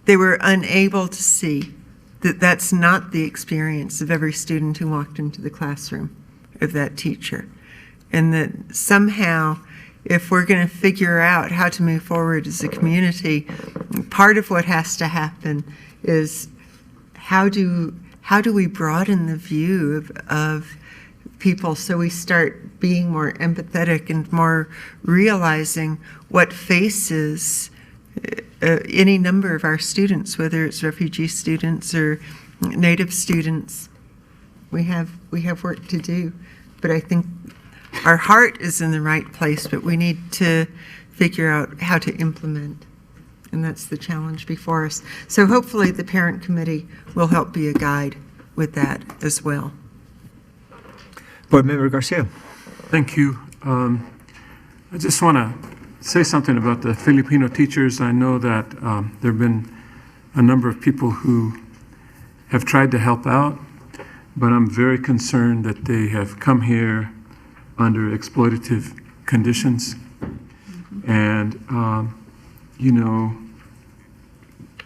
they were unable to see that that's not the experience of every student who walked into the classroom of that teacher. And that somehow, if we're going to figure out how to move forward as a community, part of what has to happen is how do we broaden the view of people so we start being more empathetic and more realizing what faces any number of our students, whether it's refugee students or Native students. We have work to do, but I think our heart is in the right place, but we need to figure out how to implement, and that's the challenge before us. So hopefully the parent committee will help be a guide with that as well. Board Member Garcia. Thank you. I just want to say something about the Filipino teachers. I know that there have been a number of people who have tried to help out, but I'm very concerned that they have come here under exploitative conditions. And,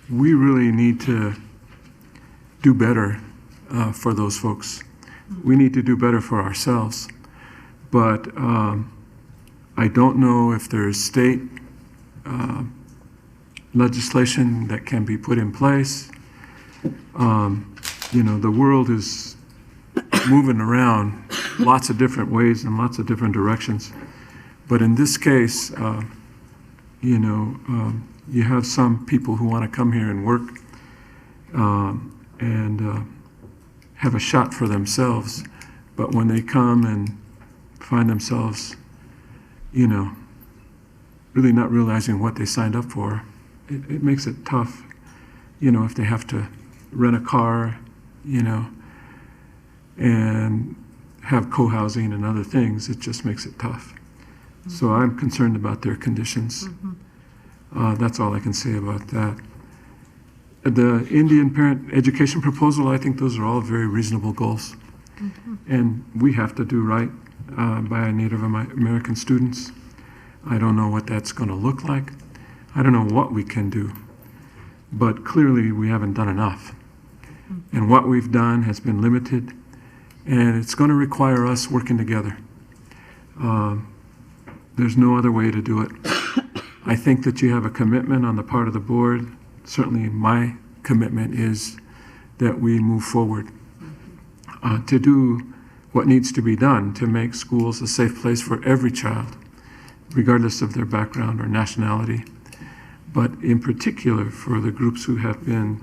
we really need to do better for those folks. We need to do better for ourselves. But I don't know if there's state legislation that can be put in place. The world is moving around lots of different ways and lots of different directions. But in this case, you have some people who want to come here and work and have a shot for themselves. But when they come and find themselves, really not realizing what they signed up for, it makes it tough, if they have to rent a car, and have co-housing and other things, it just makes it tough. Mm-hmm. So I'm concerned about their conditions. Mm-hmm. That's all I can say about that. The Indian parent education proposal, I think those are all very reasonable goals. Mm-hmm. And we have to do right by our Native American students. I don't know what that's going to look like. I don't know what we can do. But clearly we haven't done enough. Mm-hmm. And what we've done has been limited. And it's going to require us working together. There's no other way to do it. I think that you have a commitment on the part of the board. Certainly my commitment is that we move forward to do what needs to be done to make schools a safe place for every child, regardless of their background or nationality, but in particular for the groups who have been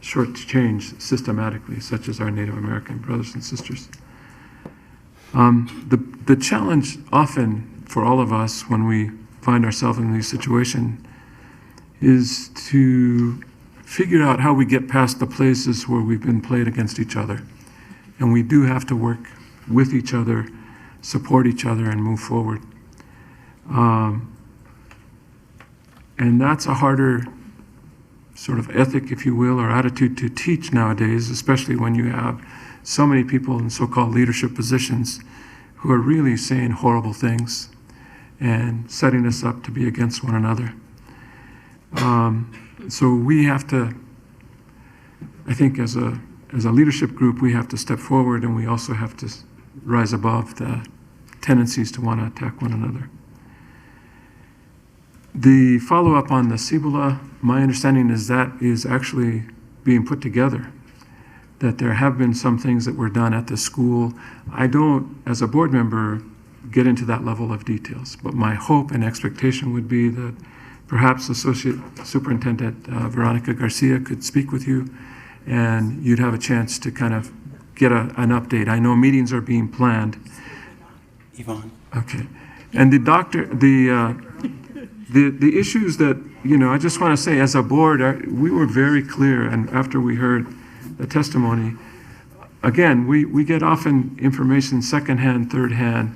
shortchanged systematically, such as our Native American brothers and sisters. The challenge often for all of us when we find ourselves in these situations is to figure out how we get past the places where we've been played against each other. And we do have to work with each other, support each other, and move forward. And that's a harder sort of ethic, if you will, or attitude to teach nowadays, especially when you have so many people in so-called leadership positions who are really saying horrible things and setting us up to be against one another. So we have to, I think as a leadership group, we have to step forward, and we also have to rise above the tendencies to want to attack one another. The follow-up on the CBOLA, my understanding is that is actually being put together, that there have been some things that were done at the school. I don't, as a board member, get into that level of details, but my hope and expectation would be that perhaps Associate Superintendent Veronica Garcia could speak with you, and you'd have a chance to kind of get an update. I know meetings are being planned. Yvonne. Okay. And the issues that, I just want to say, as a board, we were very clear, and after we heard the testimony, again, we get often information secondhand, third hand,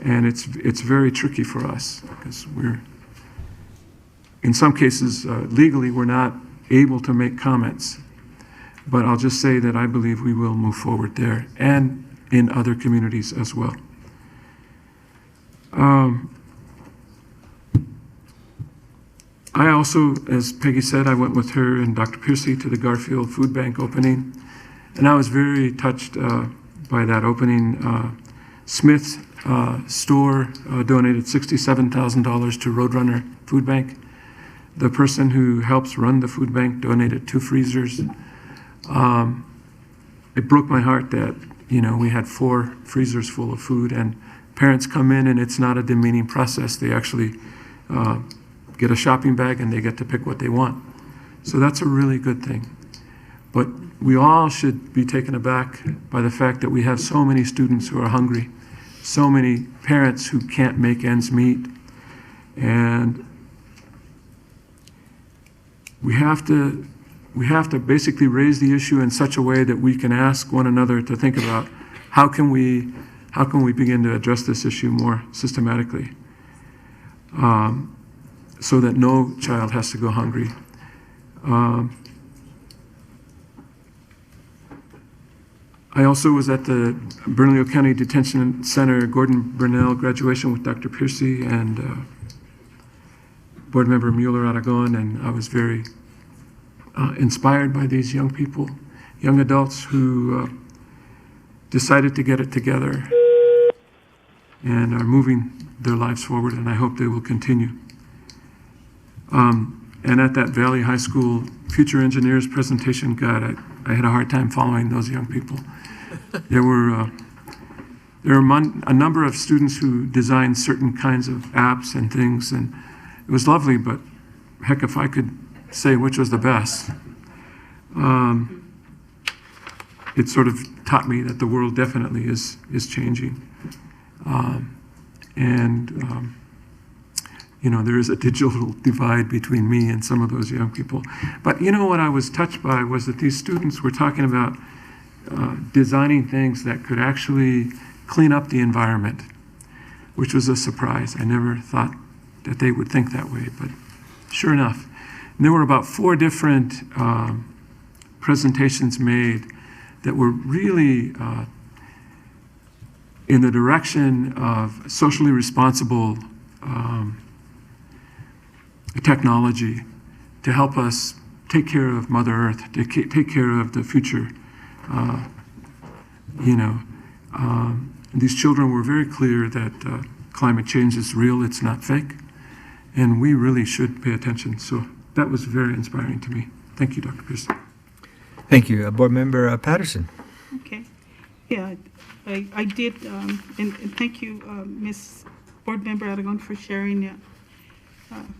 and it's very tricky for us because we're, in some cases, legally, we're not able to make comments. But I'll just say that I believe we will move forward there and in other communities as well. I also, as Peggy said, I went with her and Dr. Piercy to the Garfield Food Bank opening, and I was very touched by that opening. Smith's store donated $67,000 to Roadrunner Food Bank. The person who helps run the food bank donated 2 freezers. It broke my heart that, we had 4 freezers full of food, and parents come in and it's not a demeaning process. They actually get a shopping bag and they get to pick what they want. So that's a really good thing. But we all should be taken aback by the fact that we have so many students who are hungry, so many parents who can't make ends meet, and we have to basically raise the issue in such a way that we can ask one another to think about how can we begin to address this issue more systematically, so that no child has to go hungry. I also was at the Bernalillo County Detention Center Gordon Burnell graduation with Dr. Piercy and Board Member Mueller Aragon, and I was very inspired by these young people, young adults who decided to get it together and are moving their lives forward, and I hope they will continue. And at that Valley High School Future Engineers presentation, God, I had a hard time following those young people. There were a number of students who designed certain kinds of apps and things, and it was lovely, but heck, if I could say which was the best, it sort of taught me that the world definitely is changing. There is a digital divide between me and some of those young people. But what I was touched by was that these students were talking about designing things that could actually clean up the environment, which was a surprise. I never thought that they would think that way, but sure enough. And there were about 4 different presentations made that were really in the direction of socially responsible technology to help us take care of Mother Earth, to take care of the future. These children were very clear that climate change is real, it's not fake, and we really should pay attention. So that was very inspiring to me. Thank you, Dr. Pierce. Thank you. Board Member Patterson. Okay. Yeah, I did, and thank you, Ms. Board Member Aragon, for sharing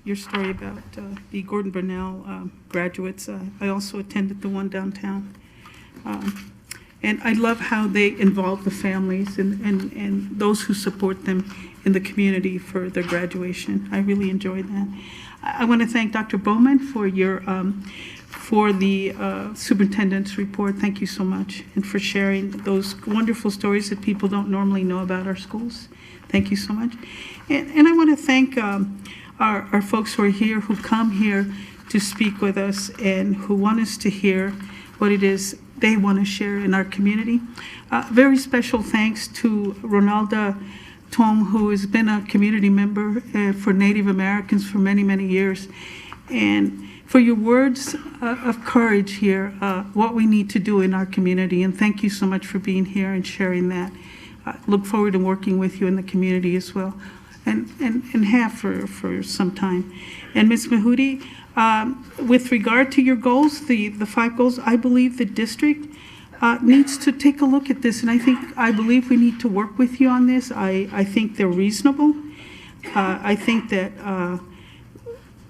your story about the Gordon Burnell graduates. I also attended the one downtown. And I love how they involve the families and those who support them in the community for their graduation. I really enjoyed that. I want to thank Dr. Bowman for your for the superintendent's report. Thank you so much, and for sharing those wonderful stories that people don't normally know about our schools. Thank you so much. And I want to thank our folks who are here, who come here to speak with us and who want us to hear what it is they want to share in our community. Very special thanks to Ronalda Tom, who has been a community member for Native Americans for many, many years, and for your words of courage here, what we need to do in our community. And thank you so much for being here and sharing that. Look forward to working with you in the community as well, and have for some time. And Ms. Mahudi, with regard to your goals, the 5 goals, I believe the district needs to take a look at this, and I believe we need to work with you on this. I think they're reasonable. I think that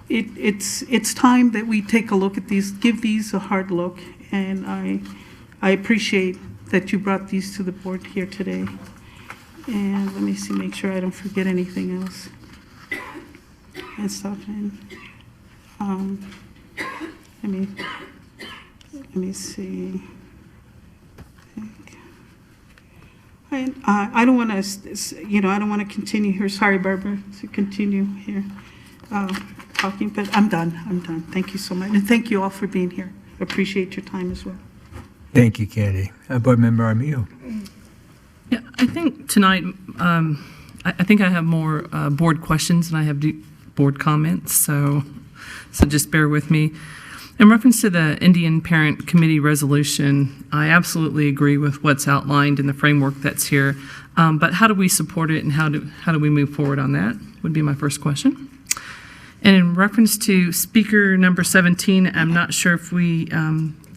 it's time that we take a look at these, give these a hard look, and I appreciate that you brought these to the board here today. And let me see, make sure I don't forget anything else. And stuff in. Let me see. I don't want to, I don't want to continue here. Sorry, Barbara, to continue here talking, but I'm done. Thank you so much, and thank you all for being here. Appreciate your time as well. Thank you, Candy. Board Member Armijo. Yeah, I think tonight, I think I have more board questions than I have board comments, so just bear with me. In reference to the Indian Parent Committee resolution, I absolutely agree with what's outlined in the framework that's here, but how do we support it and how do we move forward on that would be my first question. And in reference to speaker number 17, I'm not sure if we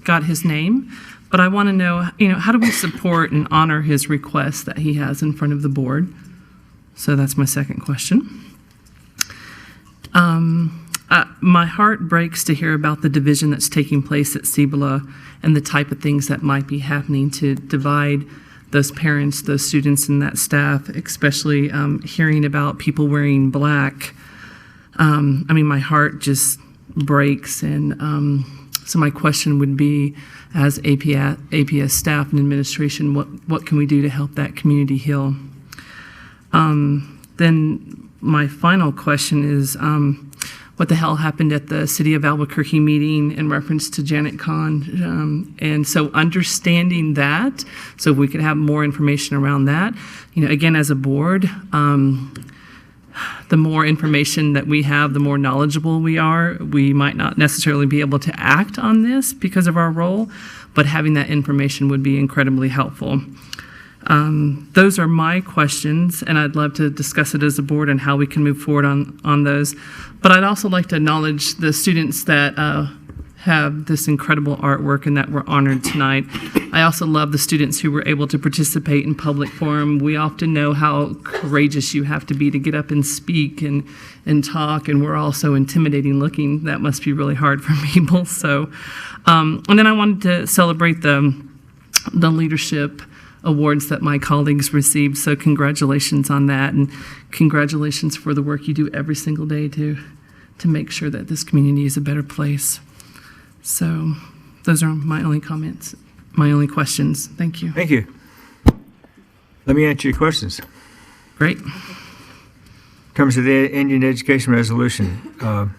got his name, but I want to know, how do we support and honor his request that he has in front of the board? So that's my second question. My heart breaks to hear about the division that's taking place at Cibola and the type of things that might be happening to divide those parents, those students, and that staff, especially hearing about people wearing black. My heart just breaks, and so my question would be, as APS staff and administration, what can we do to help that community heal? Then my final question is, what the hell happened at the City of Albuquerque meeting in reference to Janet Kahn? And so understanding that, so if we could have more information around that, again, as a board, the more information that we have, the more knowledgeable we are. We might not necessarily be able to act on this because of our role, but having that information would be incredibly helpful. Those are my questions, and I'd love to discuss it as a board and how we can move forward on those. But I'd also like to acknowledge the students that have this incredible artwork and that were honored tonight. I also love the students who were able to participate in public forum. We often know how courageous you have to be to get up and speak and talk, and we're all so intimidating looking. That must be really hard for people. So, and then I wanted to celebrate the leadership awards that my colleagues received. So congratulations on that, and congratulations for the work you do every single day to make sure that this community is a better place. So those are my only comments, my only questions. Thank you. Thank you. Let me answer your questions. Great. In terms of the Indian Education Resolution,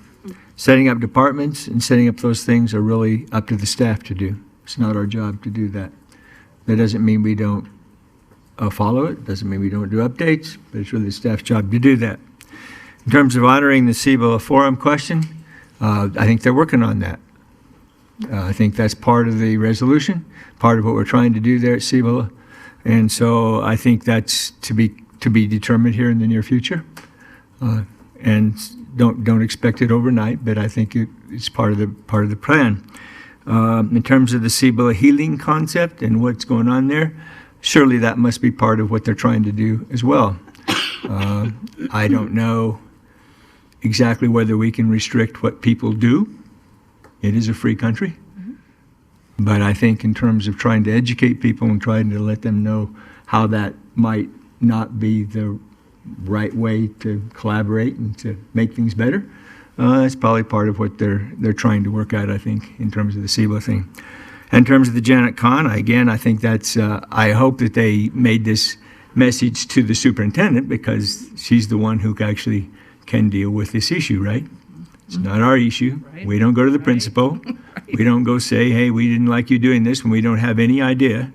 setting up departments and setting up those things are really up to the staff to do. It's not our job to do that. That doesn't mean we don't follow it, doesn't mean we don't do updates, but it's really the staff's job to do that. In terms of honoring the Cibola Forum question, I think they're working on that. I think that's part of the resolution, part of what we're trying to do there at Cibola. And so I think that's to be determined here in the near future. And don't expect it overnight, but I think it's part of the plan. In terms of the Cibola healing concept and what's going on there, surely that must be part of what they're trying to do as well. I don't know exactly whether we can restrict what people do. It is a free country. But I think in terms of trying to educate people and trying to let them know how that might not be the right way to collaborate and to make things better, that's probably part of what they're trying to work out, I think, in terms of the SIBO thing. In terms of the Janet Kahn, again, I think that's, I hope that they made this message to the superintendent because she's the one who actually can deal with this issue, right? It's not our issue. Right. We don't go to the principal. Right. We don't go say, hey, we didn't like you doing this when we don't have any idea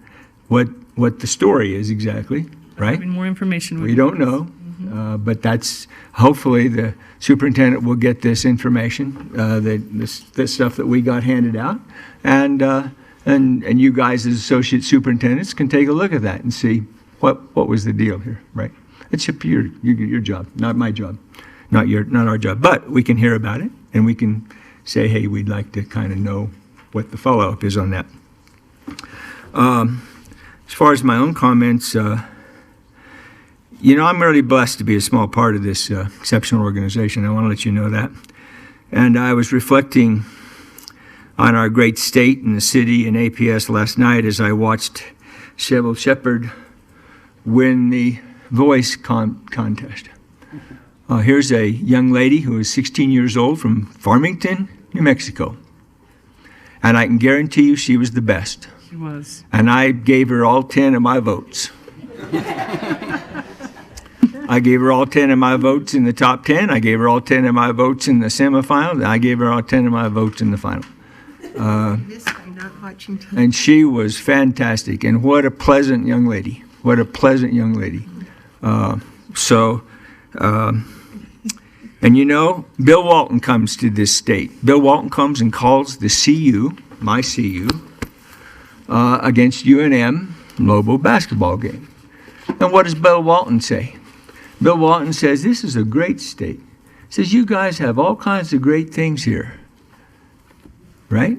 what the story is exactly, right? Having more information. We don't know, but that's, hopefully the superintendent will get this information, this stuff that we got handed out, and you guys as associate superintendents can take a look at that and see what was the deal here, right? It's your job, not my job. Not our job, but we can hear about it and we can say, hey, we'd like to kind of know what the follow-up is on that. As far as my own comments, I'm really blessed to be a small part of this exceptional organization. I want to let you know that. And I was reflecting on our great state and the city and APS last night as I watched Sybil Shepherd win the voice contest. Here's a young lady who is 16 years old from Farmington, New Mexico. And I can guarantee you she was the best. She was. And I gave her all 10 of my votes. I gave her all 10 of my votes in the top 10. I gave her all 10 of my votes in the semifinal. And I gave her all 10 of my votes in the final. And she was fantastic. And what a pleasant young lady. What a pleasant young lady. And Bill Walton comes to this state. Bill Walton comes and calls the CU, my CU, against UNM Lobo basketball game. And what does Bill Walton say? Bill Walton says, this is a great state. He says, you guys have all kinds of great things here. Right?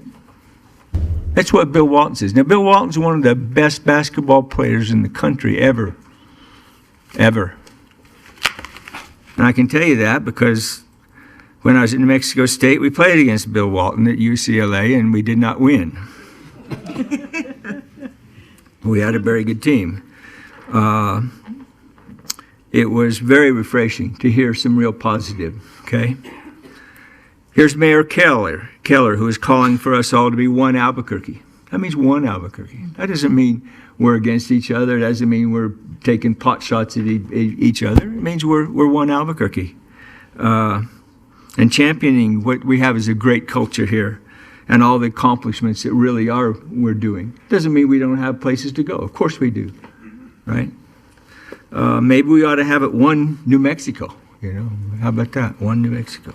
That's what Bill Walton says. Now, Bill Walton's one of the best basketball players in the country ever. Ever. And I can tell you that because when I was in New Mexico State, we played against Bill Walton at UCLA, and we did not win. We had a very good team. It was very refreshing to hear some real positive, okay? Here's Mayor Keller, who is calling for us all to be one Albuquerque. That means one Albuquerque. That doesn't mean we're against each other. It doesn't mean we're taking pot shots at each other. It means we're one Albuquerque. And championing what we have is a great culture here and all the accomplishments that really we're doing. Doesn't mean we don't have places to go. Of course we do, right? Maybe we ought to have it one New Mexico, How about that? One New Mexico.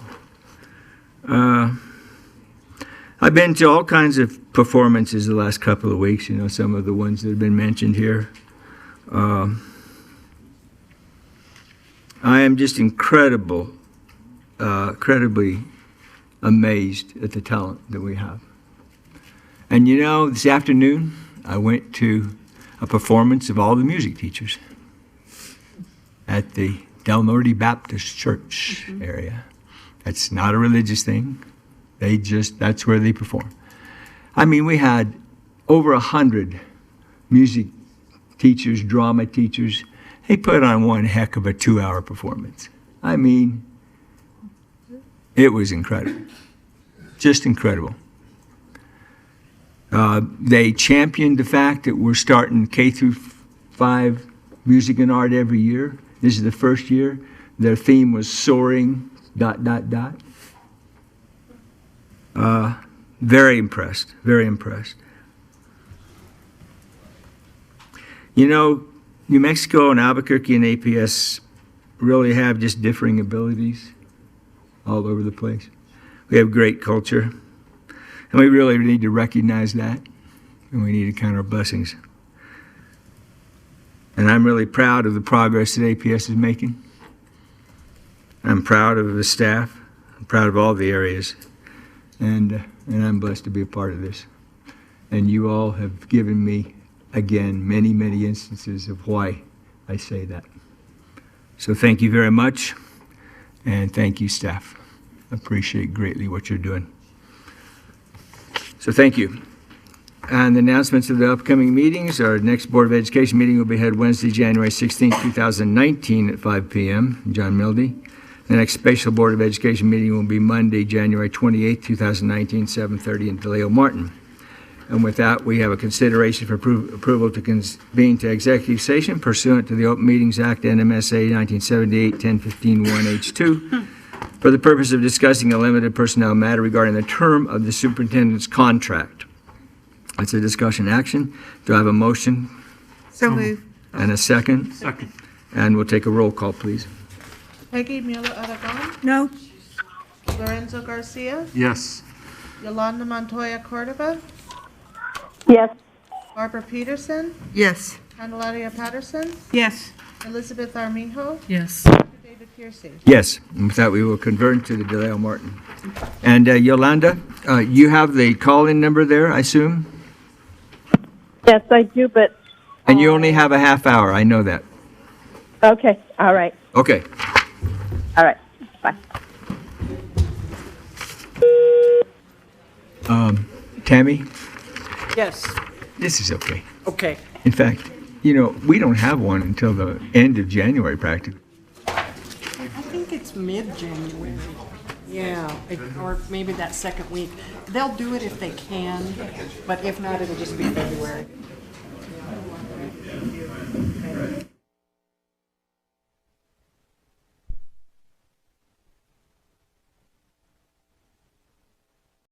I've been to all kinds of performances the last couple of weeks, some of the ones that have been mentioned here. I am just incredibly amazed at the talent that we have. And this afternoon, I went to a performance of all the music teachers at the Del Norte Baptist Church area. That's not a religious thing. That's where they perform. I mean, we had over 100 music teachers, drama teachers. They put on one heck of a 2-hour performance. I mean, it was incredible. Just incredible. They championed the fact that we're starting K-5 music and art every year. This is the first year. Their theme was soaring, ... Very impressed, very impressed. New Mexico and Albuquerque and APS really have just differing abilities all over the place. We have great culture, and we really need to recognize that, and we need to count our blessings. And I'm really proud of the progress that APS is making. I'm proud of the staff. I'm proud of all the areas. And I'm blessed to be a part of this. And you all have given me, again, many, many instances of why I say that. So thank you very much. And thank you, staff. Appreciate greatly what you're doing. So thank you. And the announcements of the upcoming meetings, our next Board of Education meeting will be held Wednesday, January 16, 2019 at 5 p.m. in John Mildy. The next special Board of Education meeting will be Monday, January 28, 2019, 7:30 in DeLeo Martin. And with that, we have a consideration for approval to convene to executive session pursuant to the Open Meetings Act, NMSA 1978, 1015-1H2, for the purpose of discussing a limited personnel matter regarding the term of the superintendent's contract. It's a discussion action. Do I have a motion? So moved. And a second? Second. And we'll take a roll call, please. Peggy Mueller Aragon, No? Lorenzo Garcia, Yes. Yolanda Montoya Cordova, Yes. Barbara Peterson, Yes. Candelaria Patterson, Yes. Elizabeth Armijo, Yes. Dr. David Piercy. Yes, and with that, we will convert to the DeLeo Martin. And Yolanda, you have the call-in number there, I assume? Yes, I do, but, And you only have a half hour, I know that. okay, all right, Okay. all right, bye. Tammy, Yes, this is okay. okay. In fact, we don't have one until the end of January practically. I think it's mid-January. Yeah, or maybe that second week. They'll do it if they can, but if not, it'll just be February.